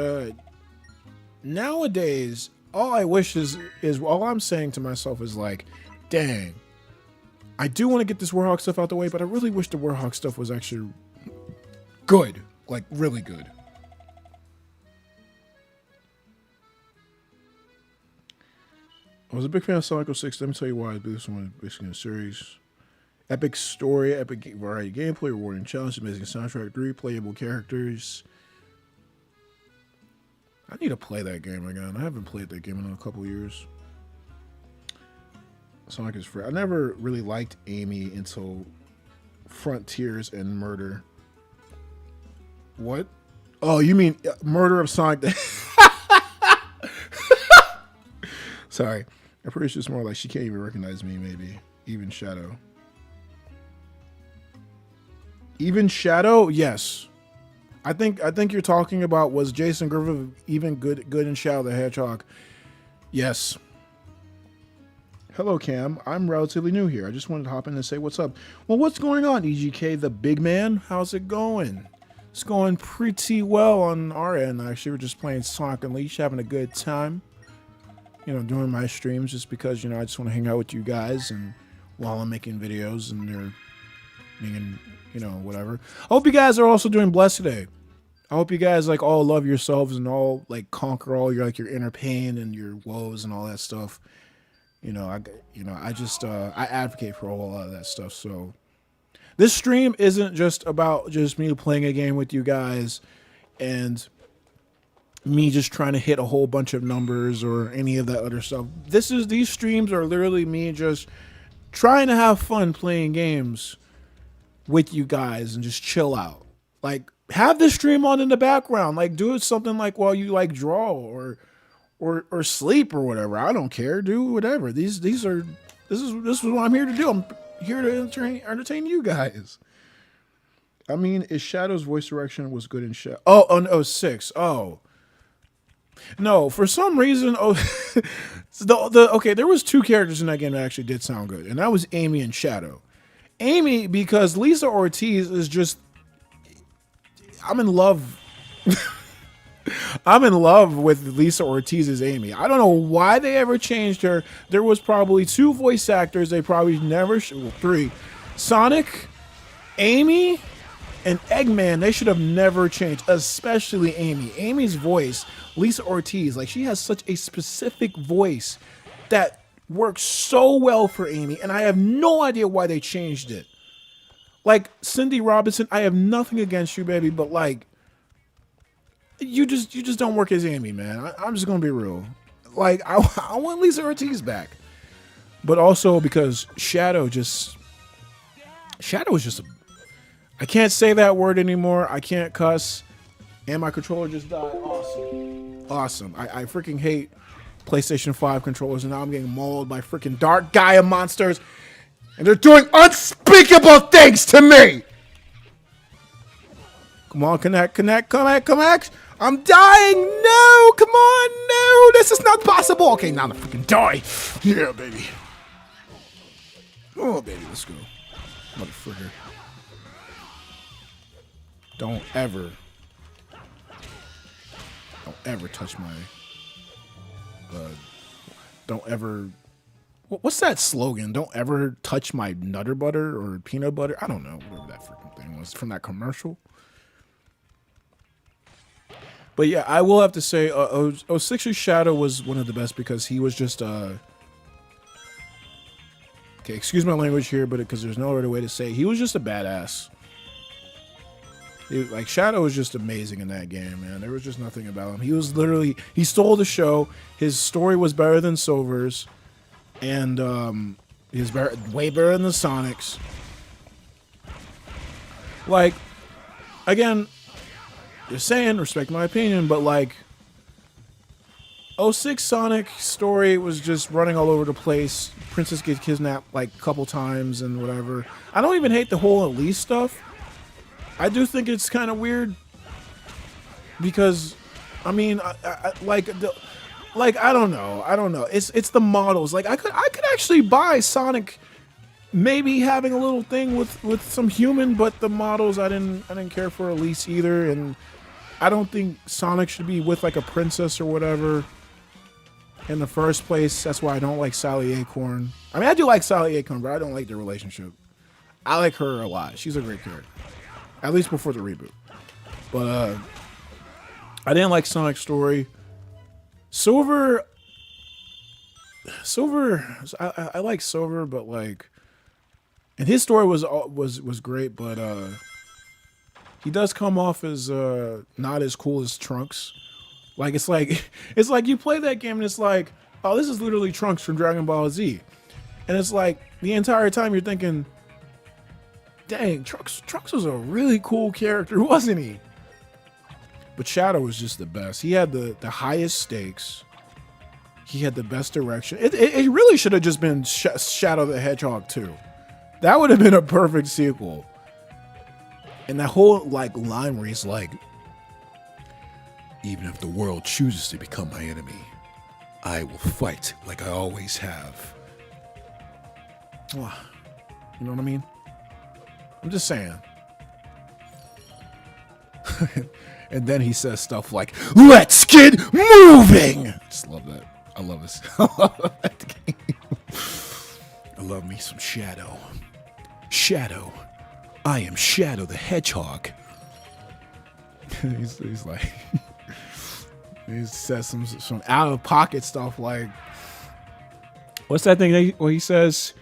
nowadays, all I wish is all I'm saying to myself is like, dang, I do want to get this Werehog stuff out the way, but I really wish the Werehog stuff was actually good, like really good. I was a big fan of Sonic 06. Let me tell you why. This one is basically a series. Epic story, epic variety gameplay, rewarding challenge, amazing soundtrack, 3 playable characters. I need to play that game again. I haven't played that game in a couple years. Sonic is free. I never really liked Amy until Frontiers and Murder. What? Oh, you mean Murder of Sonic? Sorry. I'm pretty sure it's more like she can't even recognize me, maybe. Even Shadow. Even Shadow? Yes. I think you're talking about, was Jason Griffith even good in Shadow the Hedgehog? Yes. Hello, Cam. I'm relatively new here. I just wanted to hop in and say what's up. Well, what's going on, EGK, the big man? How's it going? It's going pretty well on our end, actually. We're just playing Sonic Unleashed, having a good time. You know, doing my streams just because, you know, I just want to hang out with you guys and while I'm making videos and they're being, you know, whatever. I hope you guys are also doing blessed today. I hope you guys like all love yourselves and all like conquer all your like your inner pain and your woes and all that stuff. You know, I just I advocate for a whole lot of that stuff. So this stream isn't just about just me playing a game with you guys and me just trying to hit a whole bunch of numbers or any of that other stuff. These streams are literally me just trying to have fun playing games with you guys and just chill out. Like, have the stream on in the background. Like, do it something like while you like draw or sleep or whatever. I don't care. Do whatever. This is what I'm here to do. I'm here to entertain you guys. I mean, is Shadow's voice direction was good in Shadow? Oh, no, 06. Oh. No, for some reason, okay, there was two characters in that game that actually did sound good, and that was Amy and Shadow. Amy, because Lisa Ortiz is just, I'm in love. I'm in love with Lisa Ortiz as Amy. I don't know why they ever changed her. There was probably two voice actors. They probably never, three. Sonic, Amy, and Eggman, they should have never changed, especially Amy. Amy's voice, Lisa Ortiz, like she has such a specific voice that works so well for Amy, and I have no idea why they changed it. Like Cindy Robinson, I have nothing against you, baby, but like you just don't work as Amy, man. I'm just gonna be real. Like I want Lisa Ortiz back, but also because Shadow is just I can't say that word anymore. I can't cuss. And my controller just died. Awesome. I freaking hate PlayStation 5 controllers, and now I'm getting mauled by freaking Dark Gaia monsters. And they're doing unspeakable things to me. Come on, connect. I'm dying. No, come on. No, this is not possible. Okay, now I'm gonna freaking die. Yeah, baby. Oh, baby, let's go. Motherfucker. Don't ever touch my, don't ever, what's that slogan? Don't ever touch my Nutter Butter or peanut butter. I don't know, whatever that freaking thing was from that commercial. But yeah, I will have to say, 06's Shadow was one of the best because he was just, okay, excuse my language here, but because there's no other way to say it, he was just a badass. Like Shadow was just amazing in that game, man. There was just nothing about him. He was literally, he stole the show. His story was better than Silver's, and he was way better than the Sonic's. Like, again, just saying, respect my opinion, but like, 06 Sonic story was just running all over the place. Princess gets kidnapped like a couple times and whatever. I don't even hate the whole Elise stuff. I do think it's kind of weird because, I mean, I don't know. It's the models. Like I could actually buy Sonic, maybe having a little thing with some human, but the models I didn't care for Elise either, and I don't think Sonic should be with like a princess or whatever in the first place. That's why I don't like Sally Acorn. I mean, I do like Sally Acorn, but I don't like their relationship. I like her a lot. She's a great character. At least before the reboot. But I didn't like Sonic's story. Silver, I like Silver, but like, and his story was great, but he does come off as not as cool as Trunks. Like it's like you play that game and it's like, oh, this is literally Trunks from Dragon Ball Z. And it's like the entire time you're thinking, dang, Trunks was a really cool character, wasn't he? But Shadow was just the best. He had the highest stakes. He had the best direction. It really should have just been Shadow the Hedgehog 2. That would have been a perfect sequel. And that whole like line where he's like, even if the world chooses to become my enemy, I will fight like I always have. You know what I mean? I'm just saying. And then he says stuff like, let's get moving! I just love that. I love this. I love that game. I love me some Shadow. Shadow. I am Shadow the Hedgehog. he's like... he says some out-of-pocket stuff like... What's that thing where he says...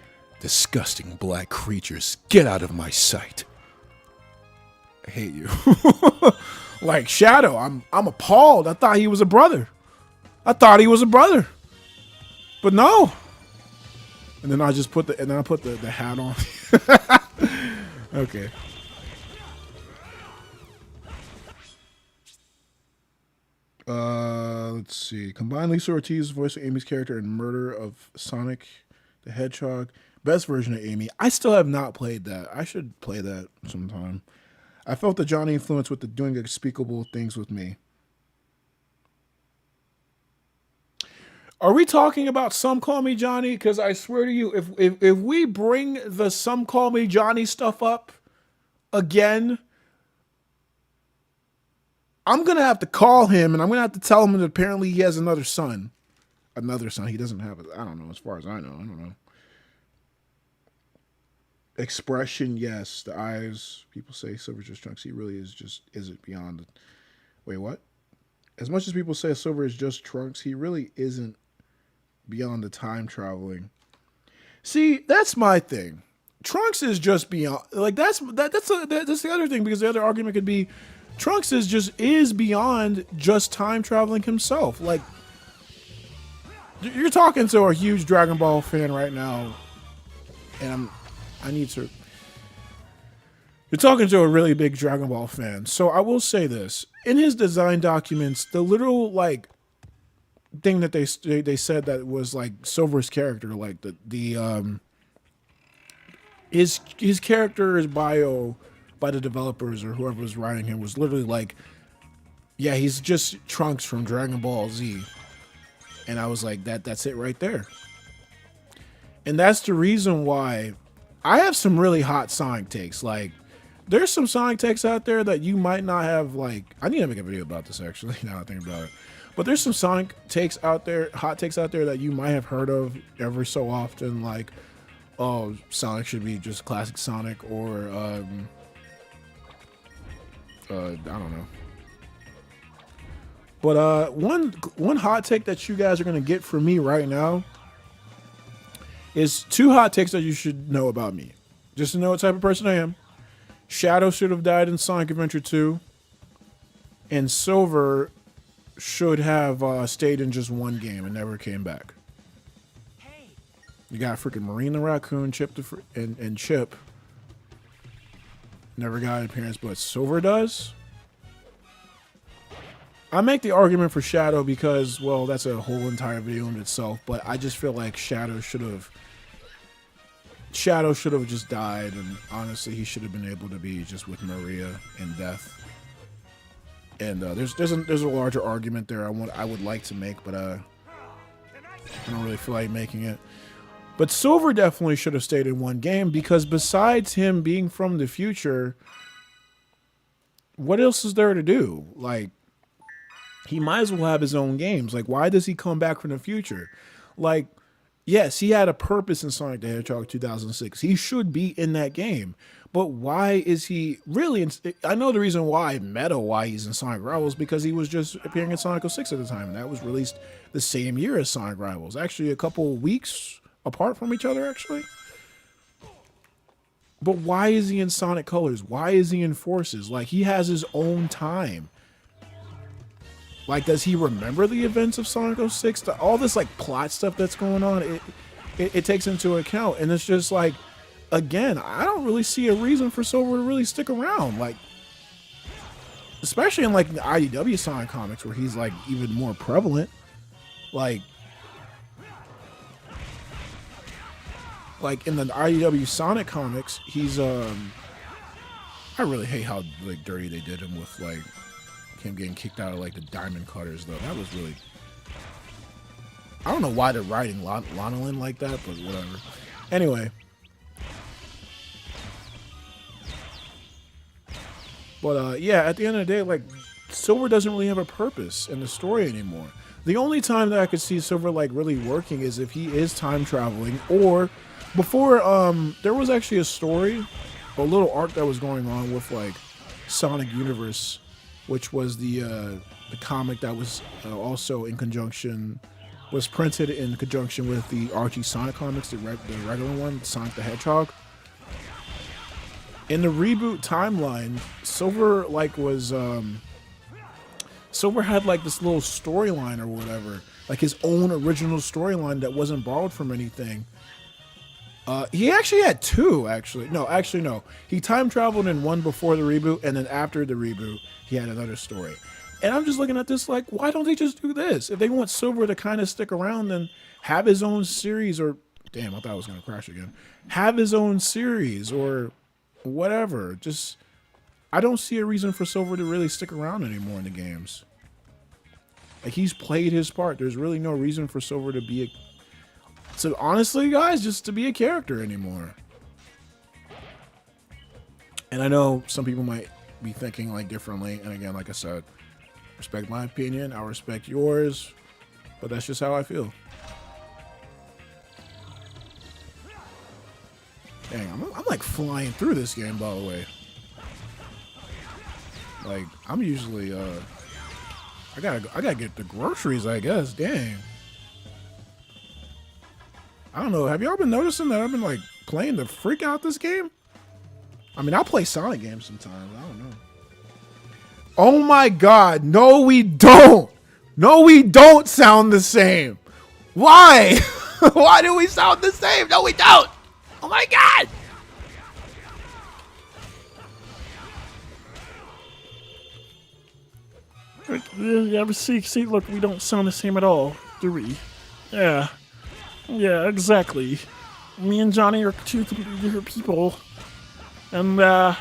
Disgusting black creatures, get out of my sight. I hate you. Like Shadow, I'm appalled. I thought he was a brother. But no. And then I just put the hat on. Okay. Let's see. Combine Lisa Ortiz's voice with Amy's character in Murder of Sonic the Hedgehog. Best version of Amy. I still have not played that. I should play that sometime. I felt the Johnny influence with the doing unspeakable things with me. Are we talking about Some Call Me Johnny? Because I swear to you, if we bring the Some Call Me Johnny stuff up again, I'm going to have to call him and I'm going to have to tell him that apparently he has another son. Another son. He doesn't have it. I don't know. As far as I know. I don't know. Expression, yes. The eyes. People say Silver's just Trunks. He really is just, is it beyond. Wait, what? As much as people say Silver is just Trunks, he really isn't beyond the time traveling. See, that's my thing. Trunks is just beyond. Like that's the other thing, because the other argument could be Trunks is beyond just time traveling himself. Like, you're talking to a huge Dragon Ball fan right now, and you're talking to a really big Dragon Ball fan. So I will say this. In his design documents, the literal, like, thing that they said that was, like, Silver's character, like, his character's bio by the developers or whoever was writing him was literally like, yeah, he's just Trunks from Dragon Ball Z. And I was like, that's it right there. And that's the reason why I have some really hot Sonic takes. Like, there's some Sonic takes out there that you might not have, like, I need to make a video about this actually, now I think about it. But there's some Sonic takes out there, hot takes out there that you might have heard of every so often, like, oh, Sonic should be just classic Sonic, or I don't know. But one hot take that you guys are gonna get from me right now is two hot takes that you should know about me, just to know what type of person I am. Shadow should have died in Sonic Adventure 2, and Silver should have stayed in just one game and never came back. Hey. You got freaking Marine the Raccoon, Chip and Chip never got an appearance, but Silver does. I make the argument for Shadow because, well, that's a whole entire video in itself, but I just feel like Shadow should have just died, and honestly, he should have been able to be just with Maria in death. And there's a larger argument there I would like to make, but I don't really feel like making it. But Silver definitely should have stayed in one game, because besides him being from the future, what else is there to do? Like, he might as well have his own games. Like, why does he come back from the future? Like, yes, he had a purpose in Sonic the Hedgehog 2006. He should be in that game. But why is he really I know the reason why, why he's in Sonic Rivals, because he was just appearing in Sonic 06 at the time. And that was released the same year as Sonic Rivals. Actually, a couple weeks apart from each other, actually. But why is he in Sonic Colors? Why is he in Forces? Like, he has his own time. Like, does he remember the events of Sonic 06? All this, like, plot stuff that's going on, it takes into account. And it's just like, again, I don't really see a reason for Silver to really stick around. Like, especially in like the IDW Sonic comics where he's like even more prevalent. Like in the IDW Sonic comics, he's I really hate how like dirty they did him with like him getting kicked out of like the diamond cutters though. That was really, I don't know why they're writing Lanolin like that, but whatever. Anyway. But yeah, at the end of the day, like Silver doesn't really have a purpose in the story anymore. The only time that I could see Silver like really working is if he is time traveling, or before there was actually a story, a little arc that was going on with like Sonic Universe, which was the comic that was also in conjunction, was printed in conjunction with the Archie Sonic comics, the regular one, Sonic the Hedgehog. In the reboot timeline, Silver like was Silver had like this little storyline or whatever, like his own original storyline that wasn't borrowed from anything. He actually had two, no. He time traveled in one before the reboot, and then after the reboot, he had another story. And I'm just looking at this like, why don't they just do this? If they want Silver to kind of stick around, then have his own series, or damn, I thought I was gonna crash again. Have his own series or whatever. Just, I don't see a reason for Silver to really stick around anymore in the games. Like, he's played his part. There's really no reason for Silver to be so honestly, guys, just to be a character anymore. And I know some people might be thinking like differently, and again, like I said, respect my opinion, I respect yours, but that's just how I feel. Dang, I'm like flying through this game, by the way. Like, I'm usually I gotta get the groceries, I guess. Dang. I don't know. Have y'all been noticing that I've been like playing the freak out this game? I mean, I'll play Sonic games sometimes. I don't know. Oh my God. No, we don't. No, we don't sound the same. Why? Why do we sound the same? No, we don't. Oh my God. Yeah, but see, look, we don't sound the same at all, do we? Yeah, exactly. Me and Johnny are two completely different people, and I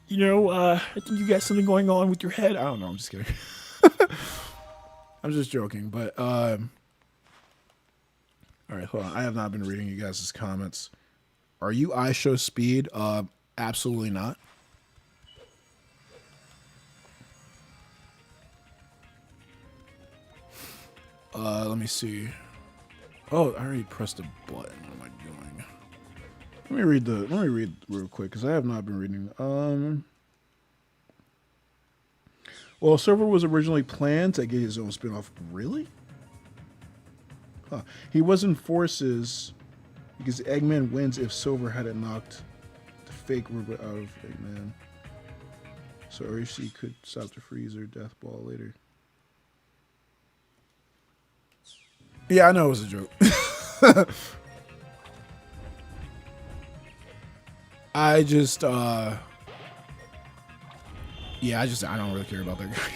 think you got something going on with your head. I don't know. I'm just kidding. I'm just joking. But all right, hold on. I have not been reading you guys' comments. Are you iShow Speed? Absolutely not. Let me see. Oh, I already pressed a button. What am I doing? Let me read real quick because I have not been reading. Well, Silver was originally planned to get his own spin-off. Really? Huh. He was in Forces because Eggman wins if Silver hadn't knocked the fake robot out of Eggman. So RC could stop the Freezer Death Ball later. Yeah, I know it was a joke. I don't really care about that guy.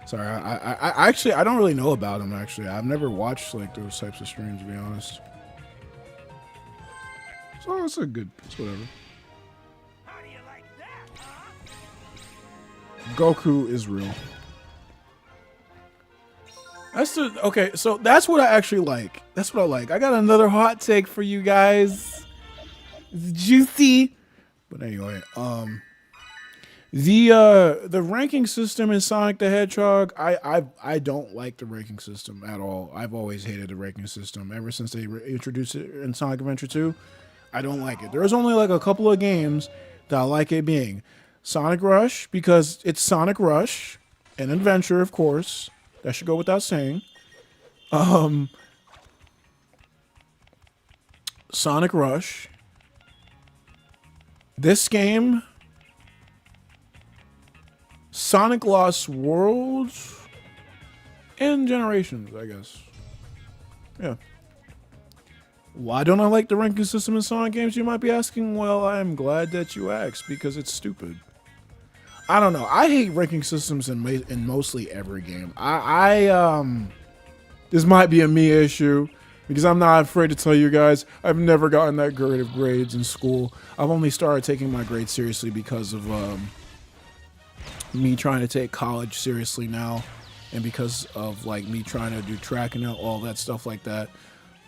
Sorry, I actually, I don't really know about him, actually. I've never watched, like, those types of streams, to be honest. So, it's whatever. How do you like that, huh? Goku is real. Okay, so that's what I actually like. That's what I like. I got another hot take for you guys. It's juicy. But anyway, the ranking system in Sonic the Hedgehog, I don't like the ranking system at all. I've always hated the ranking system ever since they introduced it in Sonic Adventure 2. I don't like it. There's only like a couple of games that I like it being. Sonic Rush, because it's Sonic Rush, and Adventure, of course. That should go without saying. Sonic Rush. This game. Sonic Lost Worlds. And Generations, I guess. Yeah. Why don't I like the ranking system in Sonic games, you might be asking? Well, I'm glad that you asked, because it's stupid. I don't know. I hate ranking systems in mostly every game. This might be a me issue, because I'm not afraid to tell you guys, I've never gotten that great of grades in school. I've only started taking my grades seriously because of me trying to take college seriously now, and because of like me trying to do track and all that stuff like that.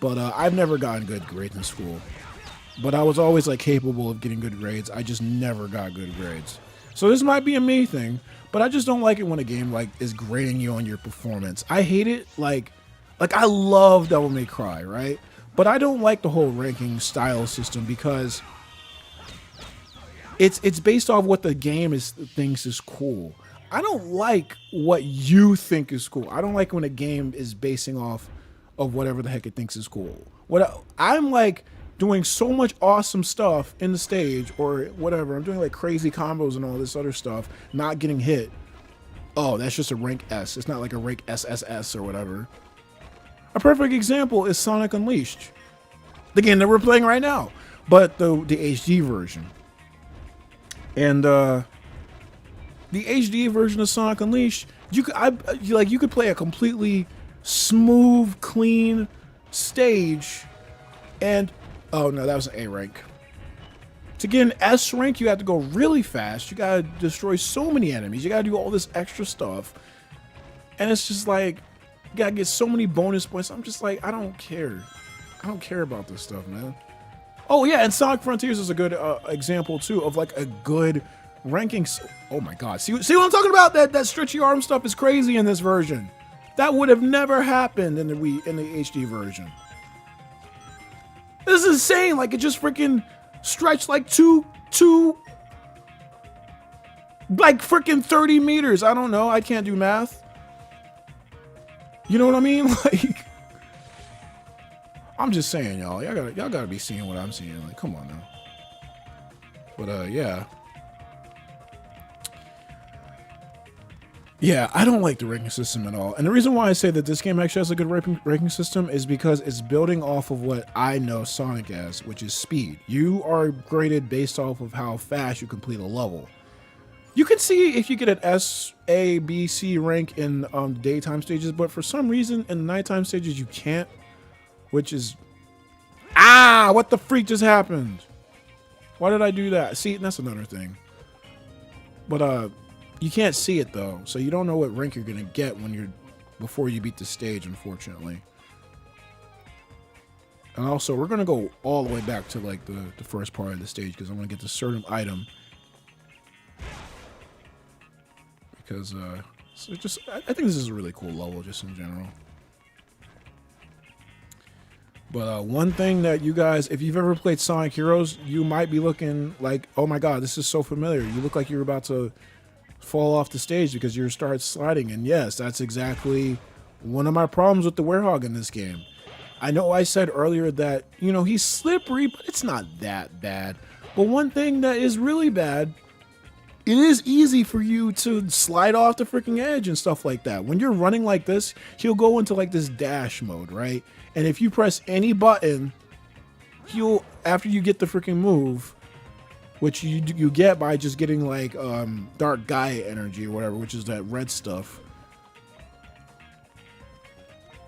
But I've never gotten good grades in school. But I was always like capable of getting good grades. I just never got good grades. So this might be a me thing, but I just don't like it when a game like is grading you on your performance. I hate it. Like I love Devil May Cry, right? But I don't like the whole ranking style system, because it's based off what the game thinks is cool. I don't like what you think is cool. I don't like when a game is basing off of whatever the heck it thinks is cool. I'm like doing so much awesome stuff in the stage or whatever. I'm doing like crazy combos and all this other stuff, not getting hit. Oh, that's just a rank S. It's not like a rank SSS or whatever. A perfect example is Sonic Unleashed, the game that we're playing right now, but the HD version. And the HD version of Sonic Unleashed, you could play a completely smooth, clean stage, and oh no, that was an A rank. To get an S rank, you have to go really fast. You gotta destroy so many enemies. You gotta do all this extra stuff, and it's just like you gotta get so many bonus points. I'm just like, I don't care. I don't care about this stuff, man. Oh yeah, and Sonic Frontiers is a good example too of like a good ranking. Oh my god, see what I'm talking about? That stretchy arm stuff is crazy in this version. That would have never happened in the HD version. This is insane. Like it just freaking stretched like two like freaking 30 meters. I don't know. I can't do math. You know what I mean? Like, I'm just saying, y'all. Y'all gotta be seeing what I'm seeing. Like, come on now. But yeah. Yeah, I don't like the ranking system at all. And the reason why I say that this game actually has a good ranking system is because it's building off of what I know Sonic as, which is speed. You are graded based off of how fast you complete a level. You can see if you get an S, A, B, C rank in daytime stages, but for some reason in the nighttime stages you can't, which is... Ah! What the freak just happened? Why did I do that? See, that's another thing. But, you can't see it though, so you don't know what rank you're gonna get before you beat the stage, unfortunately. And also, we're gonna go all the way back to like the first part of the stage because I'm gonna get this certain item. Because so I think this is a really cool level just in general. But one thing that you guys, if you've ever played Sonic Heroes, you might be looking like, oh my god, this is so familiar. You look like you're about to fall off the stage because you start sliding. And yes, that's exactly one of my problems with the Werehog in this game. I know I said earlier that, you know, he's slippery, but it's not that bad. But one thing that is really bad, it is easy for you to slide off the freaking edge and stuff like that. When you're running like this, he'll go into like this dash mode, right? And if you press any button, after you get the freaking move, which you get by just getting like Dark Gaia energy or whatever, which is that red stuff.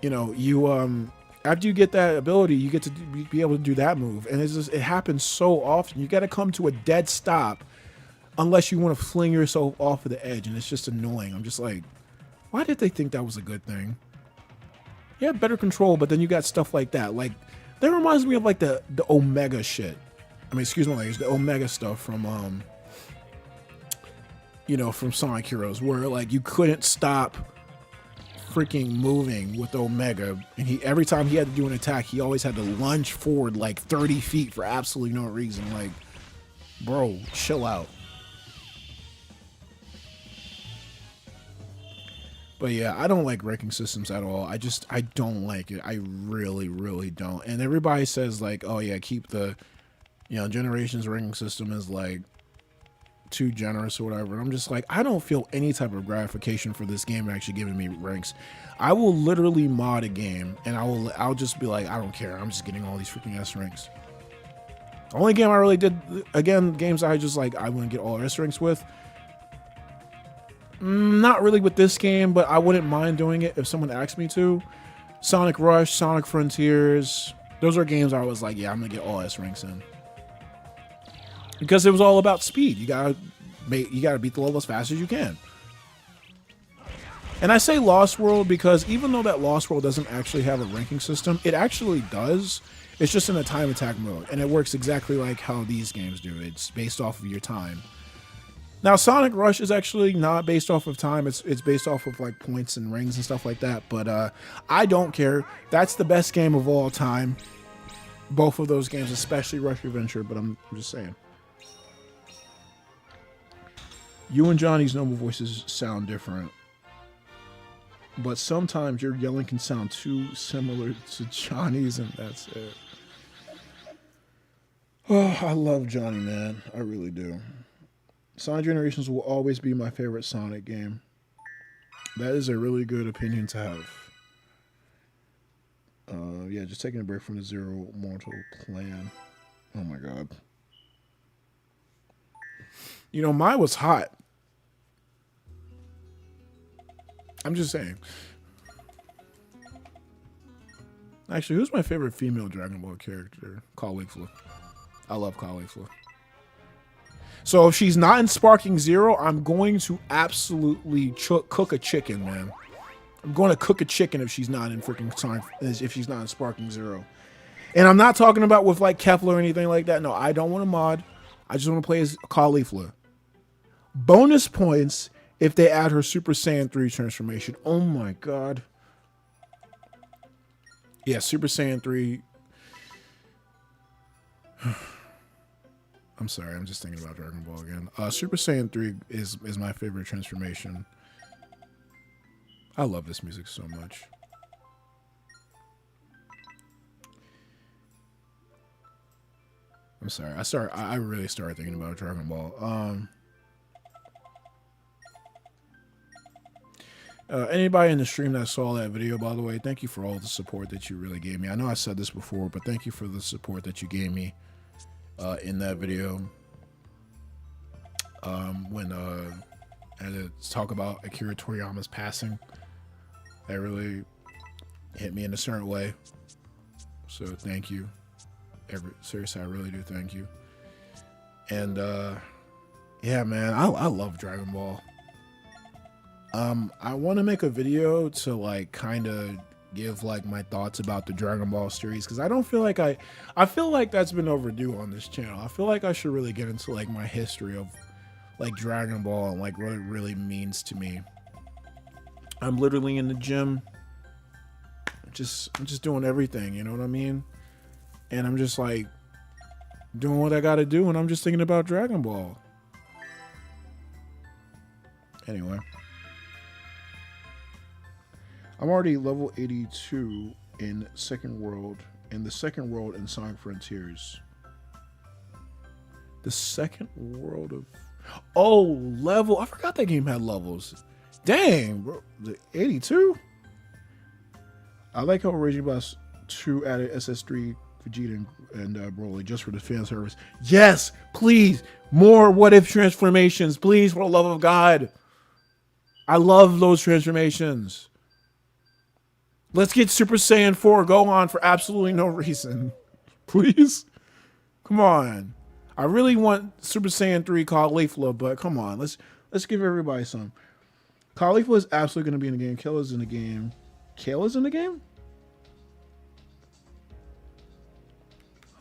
You know, after you get that ability, you get to be able to do that move, and it happens so often. You got to come to a dead stop unless you want to fling yourself off of the edge, and it's just annoying. I'm just like, why did they think that was a good thing? You have better control, but then you got stuff like that. Like that reminds me of like the Omega shit. I mean, excuse my language, the Omega stuff from you know, from Sonic Heroes, where like you couldn't stop freaking moving with Omega, and every time he had to do an attack, he always had to lunge forward like 30 feet for absolutely no reason. Like, bro, chill out. But yeah, I don't like ranking systems at all. I don't like it. I really, really don't. And everybody says like, oh yeah, keep the, you know, Generations ranking system is like too generous or whatever. And I'm just like, I don't feel any type of gratification for this game actually giving me ranks. I will literally mod a game and I'll just be like, I don't care. I'm just getting all these freaking S ranks. Only game I really did, again, games I just like, I wouldn't get all S ranks with. Not really with this game, but I wouldn't mind doing it if someone asked me to. Sonic Rush, Sonic Frontiers, those are games I was like, yeah, I'm gonna get all S ranks in. Because it was all about speed. You gotta beat the level as fast as you can. And I say Lost World because even though that Lost World doesn't actually have a ranking system, it actually does. It's just in a time attack mode, and it works exactly like how these games do. It's based off of your time. Now, Sonic Rush is actually not based off of time. It's based off of like points and rings and stuff like that. But I don't care. That's the best game of all time. Both of those games, especially Rush Adventure. But I'm just saying. You and Johnny's noble voices sound different. But sometimes your yelling can sound too similar to Johnny's, and that's it. Oh, I love Johnny, man. I really do. Sonic Generations will always be my favorite Sonic game. That is a really good opinion to have. Yeah, just taking a break from the Zero Mortal Plan. Oh my god. You know, mine was hot. I'm just saying. Actually, who's my favorite female Dragon Ball character? Caulifla. I love Caulifla. So if she's not in Sparking Zero, I'm going to absolutely cook a chicken, man. I'm going to cook a chicken if she's not in freaking Sonic, if she's not in Sparking Zero. And I'm not talking about with like Kefla or anything like that. No, I don't want to mod. I just want to play as Caulifla. Bonus points if they add her Super Saiyan 3 transformation. Oh my god. Yeah, Super Saiyan 3. I'm sorry, I'm just thinking about Dragon Ball again. Super Saiyan 3 is my favorite transformation. I love this music so much. I'm sorry. I really started thinking about Dragon Ball. Anybody in the stream that saw that video, by the way, thank you for all the support that you really gave me. I know I said this before, but thank you for the support that you gave me in that video. When I had to talk about Akira Toriyama's passing, that really hit me in a certain way. So thank you. Seriously, I really do thank you. And yeah, man, I love Dragon Ball. I want to make a video to like kind of give like my thoughts about the Dragon Ball series, because I don't feel like I feel like that's been overdue on this channel. I feel like I should really get into like my history of like Dragon Ball and like what it really means to me. I'm literally in the gym, I'm just doing everything, you know what I mean? And I'm just like doing what I gotta do, and I'm just thinking about Dragon Ball. Anyway, I'm already level 82 in Second World, in the Second World in Sonic Frontiers. The Second World of... Oh, level... I forgot that game had levels. Dang, bro. The 82? I like how Raging Blast 2 added SS3, Vegeta, and Broly just for the fan service. Yes, please. More what-if transformations. Please, for the love of God. I love those transformations. Let's get Super Saiyan 4 go on for absolutely no reason. Please? Come on. I really want Super Saiyan 3 Caulifla, but come on. Let's give everybody some. Caulifla is absolutely going to be in the game. Kayla's in the game. Kayla's in the game?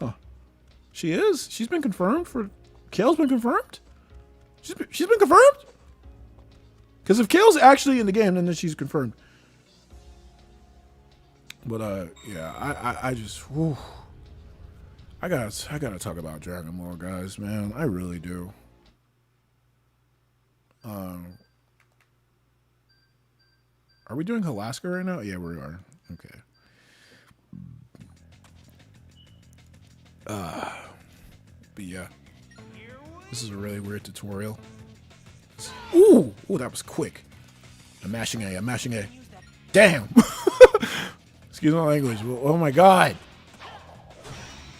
Huh. She is? She's been confirmed for... Kayla's been confirmed? She's been confirmed? Because if Kayla's actually in the game, then she's confirmed. But yeah, I just, whew. I gotta talk about Dragon Ball, guys, man. I really do. Are we doing Alaska right now? Yeah, we are. Okay. But yeah. Here we This is a really weird tutorial. Ooh, that was quick. I'm mashing A. Damn. Excuse my language. Oh my god.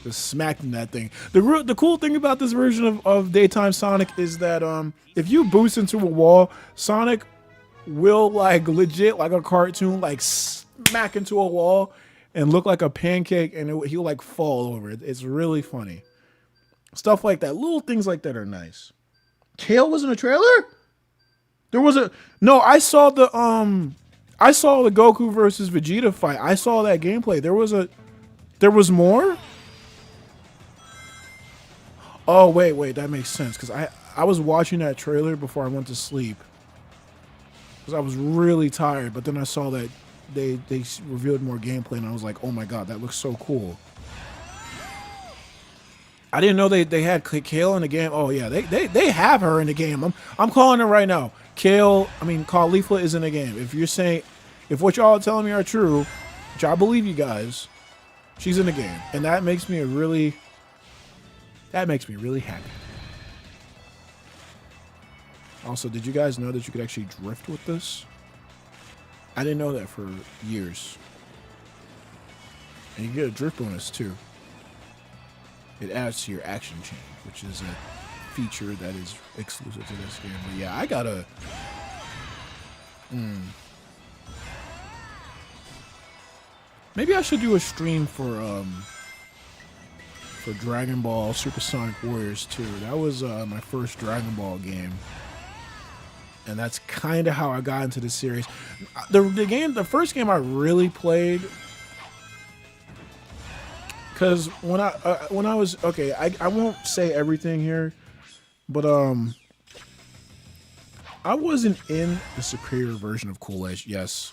Just smacked in that thing. The cool thing about this version of Daytime Sonic is that if you boost into a wall, Sonic will like legit like a cartoon like smack into a wall and look like a pancake, and he'll like fall over it. It's really funny. Stuff like that. Little things like that are nice. Kale was in a trailer? There was a no. I saw the Goku versus Vegeta fight. I saw that gameplay. There was more. Oh wait, that makes sense because I was watching that trailer before I went to sleep because I was really tired. But then I saw that they revealed more gameplay, and I was like, oh my god, that looks so cool. I didn't know they had Kale in the game. Oh yeah, they have her in the game. I'm calling it right now. Caulifla is in the game. If what y'all are telling me are true, which I believe you guys, she's in the game, and that makes me really happy. Also, did you guys know that you could actually drift with this? I didn't know that for years. And you get a drift bonus too. It adds to your action chain, which is a feature that is exclusive to this game. But yeah, I gotta. Maybe I should do a stream for Dragon Ball Super Sonic Warriors 2. That was my first Dragon Ball game, and that's kind of how I got into the series. The first game I really played. Because when I was okay, I won't say everything here, but I wasn't in the superior version of Cool Edge. Yes,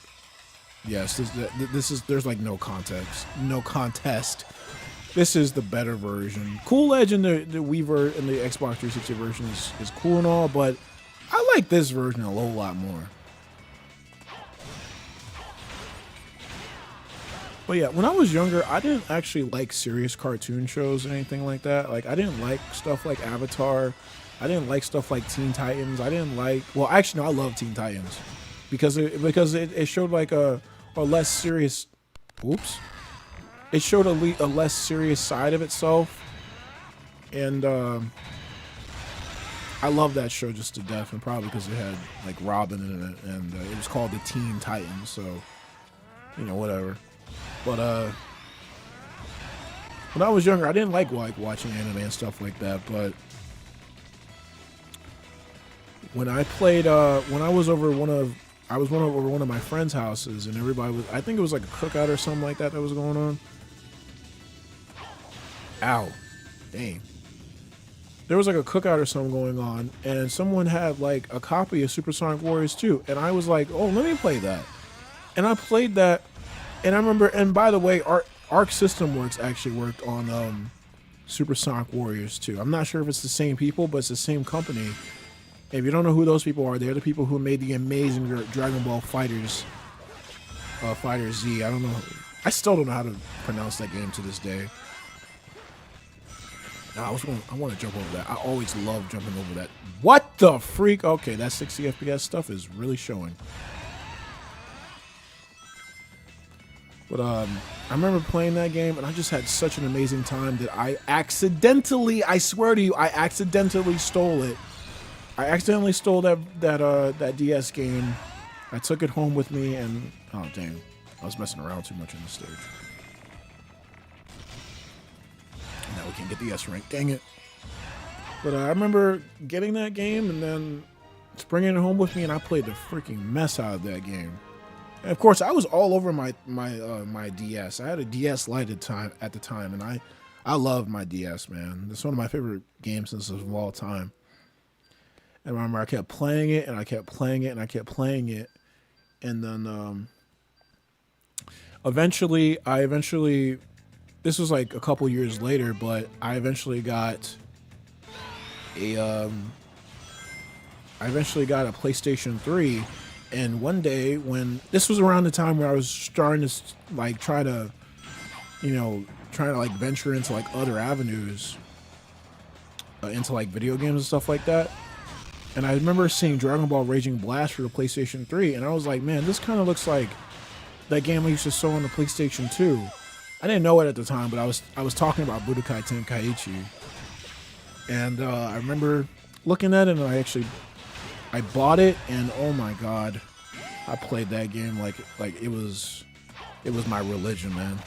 this is there's like no contest. This is the better version. Cool Edge and the Wii and the Xbox 360 version is cool and all, but I like this version a whole lot more. But yeah, when I was younger, I didn't actually like serious cartoon shows or anything like that. Like, I didn't like stuff like Avatar. I didn't like stuff like Teen Titans. I didn't like... Well, actually, no, I love Teen Titans. Because it showed like a less serious... Oops. It showed a less serious side of itself. And I love that show just to death. And probably because it had like Robin in it. And it was called the Teen Titans. So, you know, whatever. But when I was younger, I didn't like watching anime and stuff like that. But when I played, when I was over over one of my friends' houses, and everybody was, I think it was like a cookout or something like that was going on. Ow, dang. There was like a cookout or something going on, and someone had like a copy of Super Sonic Warriors 2, and I was like, oh, let me play that. And I played that. And I remember, and by the way, Arc System Works actually worked on Super Sonic Warriors 2. I'm not sure if it's the same people, but it's the same company. If you don't know who those people are, they're the people who made the amazing Dragon Ball Fighter Z. I don't know. I still don't know how to pronounce that game to this day. No, I want to jump over that. I always love jumping over that. What the freak? Okay, that 60 FPS stuff is really showing. But I remember playing that game, and I just had such an amazing time that I swear to you, I accidentally stole it. I accidentally stole that DS game. I took it home with me, and oh dang, I was messing around too much on the stage. Now we can't get the S rank. Dang it! But I remember getting that game and then bringing it home with me, and I played the freaking mess out of that game. And of course, I was all over my DS. I had a DS Lite at the time, and I loved my DS, man. It's one of my favorite game systems of all time. And I remember I kept playing it, and I kept playing it, and I kept playing it, and then eventually, this was like a couple years later, but I eventually got a PlayStation 3. And one day, when this was around the time where I was starting to like try to venture into like other avenues, into like video games and stuff like that. And I remember seeing Dragon Ball Raging Blast for the PlayStation 3, and I was like, man, this kind of looks like that game I used to show on the PlayStation 2. I didn't know it at the time, but I was talking about Budokai Tenkaichi. And I remember looking at it, and I bought it, and oh my god, I played that game like it was my religion, man.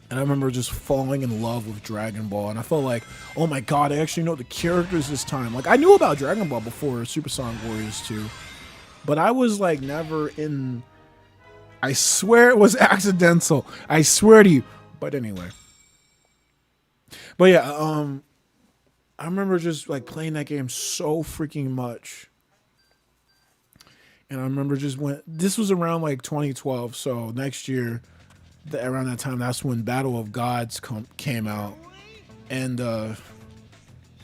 And I remember just falling in love with Dragon Ball, and I felt like, oh my god, I actually know the characters this time. Like, I knew about Dragon Ball before Super Sonic Warriors 2, but I was like never in. I swear it was accidental. I swear to you. But anyway. But yeah, I remember just like playing that game so freaking much. And I remember just this was around like 2012, so next year, around that time, that's when Battle of Gods came out. And that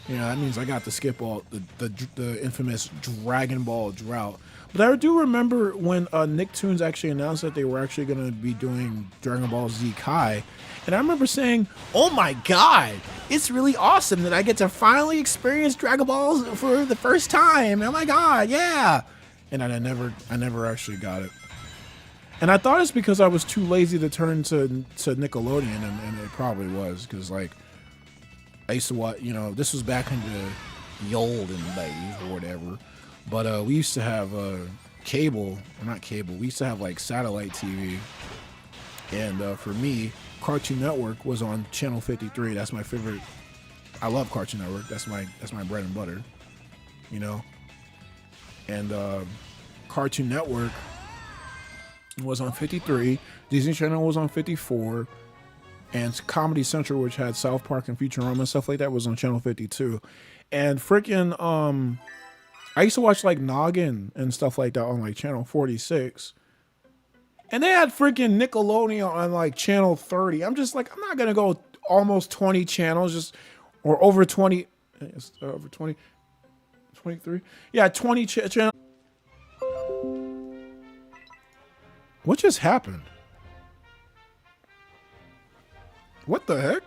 means I got to skip all the infamous Dragon Ball drought. But I do remember when Nicktoons actually announced that they were actually going to be doing Dragon Ball Z Kai. And I remember saying, oh my god, it's really awesome that I get to finally experience Dragon Balls for the first time. Oh my god, yeah. And I never actually got it. And I thought it's because I was too lazy to turn to Nickelodeon, and it probably was, because like I used to watch, this was back in the olden days or whatever. But we used to have cable, or not cable. We used to have like satellite TV, and for me, Cartoon Network was on channel 53. That's my favorite. I love Cartoon Network. That's my bread and butter, And Cartoon Network was on 53. Disney Channel was on 54. And Comedy Central, which had South Park and Futurama and stuff like that, was on channel 52. And freaking, I used to watch like Noggin and stuff like that on like channel 46. And they had freaking Nickelodeon on like channel 30. I'm just like, I'm not going to go almost 20 channels, or over 20. It's over 20. 23? Yeah, 20 channels. What just happened? What the heck?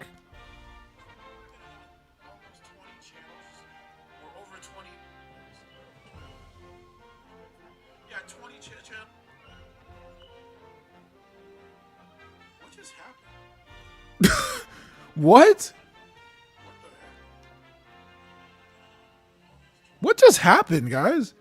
Yeah, 20 channels. What just happened? What? What just happened, guys?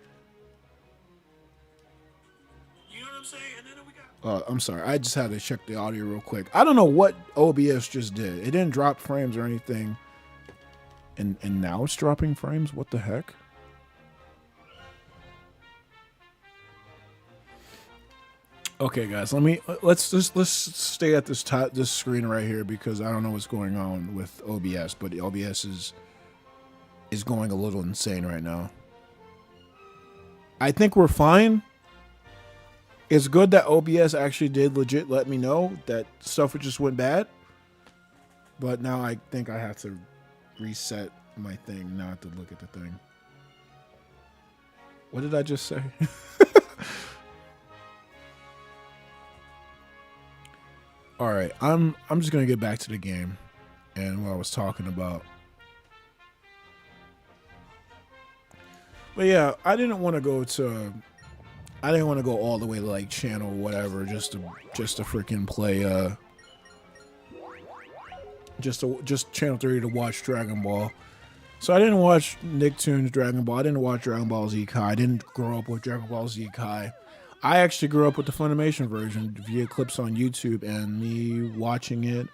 You know what I'm saying? And then we got. I'm sorry. I just had to check the audio real quick. I don't know what OBS just did. It didn't drop frames or anything. And now it's dropping frames? What the heck? Okay, guys. Let's stay at this screen right here, because I don't know what's going on with OBS, but OBS is going a little insane right now. I think we're fine. It's good that OBS actually did legit let me know that stuff just went bad. But now I think I have to reset my thing not to look at the thing. What did I just say? All right, I'm just gonna get back to the game and what I was talking about. But yeah, I didn't want to go all the way to like channel whatever just to freaking play just channel 3 to watch Dragon Ball. So I didn't watch Nicktoons Dragon Ball. I didn't watch Dragon Ball Z Kai. I didn't grow up with Dragon Ball Z Kai. I actually grew up with the Funimation version via clips on YouTube and me watching it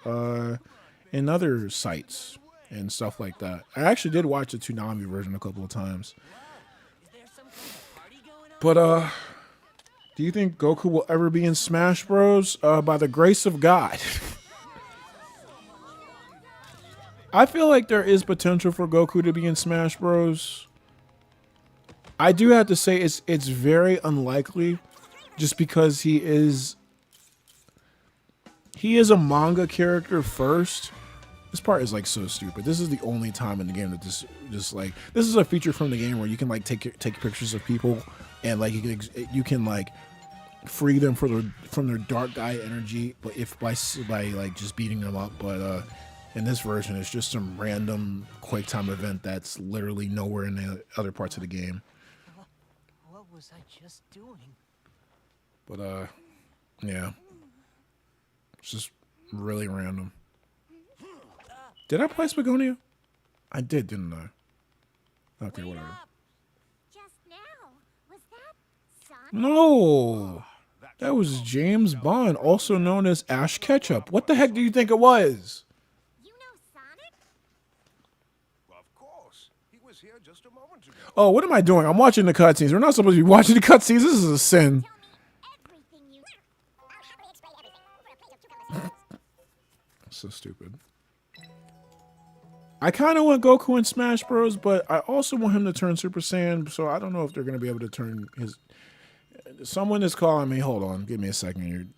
in other sites and stuff like that. I actually did watch the Toonami version a couple of times. But do you think Goku will ever be in Smash Bros? By the grace of God. I feel like there is potential for Goku to be in Smash Bros. I do have to say it's very unlikely, just because he is a manga character first. This part is like so stupid. This is the only time in the game that this is a feature from the game where you can like take pictures of people and like you can like free them from their dark guy energy, but if by like just beating them up. But In this version, it's just some random QuakeTime event that's literally nowhere in the other parts of the game. What was I just doing? But yeah, it's just really random. Did I play Spagonia? I did, didn't I? Okay, whatever. Just now. Was that Sonic? No, that was James Bond, also known as Ash Ketchum. What the heck do you think it was? You know Sonic? Of course. He was here just a moment ago. Oh, what am I doing? I'm watching the cutscenes. We're not supposed to be watching the cutscenes. This is a sin. Tell me everything you know. I'll happily explain everything over a plate of cucumber sandwiches. So stupid. I kind of want Goku in Smash Bros, but I also want him to turn Super Saiyan, so I don't know if they're going to be able to turn his... Someone is calling me. Hold on. Give me a second here.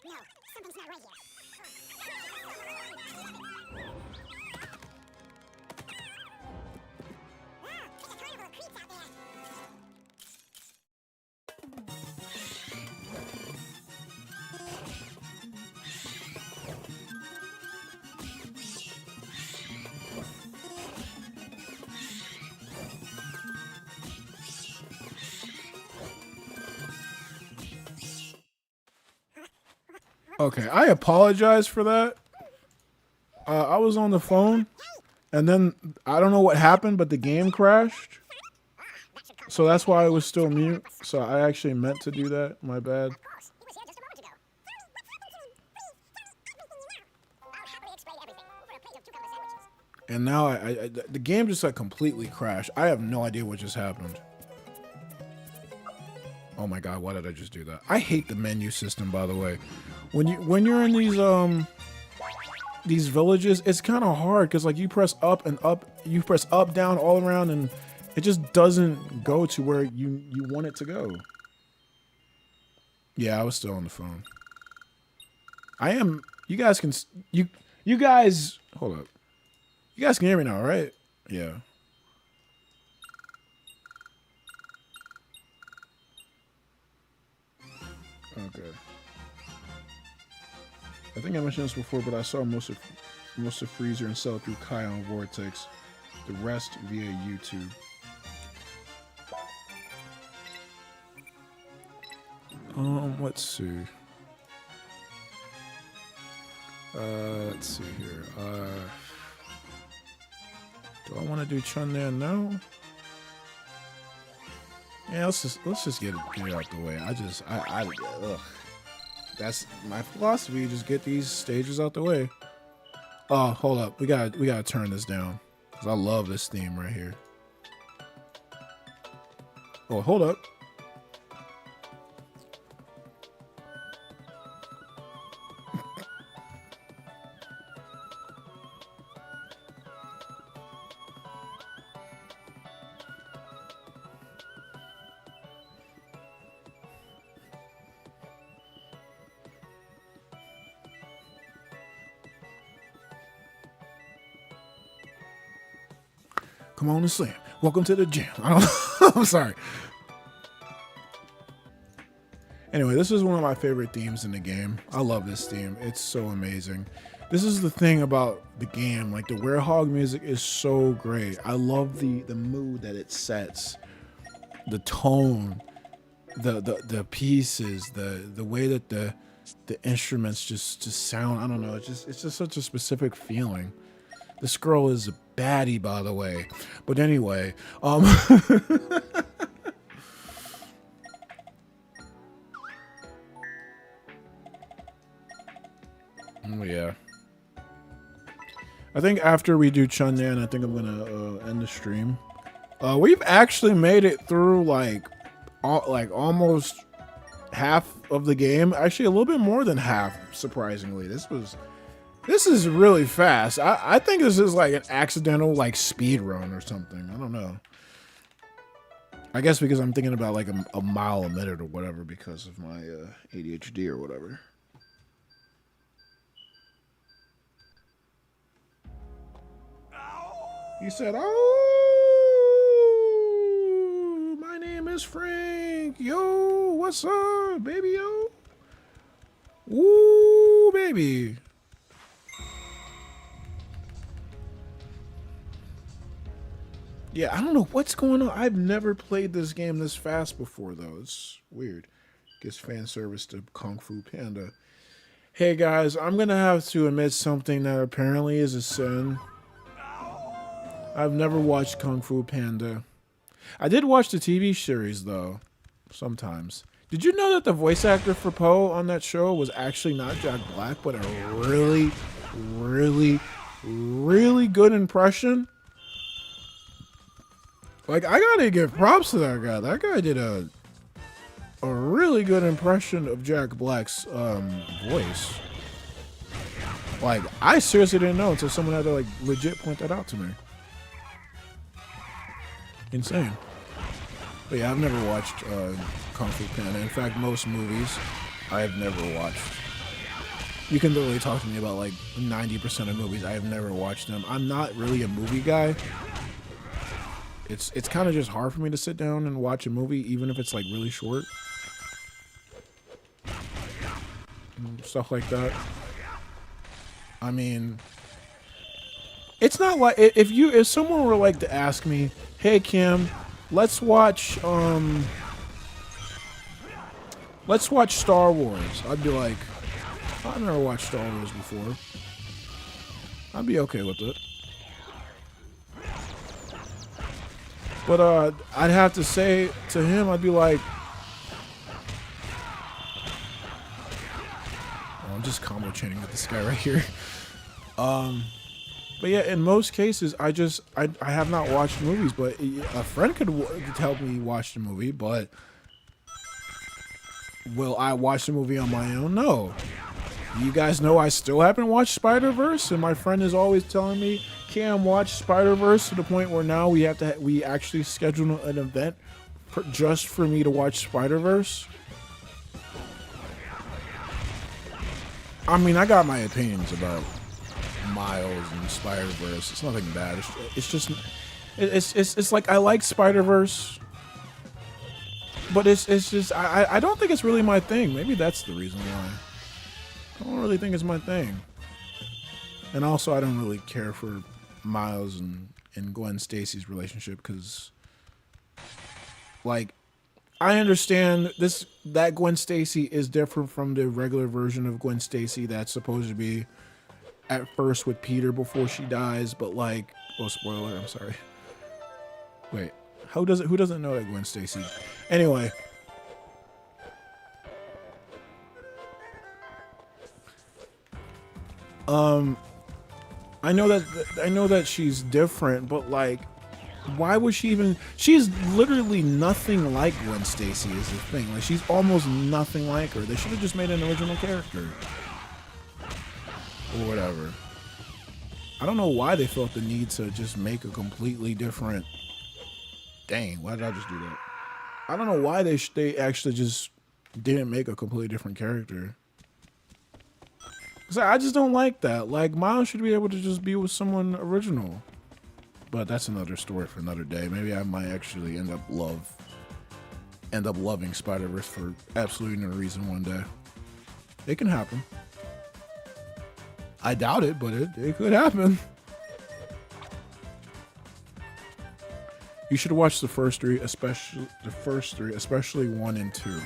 No, something's not right here. There's a carnival of creeps out there. Okay, I apologize for that. I was on the phone, and then I don't know what happened, but the game crashed. So that's why I was still mute. So I actually meant to do that. My bad. Of course, he was here just a moment ago. I'll happily explain everything over a plate of cucumber sandwiches. And now the game just like completely crashed. I have no idea what just happened. Oh my god, why did I just do that? I hate the menu system, by the way. When you're in these villages, it's kind of hard because like you press up and up, you press up, down, all around, and it just doesn't go to where you want it to go. Yeah, I was still on the phone. I am. You guys can. You guys. Hold up. You guys can hear me now, right? Yeah. Okay. I think I mentioned this before, but I saw most of Freezer and Cell through Kai on Vortex. The rest via YouTube. Let's see. Let's see here. Do I want to do Chunnan now? Yeah, let's just get it out the way. Ugh. That's my philosophy. Just get these stages out the way. Oh, hold up. We gotta turn this down because I love this theme right here. Oh, hold up. Come on and slam. Welcome to the gym. I don't know. I'm sorry. Anyway, this is one of my favorite themes in the game. I love this theme. It's so amazing. This is the thing about the game. Like, the Werehog music is so great. I love the mood that it sets. The tone. The pieces. The way that the instruments just sound. I don't know. It's just such a specific feeling. This girl is a baddie, by the way. But anyway, oh yeah. I think after we do Chunnan, I think I'm gonna end the stream. We've actually made it through like almost half of the game. Actually, a little bit more than half, surprisingly. This is really fast. I think this is like an accidental like speed run or something. I don't know. I guess because I'm thinking about like a mile a minute or whatever because of my ADHD or whatever. He said, "Oh, my name is Frank. Yo, what's up, baby, yo? Ooh, baby." Yeah, I don't know what's going on. I've never played this game this fast before, though. It's weird. Gives fan service to Kung Fu Panda. Hey, guys, I'm going to have to admit something that apparently is a sin. I've never watched Kung Fu Panda. I did watch the TV series, though, sometimes. Did you know that the voice actor for Po on that show was actually not Jack Black, but a really, really, really good impression? Like, I gotta give props to that guy. That guy did a really good impression of Jack Black's voice. Like, I seriously didn't know until someone had to like legit point that out to me. Insane. But yeah, I've never watched Kung Fu Panda. In fact, most movies I've never watched. You can literally talk to me about like 90% of movies. I have never watched them. I'm not really a movie guy. It's kind of just hard for me to sit down and watch a movie, even if it's like really short. Stuff like that. I mean, it's not like if someone were like to ask me, "Hey Kim, let's watch Star Wars," I'd be like, "I've never watched Star Wars before." I'd be okay with it. But I'd have to say to him, I'd be like, oh, I'm just combo chaining with this guy right here. But yeah, in most cases, I have not watched movies, but a friend could help me watch the movie, but will I watch the movie on my own? No. You guys know I still haven't watched Spider-Verse, and my friend is always telling me, "Cam, watch Spider-Verse," to the point where now we actually schedule an event just for me to watch Spider-Verse. I mean, I got my opinions about Miles and Spider-Verse. It's nothing bad. It's like I like Spider-Verse, but it's just I don't think it's really my thing. Maybe that's the reason why. I don't really think it's my thing. And also, I don't really care for Miles and and Gwen Stacy's relationship, because like I understand that Gwen Stacy is different from the regular version of Gwen Stacy that's supposed to be at first with Peter before she dies, but like, oh, spoiler, I'm sorry. Wait, who doesn't know that Gwen Stacy? Anyway, I know that she's different, but like, why would she even? She's literally nothing like Gwen Stacy is the thing. Like, she's almost nothing like her. They should have just made an original character or whatever. I don't know why they felt the need to just make a completely different. Dang, why did I just do that? I don't know why they actually just didn't make a completely different character. Cause I just don't like that. Like, Miles should be able to just be with someone original. But that's another story for another day. Maybe I might actually end up loving Spider-Verse for absolutely no reason one day. It can happen. I doubt it, but it could happen. You should watch the first three, especially 1 and 2.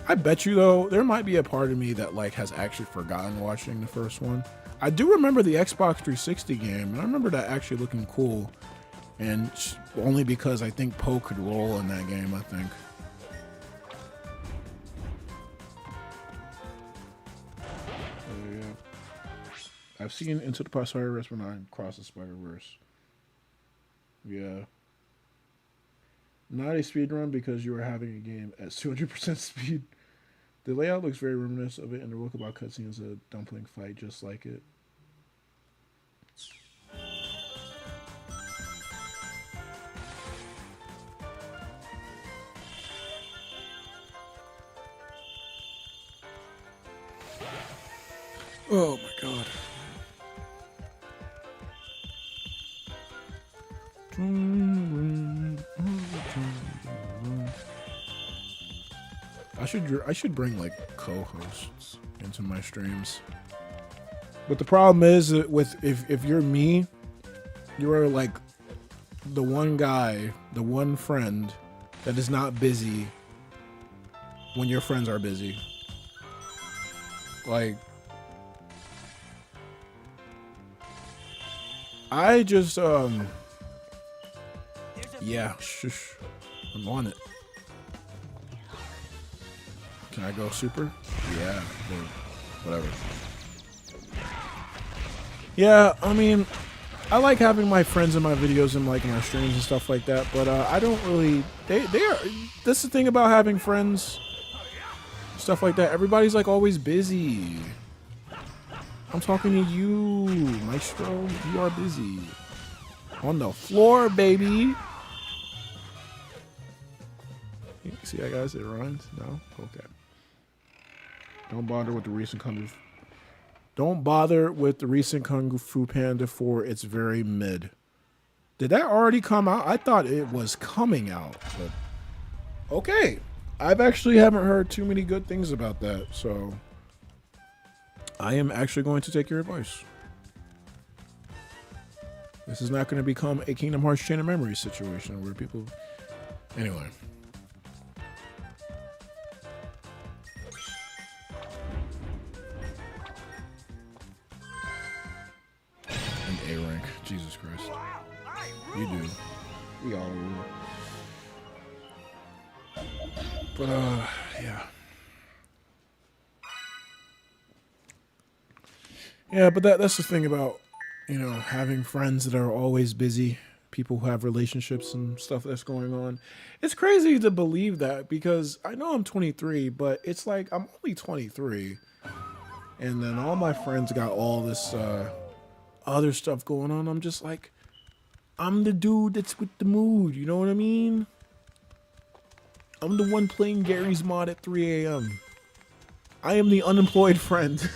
I bet you though, there might be a part of me that like has actually forgotten watching the first one. I do remember the Xbox 360 game, and I remember that actually looking cool, and only because I think Poe could roll in that game, I think. Yeah. I've seen Into the Spider-Verse when I crossed the Spider-Verse. Yeah. Not a speed run because you were having a game at 200% speed. The layout looks very reminiscent of it, and the walkabout cutscene is a dumpling fight just like it. Oh my god. I should bring like co-hosts into my streams. But the problem is that if you're me, you are like the one guy, the one friend that is not busy when your friends are busy. Like, I just yeah, shush. I'm on it. Can I go super? Yeah, whatever. Yeah, I mean, I like having my friends in my videos and like my streams and stuff like that, but I don't really. They are. That's the thing about having friends, stuff like that. Everybody's like always busy. I'm talking to you, Maestro. You are busy. On the floor, baby. See that, guys? It runs? No? Okay. Don't bother with the recent Kung Fu Panda 4. It's very mid. Did that already come out? I thought it was coming out. But okay. I've actually haven't heard too many good things about that, so I am actually going to take your advice. This is not going to become a Kingdom Hearts Chain of Memories situation where people... Anyway. And A rank. Jesus Christ. You do. We all do. But, yeah. Yeah, but that's the thing about, you know, having friends that are always busy, people who have relationships and stuff that's going on. It's crazy to believe that because I know I'm 23, but it's like I'm only 23. And then all my friends got all this other stuff going on. I'm just like, I'm the dude that's with the mood. You know what I mean? I'm the one playing Gary's Mod at 3 a.m. I am the unemployed friend.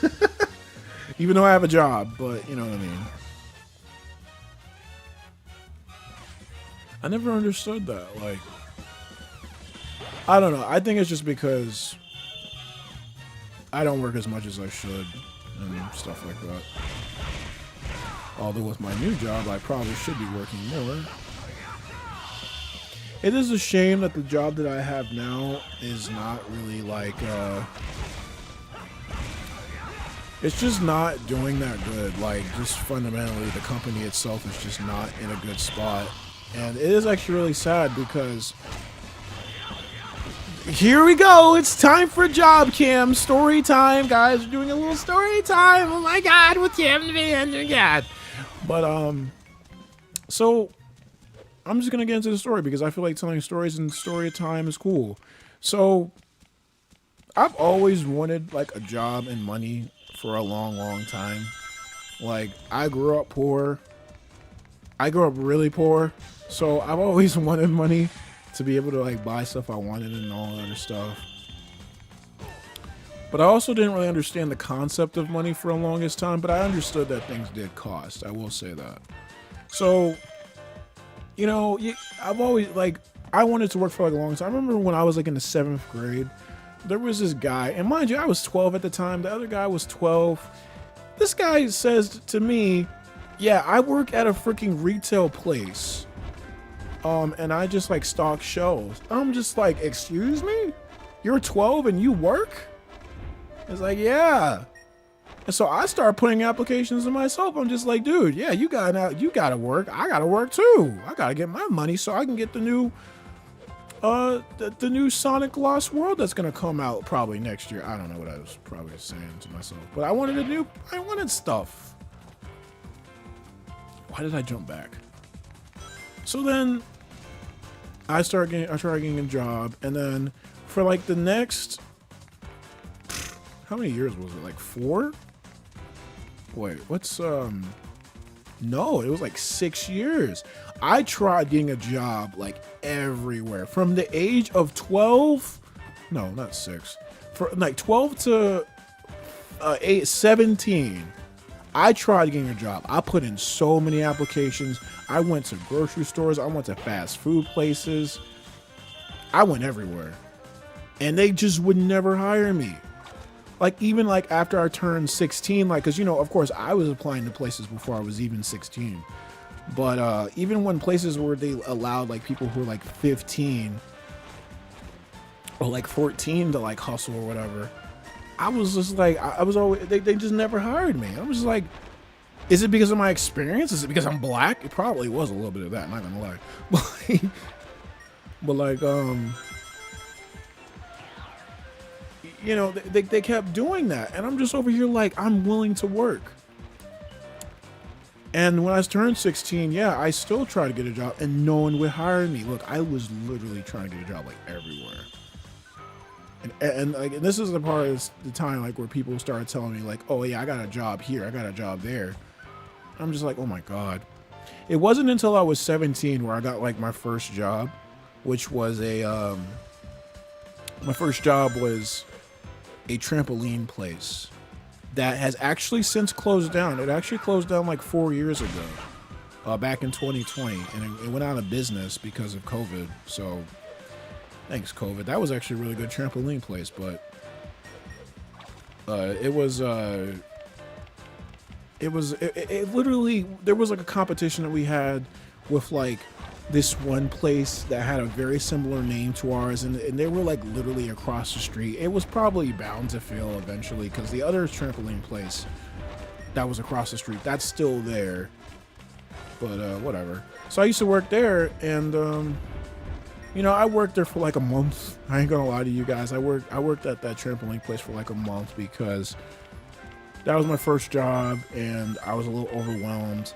Even though I have a job, but you know what I mean. I never understood that. Like, I don't know. I think it's just because I don't work as much as I should and stuff like that. Although with my new job, I probably should be working more. It is a shame that the job that I have now is not really like, it's just not doing that good. Like, just fundamentally, the company itself is just not in a good spot. And it is actually really sad because here we go. It's time for Job Cam story time, guys. We're doing a little story time. Oh my God, with Cam the Van. Oh my God. But so I'm just gonna get into the story because I feel like telling stories and story time is cool. So I've always wanted like a job and money for a long time. Like, I grew up poor. I grew up really poor. So I've always wanted money to be able to like buy stuff I wanted and all that other stuff. But I also didn't really understand the concept of money for the longest time, but I understood that things did cost. I will say that. So, you know, I've always, like, I wanted to work for like a long time. I remember when I was like in the 7th grade, there was this guy, and mind you, I was 12 at the time. The other guy was 12. This guy says to me, yeah, I work at a freaking retail place. And I just like stock shelves. I'm just like, excuse me? You're 12 and you work? It's like, yeah. And so I start putting applications in myself. I'm just like, dude, yeah, you gotta work. I gotta work too. I gotta get my money so I can get the new the new Sonic Lost World that's gonna come out probably next year. I don't know what I was probably saying to myself, but I wanted stuff. Why did I jump back? So then I started getting a job, and then for like the next, how many years was it? Like 4? Wait, what's no, it was like 6 years. I tried getting a job like everywhere from the age of 12. No, not 6. For like 12 to 17. I tried getting a job. I put in so many applications. I went to grocery stores. I went to fast food places. I went everywhere. And they just would never hire me. Like, even like after I turned 16, like, cause you know, of course I was applying to places before I was even 16. But even when places where they allowed like people who were like 15 or like 14 to like hustle or whatever, I was just like, I was always, they just never hired me. I was just like, is it because of my experience? Is it because I'm black? It probably was a little bit of that, not gonna lie. But like, you know, they kept doing that. And I'm just over here like, I'm willing to work. And when I turned 16, yeah, I still tried to get a job and no one would hire me. Look, I was literally trying to get a job like everywhere. And like, and this is the part of the time like where people started telling me like, oh yeah, I got a job here, I got a job there. I'm just like, oh my God. It wasn't until I was 17 where I got like my first job, which was my first job was a trampoline place that has actually since closed down. It actually closed down like 4 years ago, back in 2020, and it went out of business because of COVID. So thanks, COVID. That was actually a really good trampoline place, but it literally, there was like a competition that we had with like this one place that had a very similar name to ours, and they were like literally across the street. It was probably bound to fail eventually because the other trampoline place that was across the street, that's still there, but whatever. So I used to work there, and you know, I worked there for like a month. I ain't gonna lie to you guys. I worked at that trampoline place for like a month because that was my first job and I was a little overwhelmed.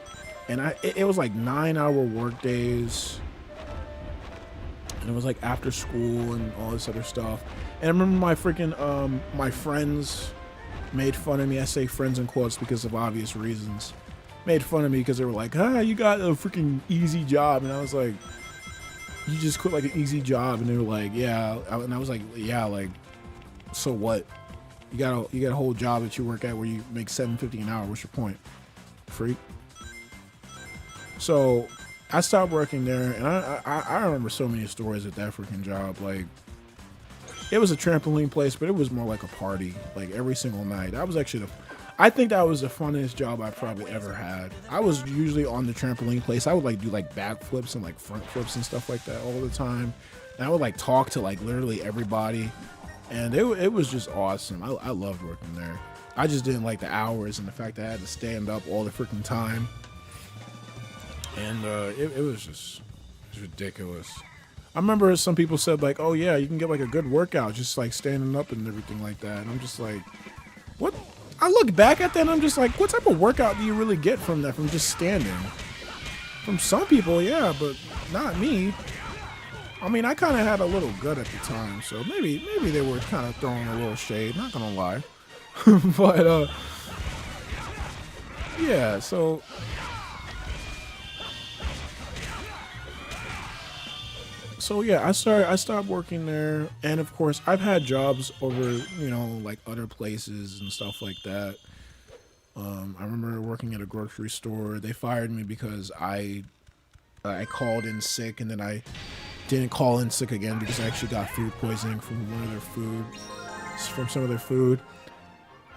And it was like 9-hour work days. And it was like after school and all this other stuff. And I remember my freaking, my friends made fun of me. I say friends in quotes because of obvious reasons. Made fun of me because they were like, ah, you got a freaking easy job. And I was like, you just quit like an easy job. And they were like, yeah. And I was like, yeah, like, so what? You got a whole job that you work at where you make $7.50 an hour. What's your point, freak? So I stopped working there, and I remember so many stories at that freaking job. Like, it was a trampoline place, but it was more like a party, like every single night. That was actually I think that was the funniest job I probably ever had. I was usually on the trampoline place. I would like do like back flips and like front flips and stuff like that all the time. And I would like talk to like literally everybody. And it was just awesome. I loved working there. I just didn't like the hours and the fact that I had to stand up all the freaking time. And it was just ridiculous. I remember some people said like, oh yeah, you can get like a good workout just like standing up and everything like that. And I'm just like, what? I look back at that and I'm just like, what type of workout do you really get from that, from just standing? From some people, yeah, but not me. I mean, I kind of had a little gut at the time, so maybe they were kind of throwing a little shade, not gonna lie. But yeah, so yeah, I stopped working there, and of course I've had jobs over, you know, like other places and stuff like that. I remember working at a grocery store. They fired me because I called in sick, and then I didn't call in sick again because I actually got food poisoning from some of their food.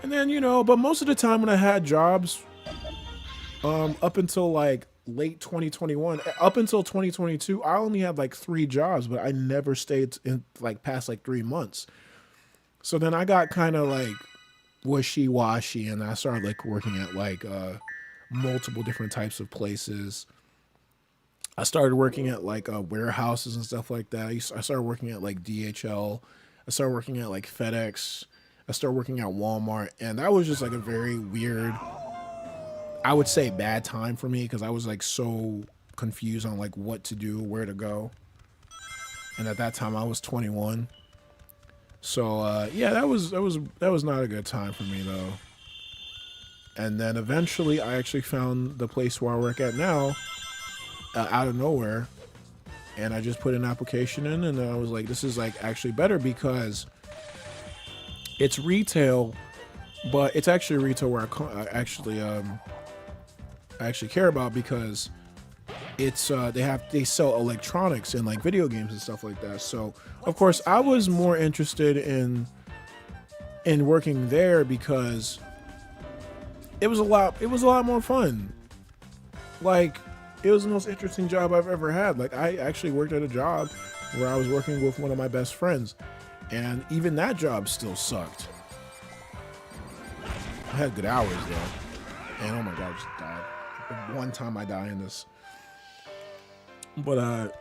And then, you know, but most of the time when I had jobs, up until like late 2021, up until 2022, I only had like 3 jobs, but I never stayed in like past like 3 months. So then I got kind of like wishy-washy, and I started like working at like multiple different types of places. I started working at like warehouses and stuff like that. I started working at like DHL. I started working at like FedEx. I started working at Walmart, and that was just like a very weird, I would say bad time for me, because I was like so confused on like what to do, where to go. And at that time I was 21. So yeah, that was not a good time for me though. And then eventually I actually found the place where I work at now, out of nowhere, and I just put an application in, and I was like, this is like actually better because it's retail, but it's actually retail where I actually care about, because it's they sell electronics and like video games and stuff like that. So of course I was more interested in working there because it was a lot more fun. Like, it was the most interesting job I've ever had. Like, I actually worked at a job where I was working with one of my best friends, and even that job still sucked. I had good hours though, and oh my god, I just died. One time I die in this. But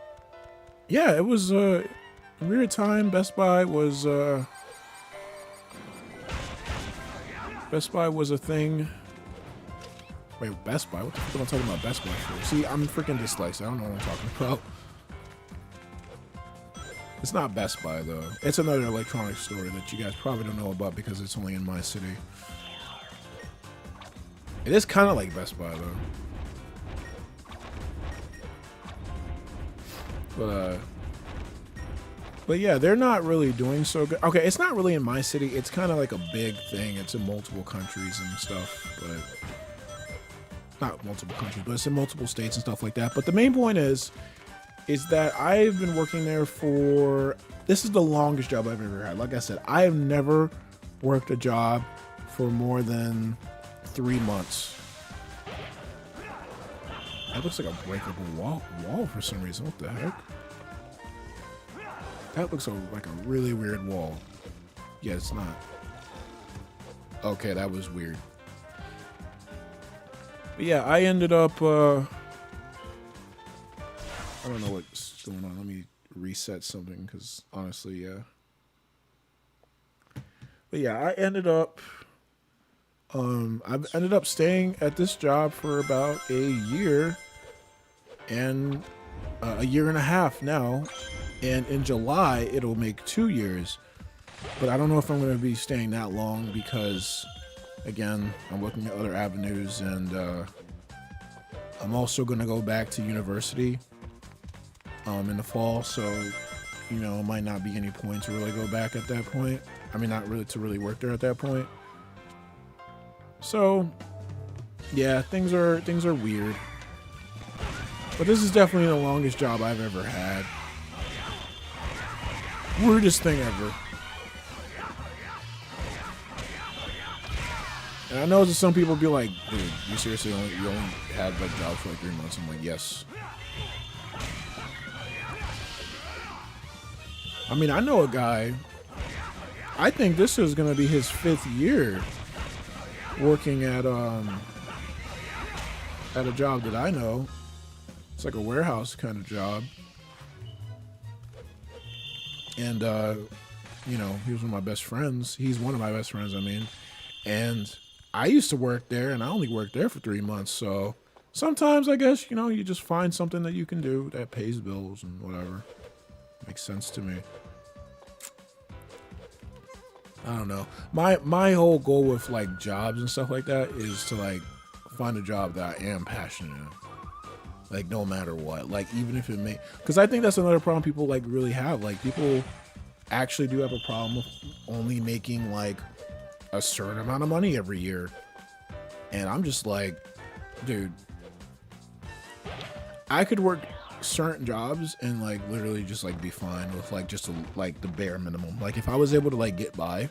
yeah, it was a weird time. Best Buy was a thing. Wait, Best Buy? What the fuck am I talking about Best Buy for? See, I'm freaking dyslexic. I don't know what I'm talking about. It's not Best Buy, though. It's another electronics store that you guys probably don't know about because it's only in my city. It is kind of like Best Buy, though. But yeah, they're not really doing so good. Okay, it's not really in my city. It's kind of like a big thing. It's in multiple countries and stuff, but not multiple countries, but it's in multiple states and stuff like that. But the main point is that I've been working there for, this is the longest job I've ever had. Like I said, I have never worked a job for more than 3 months. That looks like a breakable wall for some reason. What the heck? That looks like a really weird wall. Yeah, it's not. Okay, that was weird. But yeah, I ended up, I don't know what's going on. Let me reset something, because honestly, yeah. But yeah, I ended up staying at this job for about a year and a year and a half now. And in July, it'll make 2 years. But I don't know if I'm going to be staying that long because, again, I'm looking at other avenues, and I'm also going to go back to university in the fall. So, you know, it might not be any point to really go back at that point. I mean, not really to really work there at that point. So, yeah, things are weird. But this is definitely the longest job I've ever had. Weirdest thing ever. And I know that some people be like, dude, you seriously you only had that job for like 3 months. I'm like, yes. I mean, I know a guy, I think this is going to be his 5th year working at a job that I know. It's like a warehouse kind of job. And, you know, he was one of my best friends. He's one of my best friends, I mean. And I used to work there, and I only worked there for 3 months. So sometimes, I guess, you know, you just find something that you can do that pays bills and whatever. Makes sense to me. I don't know. My whole goal with like jobs and stuff like that is to like find a job that I am passionate in. Like no matter what. Like even if it may, because I think that's another problem people like really have. Like people actually do have a problem with only making like a certain amount of money every year. And I'm just like, dude, I could work certain jobs and like literally just like be fine with like just like the bare minimum. Like if I was able to like get by,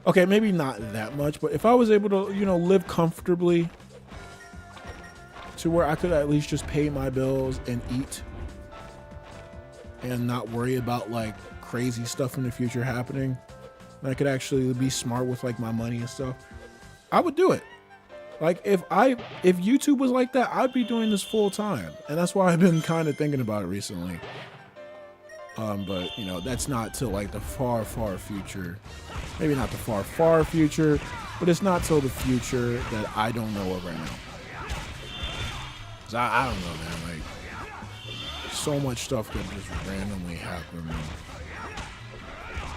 okay, maybe not that much, but if I was able to, you know, live comfortably to where I could at least just pay my bills and eat and not worry about like crazy stuff in the future happening, and I could actually be smart with like my money and stuff, I would do it. Like if YouTube was like that, I'd be doing this full time. And that's why I've been kind of thinking about it recently. But you know, that's not till like the far, far future. Maybe not the far, far future, but it's not till the future that I don't know of right now. 'Cause I don't know, man. Like so much stuff could just randomly happen.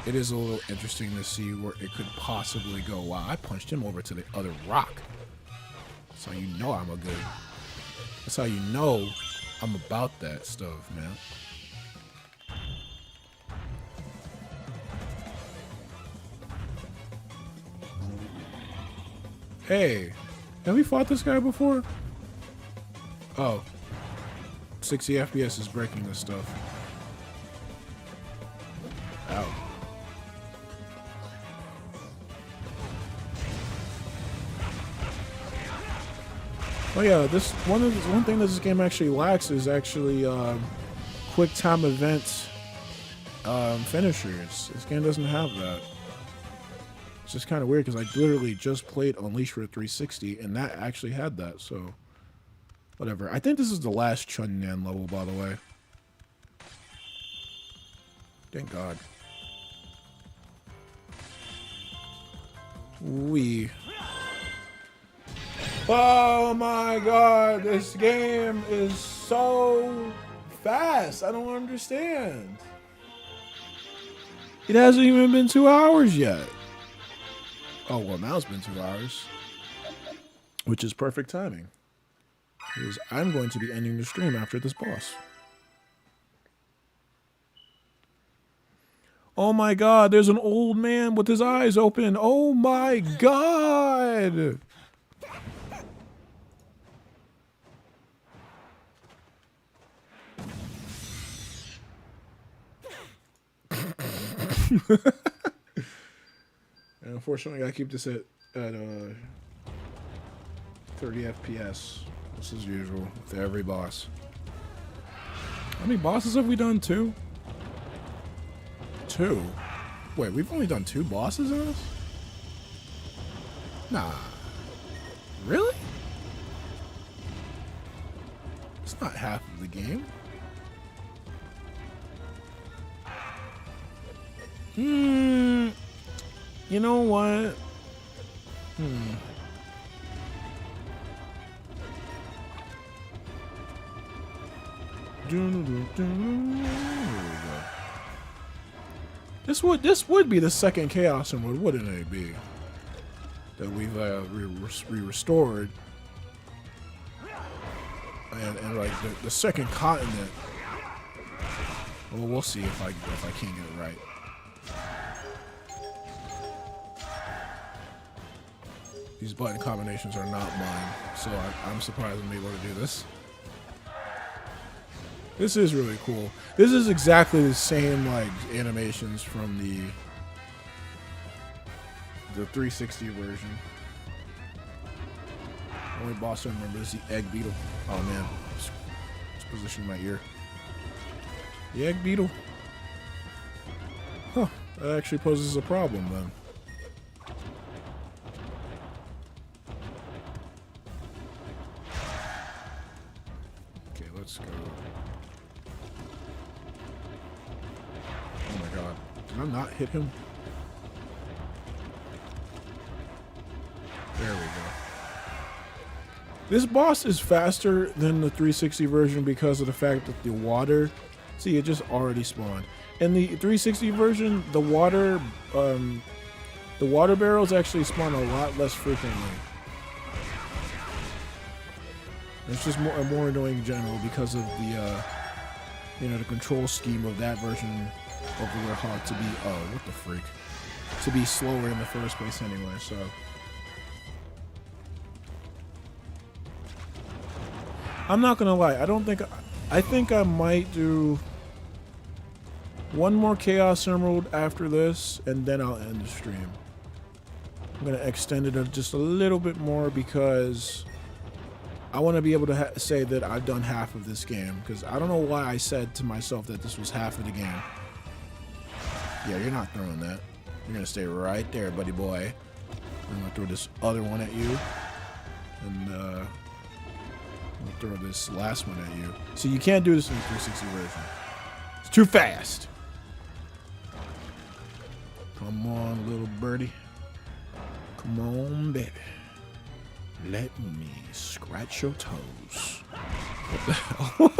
It is a little interesting to see where it could possibly go. Wow, I punched him over to the other rock. That's how you know I'm a good. That's how you know I'm about that stuff, man. Hey, have we fought this guy before? Oh, 60 FPS is breaking this stuff. Ow. Oh yeah, this one thing that this game actually lacks is actually quick time event finishers. This game doesn't have that. It's just kind of weird because I literally just played Unleashed for 360 and that actually had that. So whatever. I think this is the last Chun-Nan level, by the way. Thank God. Oh my God, this game is so fast. I don't understand. It hasn't even been 2 hours yet. Oh, well, now it's been 2 hours, which is perfect timing. Because I'm going to be ending the stream after this boss. Oh my God, there's an old man with his eyes open. Oh my God. And unfortunately, I gotta keep this at 30 FPS. This is usual with every boss. How many bosses have we done? 2? 2? Wait, we've only done 2 bosses in this? Nah. Really? It's not half of the game. You know what? This would be the second Chaos Emerald, wouldn't it be? That we've restored, and like the second continent. Well, we'll see if I can't get it right. These button combinations are not mine, so I'm surprised I'm able to do this. This is really cool. This is exactly the same like animations from the 360 version. Only boss I remember is the egg beetle. Oh man, it's positioned in my ear. The egg beetle. Huh, that actually poses a problem then. Okay, let's go. Oh my god. Did I not hit him? There we go. This boss is faster than the 360 version because of the fact that the water, see, it just already spawned. In the 360 version, the water barrels actually spawn a lot less frequently. It's just more annoying in general because of the the control scheme of that version of the Warhawk to be what the freak, to be slower in the first place anyway. So. I'm not gonna lie, I think I might do one more Chaos Emerald after this, and then I'll end the stream. I'm gonna extend it just a little bit more because I want to be able to say that I've done half of this game, because I don't know why I said to myself that this was half of the game. Yeah, you're not throwing that. You're gonna stay right there, buddy boy. I'm gonna throw this other one at you, and I'll throw this last one at you. So you can't do this in the 360 version. It's too fast. Come on, little birdie. Come on, baby. Let me scratch your toes. What the hell?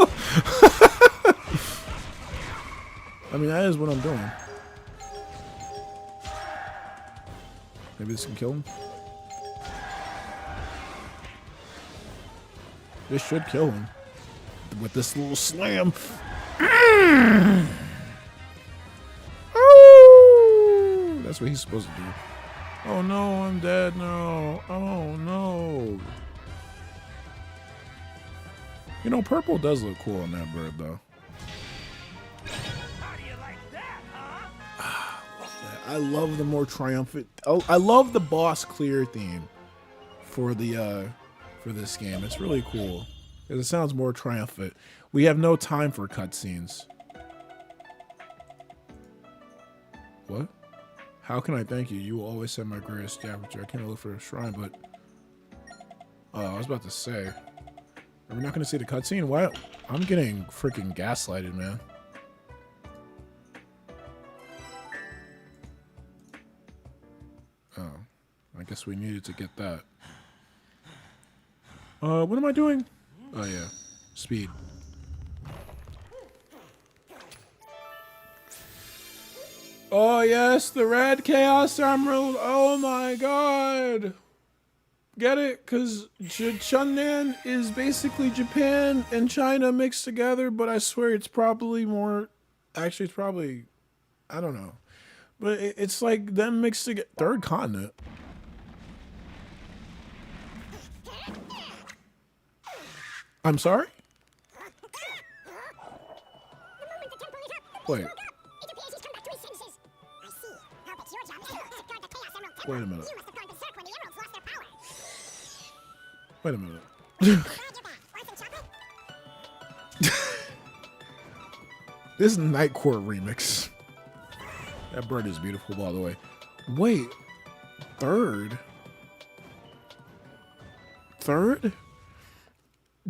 I mean, that is what I'm doing. Maybe this can kill him. This should kill him with this little slam. Oh, that's what he's supposed to do. Oh no, I'm dead now. Oh no. You know, purple does look cool on that bird, though. How do you like that, huh? I love the more triumphant. Oh, I love the boss clear theme for the for this game. It's really cool because it sounds more triumphant. We have no time for cutscenes. What? How can I thank you? You will always have my greatest scavenger. I can't look for a shrine, but oh, I was about to say, are we not going to see the cutscene? Why? I'm getting freaking gaslighted, man. Oh, I guess we needed to get that. What am I doing? Oh yeah, speed. Oh yes, the red Chaos Emerald. Oh my god. Get it? Because Chunnan is basically Japan and China mixed together, but I swear it's probably more... Actually, it's probably... I don't know. But it's like them mixed together. Third continent. I'm sorry? Wait. Wait a minute. Wait a minute. This is Night Court remix. That bird is beautiful, by the way. Wait. Third? Third?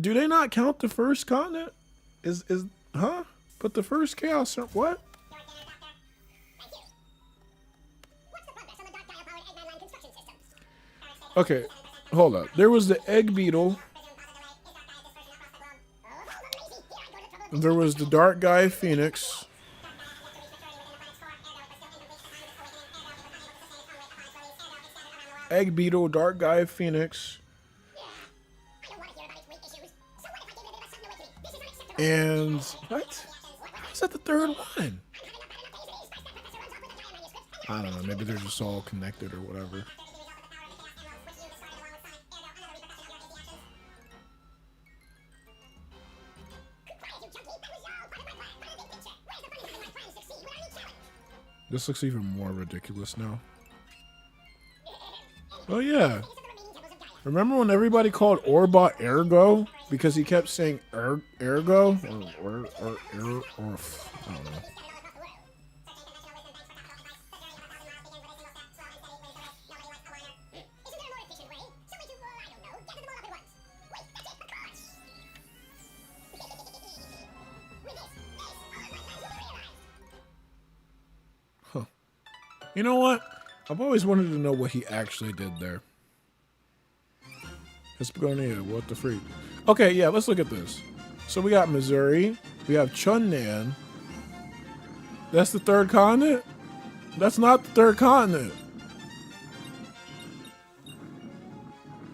Do they not count the first continent? Huh? But the first Chaos... What? Okay, hold up. There was the egg beetle. There was the dark guy Phoenix. Egg beetle, dark guy Phoenix. And what? Is that the third one? I don't know. Maybe they're just all connected or whatever. This looks even more ridiculous now. Oh yeah. Remember when everybody called Orbot Ergo because he kept saying ergo or I don't know. You know what? I've always wanted to know what he actually did there. Hispagonia, what the freak? Okay, yeah, let's look at this. So we got Missouri. We have Chunnan. That's the third continent? That's not the third continent.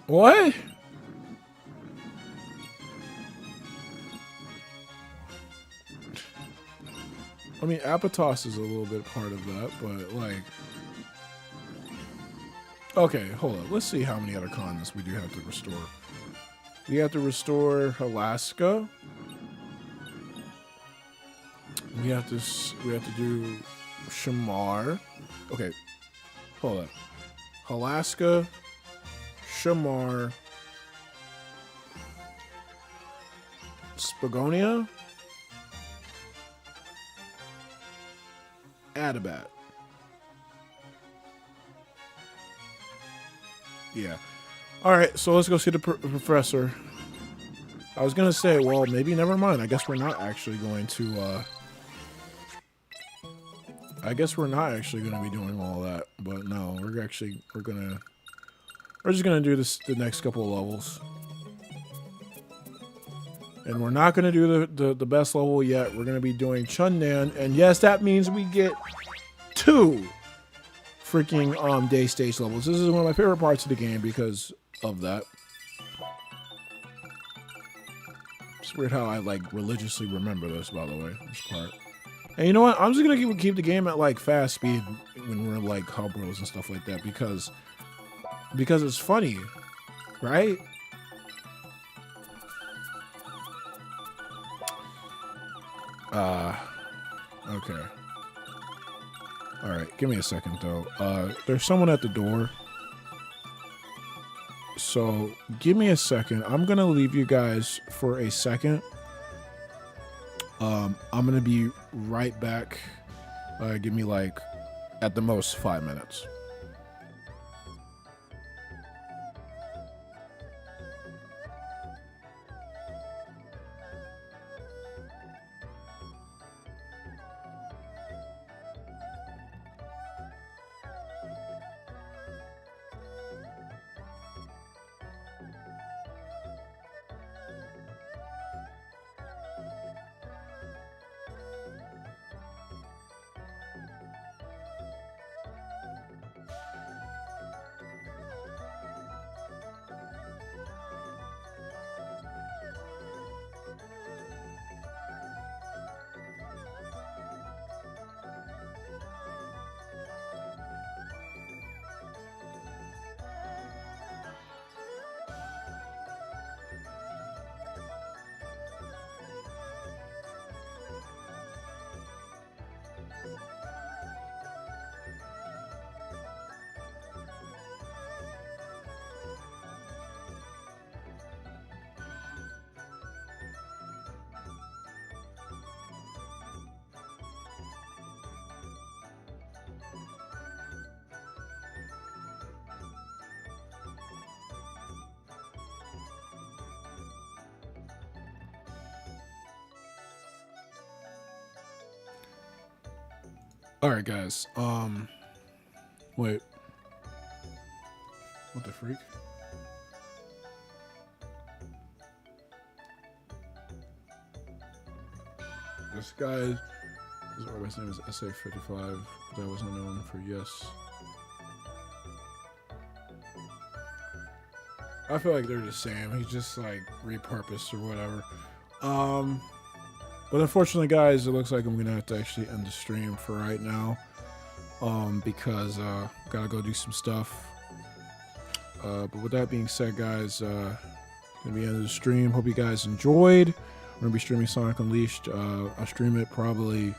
What? I mean, Apatos is a little bit part of that, but like... Okay, hold on. Let's see how many other continents we do have to restore. We have to restore Alaska. We have to do Shamar. Okay, hold on. Alaska, Shamar, Spagonia, Adabat. Yeah. All right, so let's go see the professor. I was gonna say, well, maybe never mind. I guess we're not actually going to. I guess we're not actually gonna be doing all that, but no, we're just gonna do this the next couple of levels, and we're not gonna do the best level yet. We're gonna be doing Chunnan, and yes, that means we get 2 freaking day stage levels. This is one of my favorite parts of the game because of that. It's weird how I like religiously remember this, by the way, this part. And you know what? I'm just gonna keep the game at like fast speed when we're like hub rolls and stuff like that because it's funny, right? Okay. All right, give me a second though. There's someone at the door. So give me a second. I'm gonna leave you guys for a second. I'm gonna be right back. Give me like at the most 5 minutes. All right, guys. Wait. What the freak? This guy, his name is SA55. That was unknown for yes. I feel like they're the same. He's just like repurposed or whatever. But unfortunately, guys, it looks like I'm gonna have to actually end the stream for right now. Because gotta go do some stuff. But with that being said, guys, gonna be end of the stream. Hope you guys enjoyed. I'm gonna be streaming Sonic Unleashed. I'll stream it probably.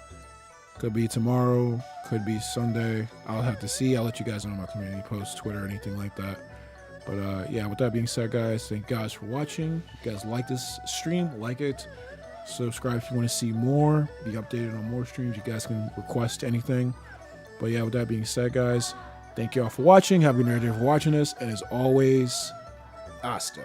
Could be tomorrow. Could be Sunday. I'll have to see. I'll let you guys know on my community post, Twitter, anything like that. But yeah, with that being said, guys, thank you guys for watching. If you guys like this stream, like it. Subscribe if you want to see more. Be updated on more streams. You guys can request anything. But yeah, with that being said, guys, thank you all for watching. Have a good night for watching this. And as always, hasta.